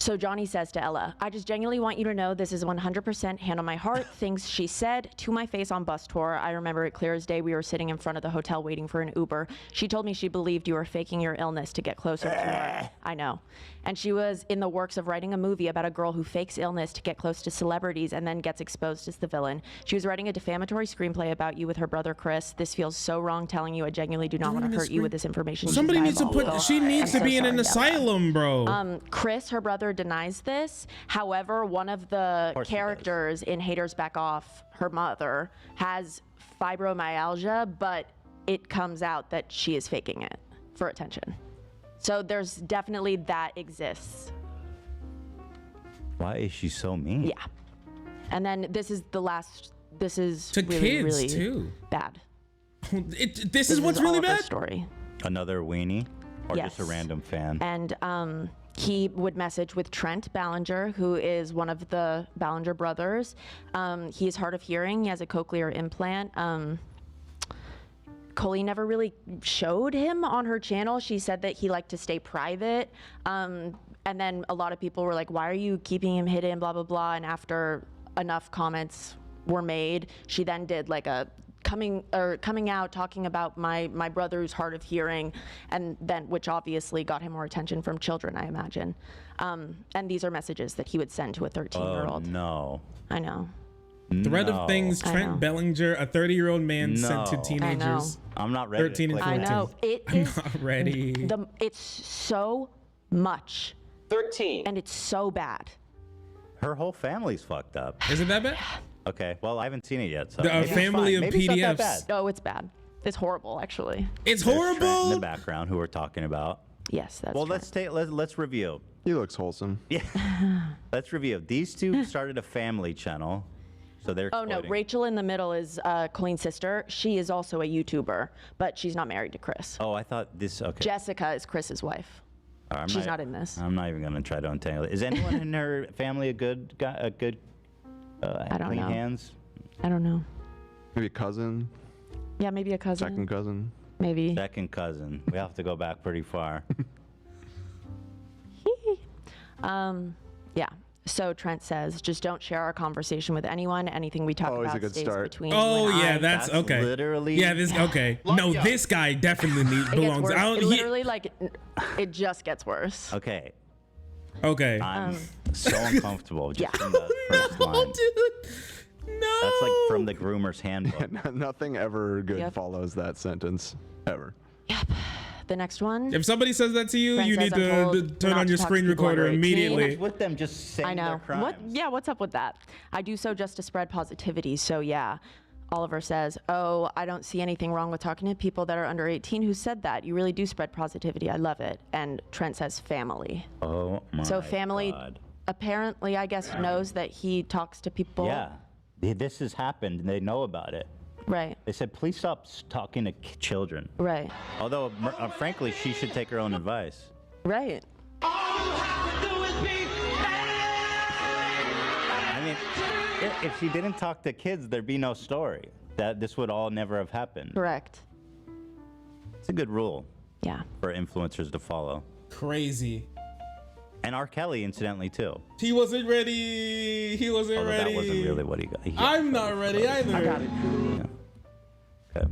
So Johnny says to Ella, I just genuinely want you to know this is 100% hand on my heart. Things she said to my face on bus tour. I remember it clear as day. We were sitting in front of the hotel waiting for an Uber. She told me she believed you were faking your illness to get closer to her. I know. And she was in the works of writing a movie about a girl who fakes illness to get close to celebrities and then gets exposed as the villain. She was writing a defamatory screenplay about you with her brother Chris. This feels so wrong telling you. I genuinely do not want to hurt you with this information. Somebody needs to put. She needs to be in an asylum, bro. Chris, her brother, denies this. However, one of the characters in Haters Back Off, her mother, has fibromyalgia, but it comes out that she is faking it for attention. So there's definitely that exists. Why is she so mean? Yeah. And then this is the last. This is to really, kids really too. Bad. This is what's really all of her bad. Story. Another weenie, or Yes. just a random fan? And he would message with Trent Ballinger, who is one of the Ballinger brothers. He is hard of hearing. He has a cochlear implant. Colleen never really showed him on her channel. She said that he liked to stay private. And then a lot of people were like, why are you keeping him hidden, blah, blah, blah. And after enough comments were made, she then did like a coming out, talking about my brother who's hard of hearing, and then which obviously got him more attention from children, I imagine. And these are messages that he would send to a 13-year-old. Oh, no. I know. Thread of things Trent Bellinger, a 30-year-old man sent to teenagers. I'm not ready. 13 and 14. I know. I'm not ready. It's so much. 13. And it's so bad. Her whole family's fucked up. Is it that bad? Okay, well, I haven't seen it yet. So A maybe it's family fine. of Maybe it's not that PDFs. bad. Oh, it's bad. It's horrible, actually. It's There's Trent horrible. in the background, who we're talking about. Yes, that's well. true. Let's review. He looks wholesome. Yeah. Let's review. These two started a family channel, so they're. Oh no, exploiting. Rachel in the middle is Colleen's sister. She is also a YouTuber, but she's not married to Chris. Oh, I thought this. Okay. Jessica is Chris's wife. She's not in this. I'm not even gonna try to untangle it. Is anyone in her family a good guy? A good. I don't clean know. hands. I don't know. Maybe a cousin. Yeah, maybe a cousin. Second cousin. Maybe. Second cousin. We have to go back pretty far. Yeah. So Trent says, just don't share our conversation with anyone. Anything we talk Always a about good stays start. between Oh you and yeah, I. that's okay. Literally. Yeah, this okay. No, this guy definitely It gets belongs. worse. I don't. It literally, like, it just gets worse. Okay. Okay. I'm so uncomfortable just from the first line. Dude. No. That's like from the groomer's handbook. Nothing ever good follows that sentence ever. The next one. If somebody says that to you, Friend you says, need "I'm to told turn not on to your talk to screen people under recorder 18." immediately. With them just saying I know. their crimes. What's up with that? I do so just to spread positivity. So yeah. Oliver says, "Oh, I don't see anything wrong with talking to people that are under 18. Who said that? You really do spread positivity. I love it." And Trent says, "Family." Oh my So family God. apparently, I guess, knows that he talks to people. Yeah. This has happened and they know about it. Right. They said, please stop talking to children. Right. Although, frankly, she should take her own advice. Right. I mean, if she didn't talk to kids, there'd be no story. That this would all never have happened. Correct. It's a good rule. Yeah. For influencers to follow. Crazy. And R. Kelly, incidentally, too. He wasn't ready. He wasn't Although ready. that wasn't really what he got. I'm not ready either. I got it. Yeah. Okay.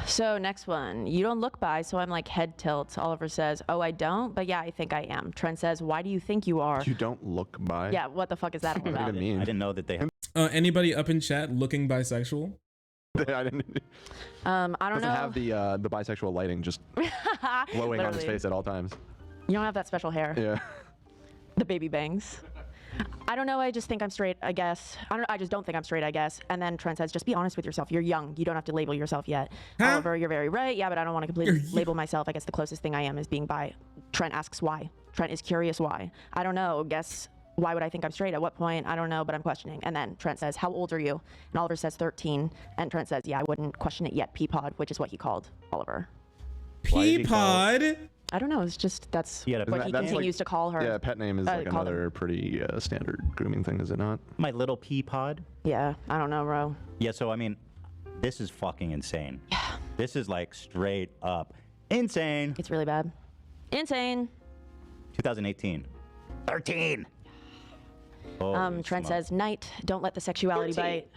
So next one. You don't look bi, so I'm like head tilt. Oliver says, "Oh, I don't, but yeah, I think I am." Trent says, "Why do you think you are?" You don't look bi? Yeah, what the fuck is that all What about? do you mean? I didn't know that they. Anybody up in chat looking bisexual? I didn't. I don't Doesn't know. have the bisexual lighting just glowing on his Literally. face at all times. You don't have that special hair. Yeah. The baby bangs. I don't know. I just think I'm straight, I guess. I just don't think I'm straight, I guess. And then Trent says, "Just be honest with yourself. You're young. You don't have to label yourself yet." Huh? Oliver, you're very right. Yeah, but I don't want to completely label myself. I guess the closest thing I am is being bi. Trent asks why. Trent is curious why. I don't know. Guess why would I think I'm straight? At what point? I don't know, but I'm questioning. And then Trent says, "How old are you?" And Oliver says 13. And Trent says, "Yeah, I wouldn't question it yet, Peapod," which is what he called Oliver. Peapod? I don't know. It's just that's Yeah, what he continues to call her. Yeah, pet name is like call them. another pretty standard grooming thing, is it not? My little pea pod. Yeah, I don't know, bro. Yeah, so I mean, this is fucking insane. Yeah. This is like straight up insane. It's really bad. Insane. 2018. 13. Trent says, "Night, don't let the sexuality bite.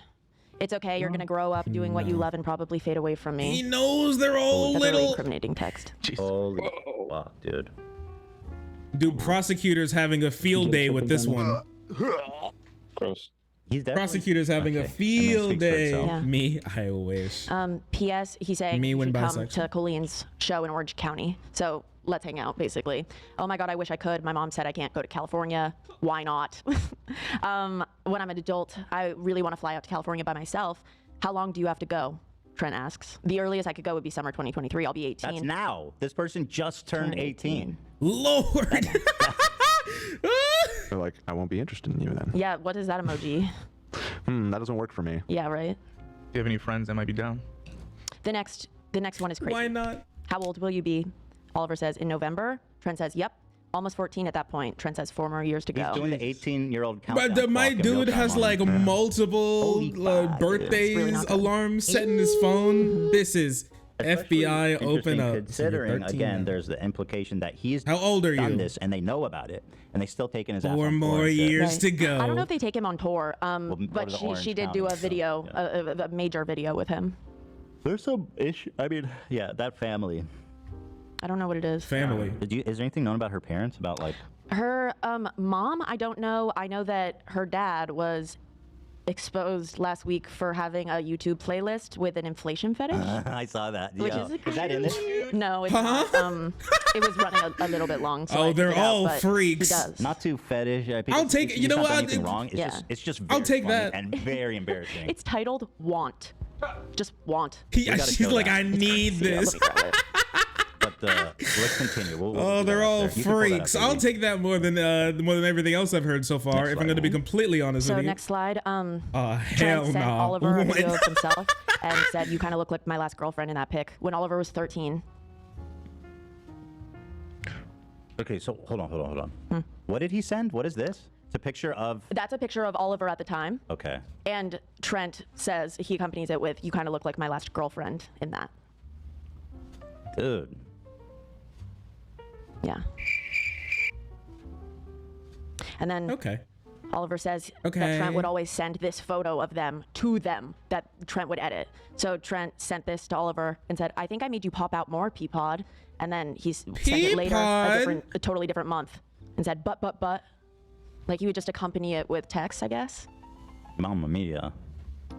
It's okay, you're gonna grow up doing what you love and probably fade away from me." He knows they're all That's a really little. incriminating text. Holy fuck, dude. Dude, prosecutors having a field day with this one. Gross. He's definitely Prosecutors having a Okay, and then field speaks for day. itself. Yeah. Me, I wish. P.S. He's saying Me you when should come bisexual. to Colleen's show in Orange County. So let's hang out, basically. Oh my God, I wish I could. My mom said I can't go to California. Why not? When I'm an adult, I really want to fly out to California by myself. How long do you have to go? Trent asks. The earliest I could go would be summer 2023. I'll be 18. That's now. This person just turned 18. Lord. They're like, I won't be interested in you then. Yeah, what is that emoji? That doesn't work for me. Yeah, right. Do you have any friends that might be down? The next one is crazy. Why not? How old will you be? Oliver says, "In November." Trent says, "Yep. Almost 14 at that point." Trent says, 4 more years to He's go. doing the 18-year-old countdown. But my clock in real dude time has on like him. multiple Holy fuck, dude. birthdays, really not good. alarms set in his phone. This is Especially FBI open interesting up. Considering, 13 again, now. there's the implication that he's How old are done you? this and they know about it and they still taking his ass 4 on more tour and shit. years Right. to go. I don't know if they take him on tour, go but to the she Orange did do County, a video, so, a major video with him. There's some issue. I mean, yeah, that family. I don't know what it is. Family. Is there anything known about her parents? About like Her mom, I don't know. I know that her dad was exposed last week for having a YouTube playlist with an inflation fetish. I saw that. Which Yeah. is Is that in it? No, it's not. It was running a little bit long. So Oh, I they're took it out, all but freaks. He does. Not too fetish. I'll take it. You he's know not what? done anything wrong. It's Yeah. just very I'll take funny that. and very embarrassing. It's titled "Want." Just want. Yeah, gotta she's show like, that. I need Yeah, let this. me grab it. But let's continue. We'll Oh, do they're that all after. You can pull that up, freaks. I'll baby. take that more than everything else I've heard so far. Next if I'm slide. going to be completely honest So with you. next slide. Hell Trent sent no. Oliver a video What? of himself and said, "You kind of look like my last girlfriend in that pic." When Oliver was 13. Okay, so hold on. What did he send? What is this? It's a picture of. That's a picture of Oliver at the time. Okay. And Trent says he accompanies it with, "You kind of look like my last girlfriend in that." Dude. Yeah. And then Okay. Oliver says Okay. that Trent would always send this photo of them to them that Trent would edit. So Trent sent this to Oliver and said, I think I made you pop out more, Peapod. And then he sent it later, a totally different month, and said, but. Like he would just accompany it with text, I guess. Mamma mia.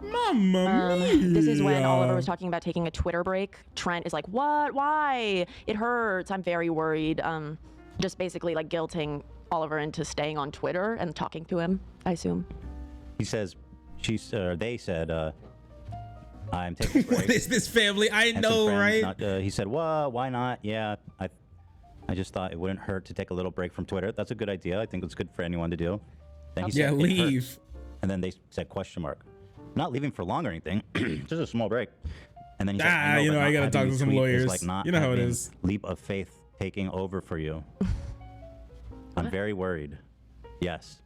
Mamma mia. This is when Oliver was talking about taking a Twitter break. Trent is like, what? Why? It hurts. I'm very worried. Just basically like guilting Oliver into staying on Twitter and talking to him, I assume. He says, they said, I'm taking a break. What is this family? I And know, some friends right? He said, well, why not? Yeah, I just thought it wouldn't hurt to take a little break from Twitter. That's a good idea. I think it's good for anyone to do. Then he said, "It leave." hurts." And then they said question mark. I'm not leaving for long or anything. Just a small break. And then he said, I know, you but know, I not gotta having talk you to some tweet is lawyers. like not You know how it having is. leap of faith taking over for you. I'm very worried. Yes.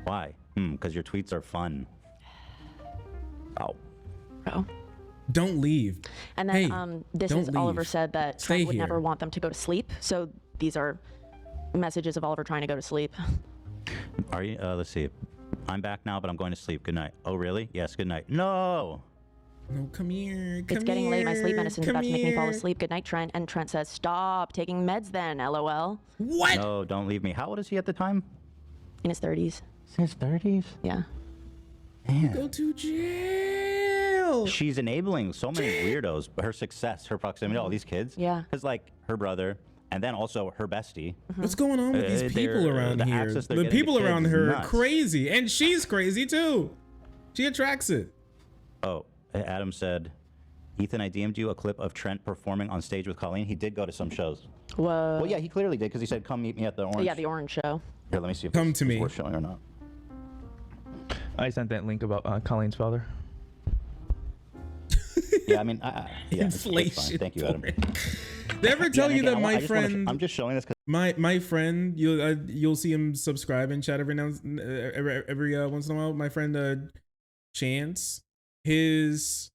Why? Because your tweets are fun. Oh. Bro. Don't leave. And then Hey, this don't is Oliver leave. said that Stay Trent would here. never want them to go to sleep. So these are messages of Oliver trying to go to sleep. Are you? Let's see. I'm back now, but I'm going to sleep. Good night. Oh, really? Yes, good night. No. No, come here. It's getting late. My sleep medicine's about to make me fall asleep. Good night, Trent. And Trent says, stop taking meds then, LOL. What? No, don't leave me. How old is he at the time? In his 30s. His 30s? Yeah. Man. Go to jail. She's enabling so many weirdos. Her success, her proximity to all these kids. Yeah. Because, like, her brother, and then also her bestie. What's going on with these people around the here? access they're The getting to people kids around is her are nuts. crazy. And she's crazy, too. She attracts it. Oh, Adam said, Ethan, I DM'd you a clip of Trent performing on stage with Colleen. He did go to some shows. Whoa. Well, yeah, he clearly did because he said, come meet me at the Orange. Yeah, the Orange Show. Here, let me see if Come this to is me. worth showing or not. I sent that link about Colleen's father. Yeah, I mean, yeah, it's fine. Inflation. Thank you, Adam. Did I ever tell you that my friend? I'm just showing this because My friend, you'll see him subscribe and chat every once in a while. My friend Chance, his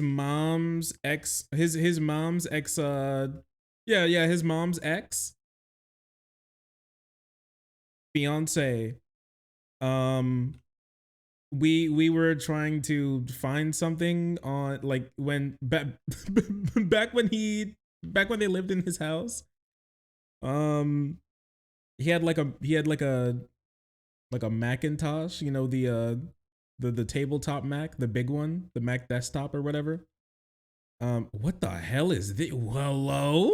mom's ex, his mom's ex, his mom's ex fiance. We were trying to find something on like when back when they lived in his house. He had like a Macintosh, you know, the tabletop Mac, the big one, the Mac desktop or whatever. What the hell is this? Hello?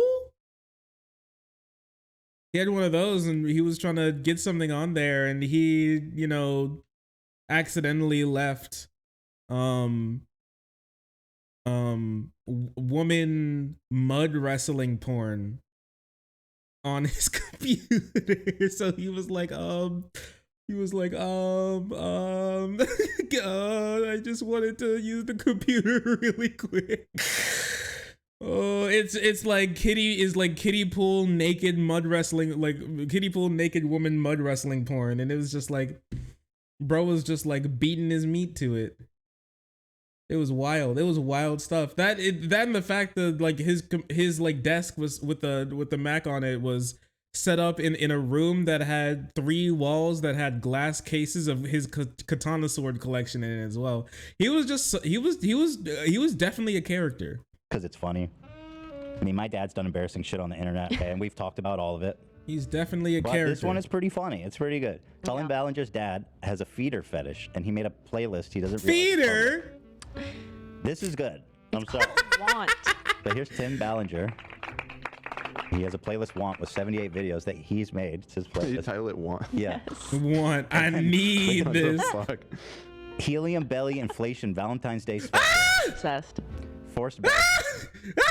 He had one of those and he was trying to get something on there and he, you know, accidentally left woman mud wrestling porn on his computer. So he was like, I just wanted to use the computer really quick. Oh, it's like kiddie pool naked mud wrestling, like kiddie pool naked woman mud wrestling porn, and it was just like, bro was just like beating his meat to it. It was wild. It was wild stuff. That and the fact that like his like desk was with the Mac on it was set up in a room that had 3 walls that had glass cases of his katana sword collection in it as well. He was definitely a character. Because it's funny. I mean, my dad's done embarrassing shit on the internet, okay, and we've talked about all of it. He's definitely a But character. this one is pretty funny. It's pretty good. Colleen Ballinger's dad has a feeder fetish, and he made a playlist. He doesn't feeder. This is good. I'm sorry. Want. But here's Tim Ballinger. He has a playlist Want with 78 videos that he's made. It's his playlist. You title it Want? Yeah. Want. I need What the this. fuck? Helium belly inflation Valentine's Day special. Obsessed. Forced back. No!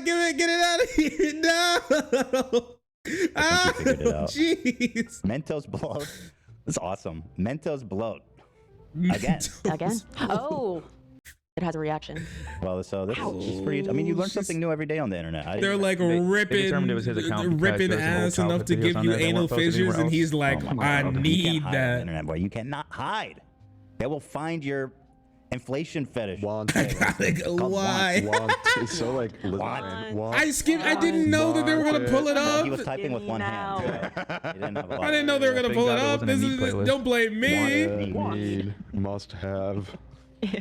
Get it out of here! No! I think you figured it out. Jeez! Mentos bloat. That's awesome. Mentos bloat. Again. Again? Oh. It has a reaction. Well, so this is pretty. I mean, you learn something new every day on the internet. They're like They ripping determined it was his account because ripping there's some old ass enough to childhood give videos on you there that anal weren't posted fissures, anywhere and he's else. like, Oh my I God. You need can't hide on the that. internet, boy. You cannot hide. They will find your Inflation fetish. Want. Like, why? Want. It's so like Lithuanian. Want. I skipped. I didn't know that they were gonna pull it up. He was typing with one hand. So he didn't have a lot. I didn't know they were gonna Thank pull God it it up. wasn't a This neat is playlist. don't blame me. Need. Must have. Yeah.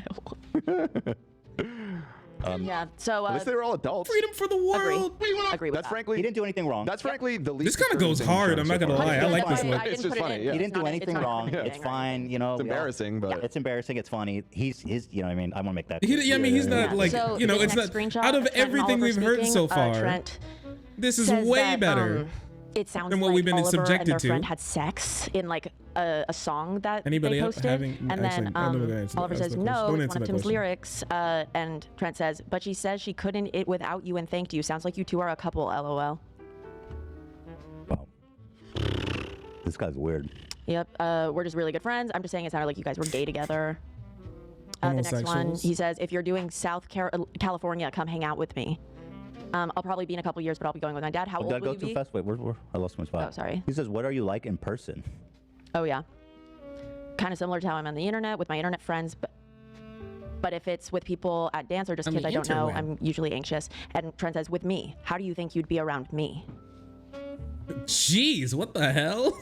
So At least they were all adults. Freedom for the world. agree with That's that. frankly. He didn't do anything wrong. That's frankly the least. This kind of goes disturbing hard. thing I'm not gonna so far. lie. I like this I one. didn't It's put just it funny. in. Yeah. He didn't do It's anything not wrong. anything. It's fine. You know, It's we all- embarrassing, but it's embarrassing. It's funny. He's you know what I mean. I want to make that. I mean, he's not like So you know. this It's next not screenshot out of Trent and everything Oliver we've heard speaking, so far. Trent This is says way that, better. It sounds than what like we've been Oliver subjected and their to. friend had sex in like a song that Anybody they else posted, having- and actually, then I'm not gonna answer that- Oliver answer says that question. no, Don't it's answer one of that Tim's question. lyrics, and Trent says, but she says she couldn't it without you and thanked you. Sounds like you two are a couple. LOL. Wow. This guy's weird. Yep. We're just really good friends. I'm just saying it sounded like you guys were gay together. The next one, Homosexuals. he says, if you're doing California, come hang out with me. I'll probably be in a couple years, but I'll be going with my dad. How old Did I will go you too be? fast? Wait, where? I lost my spot. Oh, sorry. He says, "What are you like in person?" Oh yeah. Kind of similar to how I'm on the internet with my internet friends, but if it's with people at dance or just On kids the I don't know, interweb. I'm usually anxious. And Trent says, with me, how do you think you'd be around me? Jeez, what the hell?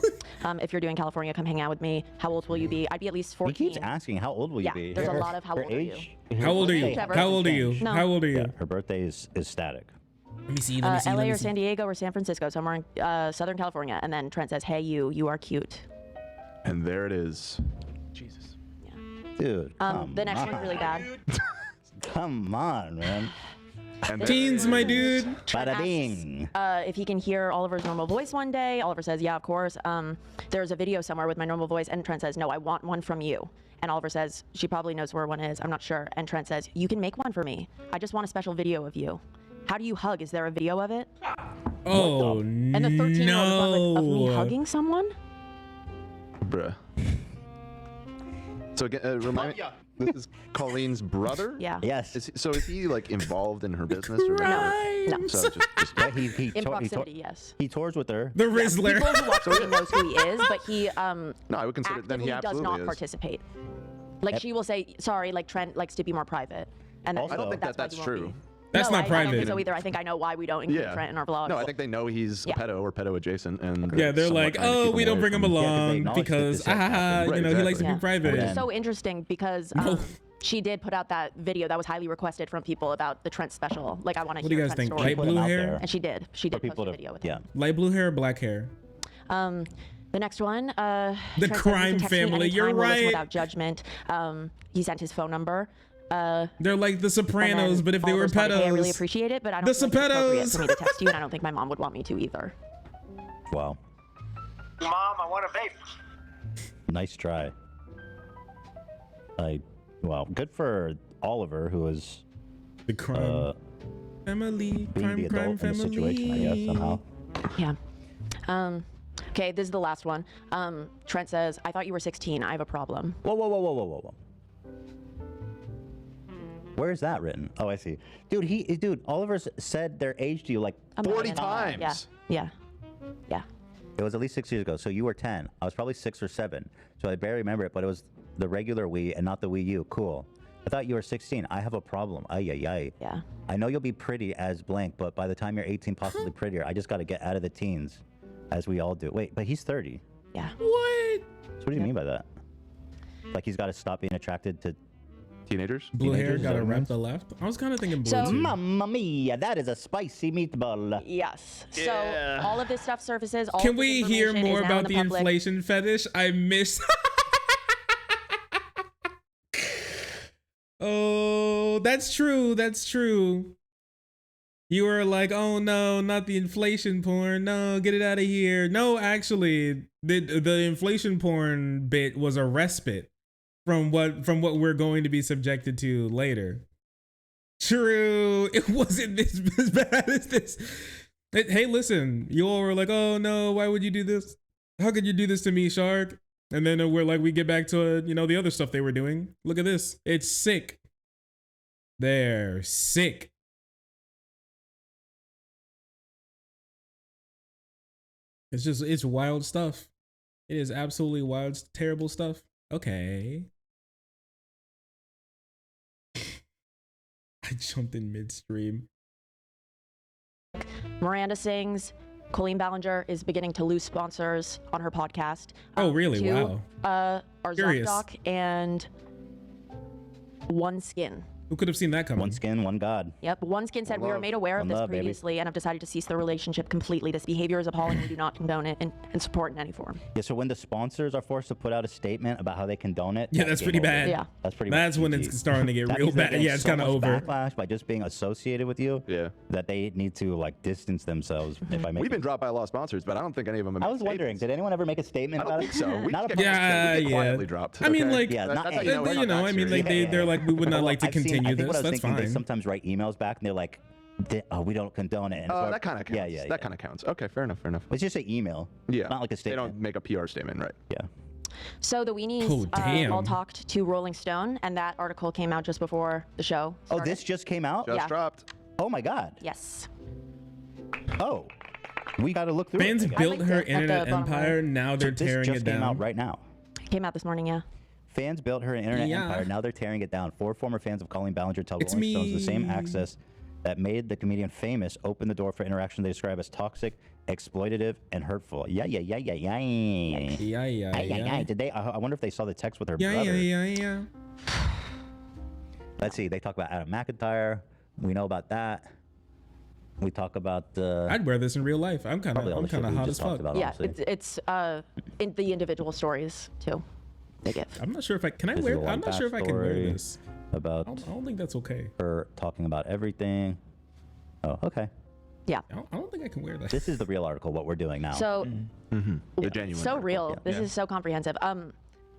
If you're doing California, come hang out with me. How old will you be? I'd be at least 14. He keeps asking, "How old will you Yeah, be?" there's a lot of how Her old are you? age? How old are you? Trevor. How old are you? No. How old are you? Yeah, her birthday is static. Let me see. Let me see. LA let me or see. San Diego or San Francisco, somewhere in Southern California. And then Trent says, hey, you are cute. And there it is. Dude, The next one's really bad. Come on, man. And Teens, my dude. Bada bing. If he can hear Oliver's normal voice one day. Oliver says, yeah, of course. There's a video somewhere with my normal voice. And Trent says, no, I want one from you. And Oliver says, she probably knows where one is. I'm not sure. And Trent says, you can make one for me. I just want a special video of you. How do you hug? Is there a video of it? Oh And the 13-year-old of me hugging someone? Bruh. So again, remind me, this is Colleen's brother? Yeah. Yes. Is he like involved in her business or No. So just Yeah, he In proximity, yes. He tours with her. The Rizzler. People who watch him knows who he is, but he no, I would consider then he actively does absolutely not is. participate. Like she will say, sorry, like Trent likes to be more private. And Also- I don't think that's why that's you won't true. be. That's No, not I don't think private. so either. I think I know why we don't include Yeah. Trent in our vlogs. No, I think they know he's Yeah. a pedo or pedo adjacent, and Yeah, they're somewhat like, trying to oh, keep we don't away bring him from- Yeah, 'cause they along acknowledge that because, this has happened. Right, you know, he likes to be exactly. private. Which is so interesting because she did put out that video that was highly requested from people about the Trent special. Like, I want to What do hear you guys Trent's think? story. Light blue out hair? there. And she did. She did post people a to- video with yeah. him. Light blue hair or black hair? The next one, Trent says, "You can crime text me family, anytime, you're we'll listen right. Without judgment. He sent his phone number. They're like the And Sopranos, then but if they were Oliver's like, "Hey, I really pedos. appreciate it, but I don't The feel like it's appropriate Sopranos. for me to text you, and I don't think my mom would want me to either." Wow. Mom, I want a vape. Nice try. Well, good for Oliver, who is The crime family. being the adult in the situation, I guess, somehow. Yeah. Okay, this is the last one. Trent says, I thought you were 16. I have a problem. Whoa. Where is that written? Oh, I see. Dude, Oliver's said their age to you like I'm 40 lying. times. Yeah. It was at least 6 years ago. So you were 10. I was probably 6 or 7. So I barely remember it, but it was the regular Wii and not the Wii U. Cool. I thought you were 16. I have a problem. Ay. Yeah. I know you'll be pretty as blank, but by the time you're 18, possibly prettier. I just got to get out of the teens, as we all do. Wait, but he's 30. Yeah. What? So what do you mean by that? Like he's got to stop being attracted to Teenagers? Blue hair Teenagers, got a is that what it rep means? the left. I was kind of thinking blue So- too. Mamma mia, that is a spicy meatball. Yes. Yeah. So all of this stuff surfaces. All Can of this we hear information is more now about in the public. inflation fetish? I miss. Oh, that's true. That's true. You were like, oh no, not the inflation porn. No, get it out of here. No, actually, the inflation porn bit was a respite from what we're going to be subjected to later. True. It wasn't this as bad as this. Hey, listen, you all were like, oh no, why would you do this? How could you do this to me, Shark? And then we get back to, the other stuff they were doing. Look at this. It's sick. They're sick. It's wild stuff. It is absolutely wild, terrible stuff. Okay. I jumped in midstream. Miranda sings. Colleen Ballinger is beginning to lose sponsors on her podcast. Oh, really? Two, Wow. Are Curious. ZocDoc and One Skin. Who could have seen that coming? One skin, one God. Yep. One Skin said, we were love. made aware of One this love, baby. previously and have decided to cease the relationship completely. This behavior is appalling. We do not condone it and support in any form. Yeah, so when the sponsors are forced to put out a statement about how they condone it, Yeah, that's pretty game over. bad. Yeah. That's pretty That's much when GG. it's starting to get That real means they're bad. getting Yeah, it's so kind of much over. backlash by just being associated with you. Yeah. That they need to like distance themselves. If I make We've been dropped by a lot of sponsors, but I don't think any of them have I made was wondering, statements. did anyone ever make a statement I don't about think it? so. We Not just a get, Yeah, we get yeah. quietly dropped. I mean, okay? like, Yeah, That- not- that's how you know, you know, I mean, like they're like, we would not like to I've seen- continue I think this. what I was That's thinking, they fine. sometimes write emails back and they're like, we don't condone it. And Oh, so- that kind of counts. Yeah, yeah, That kind of counts. Okay, fair enough. Fair enough. It's just an email. Yeah. Not like a They statement. don't make a PR statement, right? Yeah. So the Weenies Oh, damn. all talked to Rolling Stone, and that article came out just before the show Oh, started. this just came out? Just Yeah. dropped. Oh my God. Yes. Oh. We got to look through Fans it. I guess. built linked her it at the internet bottom empire. Now they're So this tearing just it came down. out right now. Came out this morning, yeah. Fans built her internet Yeah. empire. Now they're tearing it down. 4 former fans of Colleen Ballinger tell It's Rolling Stones the same me. access that made the comedian famous opened the door for interaction they describe as toxic, exploitative, and hurtful. Yeah. Yeah, yeah, yeah. Did they? I wonder if they saw the text with her Yeah, brother. yeah. Let's see. They talk about Adam McIntyre. We know about that. We talk about. I'd wear this in real life. I'm kind Probably all of the shit we hot just as talked fuck. about. Yeah, honestly. it's in the individual stories too. They give. I'm not sure if I can. I This is wear. a long I'm not sure if I can wear backstory this. about I don't think that's okay. her talking about everything. Oh, okay. Yeah. I don't think I can wear that. This is the real article. What we're doing now. So The genuine. so article. real. Yeah. This Yeah. is so comprehensive.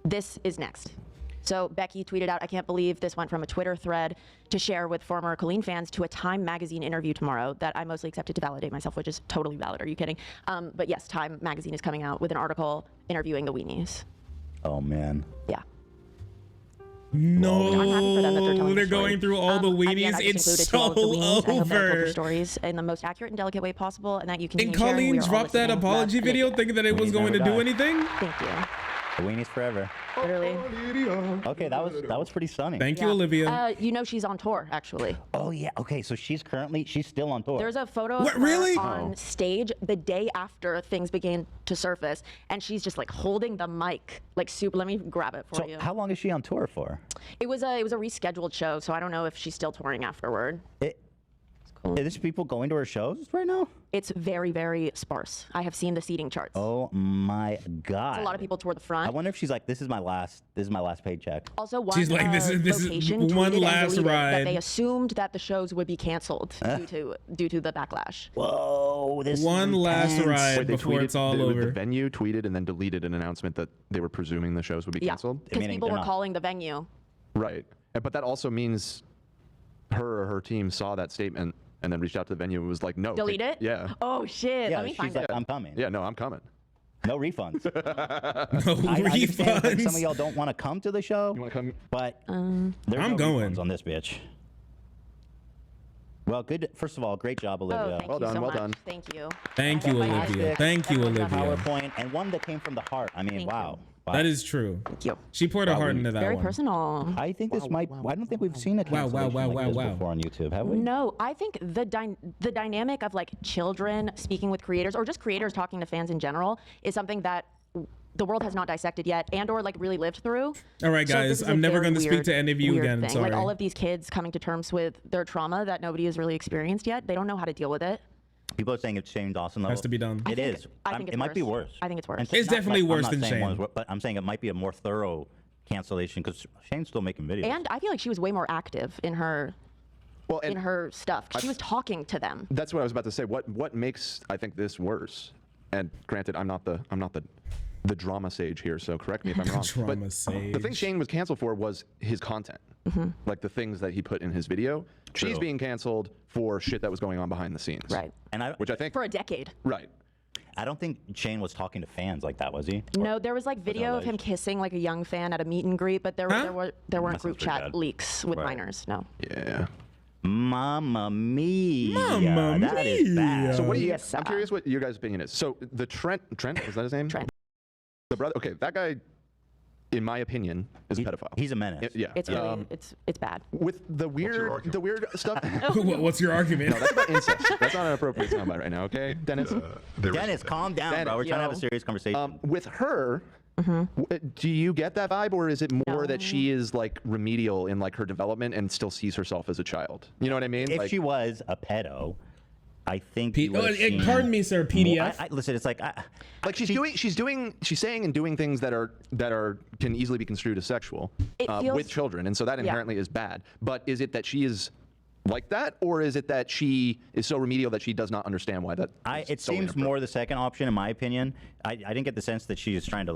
This is next. So Becky tweeted out, I can't believe this went from a Twitter thread to share with former Colleen fans to a Time magazine interview tomorrow that I mostly accepted to validate myself, which is totally valid. Are you kidding? But yes, Time magazine is coming out with an article interviewing the Weenies. Oh man. Yeah. No, I'm happy for them that they're telling the story. going through all the At the weenies. end, I just It's included so to all of the Weenies. I hope that I told your over. stories in the most accurate and delicate way possible, and that you can. And Colleen dropped that apology video thinking that it was Weenies going to never do die. anything. Thank you. The Weenies forever. Literally. Okay, that was pretty stunning. Thank you, Olivia. You know she's on tour, actually. Oh yeah. Okay, so she's still on tour. There's a photo What, of her really? on stage the day after things began to surface, and she's just like holding the mic, like super. Let me grab it for So you. how long is she on tour for? It was a rescheduled show, so I don't know if she's still touring afterward. Are there people going to her shows right now? It's very, very sparse. I have seen the seating charts. Oh my God. A lot of people toward the front. I wonder if she's like, this is my last paycheck. Also, one She's like, this is location one tweeted and last deleted ride. that they assumed that the shows would be canceled due to the backlash. Whoa, this One is last intense. ride Wait, they before tweeted, it's all the over. venue tweeted and then deleted an announcement that they were presuming the shows would be Yeah, canceled. because Meaning people they're were not. calling the venue. Right. But that also means her or her team saw that statement and then reached out to the venue and was like, no. Delete it? Yeah. Oh shit! Yeah, Let me she's find like, it. I'm coming. Yeah, no, I'm coming. No refunds. No I understand like, some of refunds. y'all don't want to come to the show, You want to come? but there's I'm no going. refunds on this bitch. Well, good. First of all, great job, Olivia. Oh, thank Well you done, so well much. done. Thank you. Thank you, Fantastic. Olivia. Thank you, Everyone's on Olivia. PowerPoint, and one that came from the heart. I mean, Thank wow. Wow. That is true. Thank you. She poured her heart into that Very one. personal. I think this might. I don't think we've seen a cancellation like this before on YouTube, have we? No, I think the dynamic of like children speaking with creators or just creators talking to fans in general is something that the world has not dissected yet and or like really lived through. All right, So guys, this is a I'm never very going to speak weird- to any of you weird again. thing. Sorry. Like all of these kids coming to terms with their trauma that nobody has really experienced yet. They don't know how to deal with it. People are saying it's Shane Dawson level. Has to be done. I It think- is. I think it it's might be worse. worse. I think it's worse. And It's not definitely I'm worse not than saying one is Shane. wor- but I'm saying it might be a more thorough cancellation because Shane's still making videos. And I feel like she was way more active in her Well, in and her stuff. She was talking to them. that's what I was about to say. What makes I think this worse? And granted, I'm not the drama sage here, so correct me if I'm wrong. Drama but sage. the thing Shane was canceled for was his content, like the things that he put in his video. She's True. being canceled for shit that was going on behind the scenes. Right. And Which I think. For a decade. Right. I don't think Shane was talking to fans like that, was he? No, there was like video of him kissing like a young fan at a meet and greet, but there weren't That group sounds pretty chat bad. leaks with Right. minors. No. Yeah. Mamma mia. Mamma That is bad. mia. So what do you? Yes, I'm curious what your guys' opinion is. So the Trent was that his name? Trent. The brother. Okay, that guy. in my opinion, is a pedophile. He's a menace. Yeah. It's really, it's bad. With the weird stuff. What's your argument? No, that's about incest. That's not an appropriate soundbite right now, okay, Dennis? Dennis, calm down, bro. We're trying to have a serious conversation. With her, do you get that vibe, or is it more that she is like remedial in like her development and still sees herself as a child? You know what I mean? If she was a pedo, I think you would have seen pardon me, sir. PDF. Listen, it's like she's saying and doing things that are can easily be construed as sexual with children, and so that inherently is bad. But is it that she is like that, or is it that she is so remedial that she does not understand why that? It seems more the second option, in my opinion. I didn't get the sense that she is trying to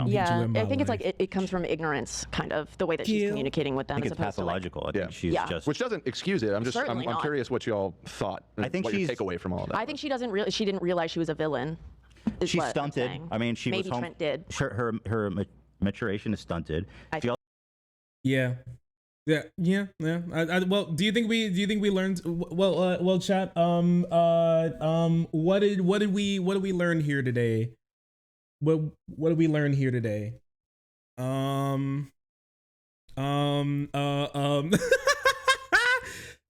Yeah, I think it's like it comes from ignorance, kind of the way that she's communicating with them. I think as it's opposed to, pathological. I think she's just, which doesn't excuse it. I'm Certainly I'm not. curious what y'all thought. I think what your takeaway from all of that. I think she didn't realize she was a villain. is she's what I'm stunted. saying. I mean, she Maybe was home. Trent did. Her maturation is stunted. Yeah. Well, do you think we learned? Well, chat. What did we learn here today? What did we learn here today?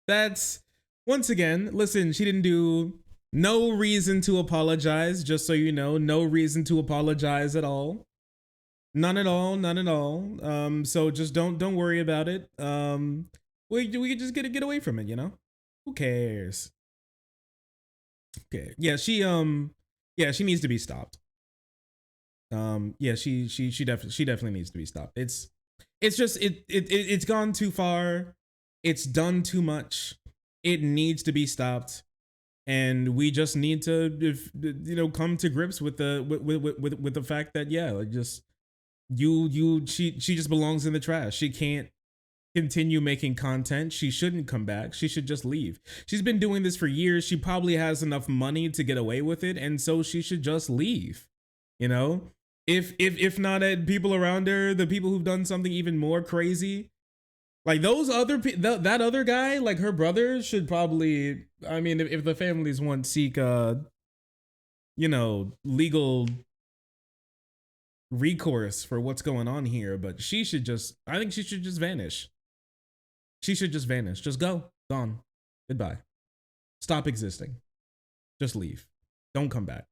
That's once again. Listen, she didn't do. No reason to apologize. Just so you know, no reason to apologize at all. None at all. So just don't worry about it. We could just get away from it, you know? Who cares? Okay. Yeah, she needs to be stopped. Yeah, she definitely needs to be stopped. It's just it's gone too far. It's done too much. It needs to be stopped. And we just need to come to grips with the fact that she just belongs in the trash. She can't continue making content. She shouldn't come back. She should just leave. She's been doing this for years. She probably has enough money to get away with it, and so she should just leave. You know, if not at people around her, the people who've done something even more crazy, like those other that other guy, like her brother, should probably. I mean, if the families want seek legal recourse for what's going on here, but I think she should just vanish. She should just vanish. Just go. Gone. Goodbye. Stop existing. Just leave. Don't come back.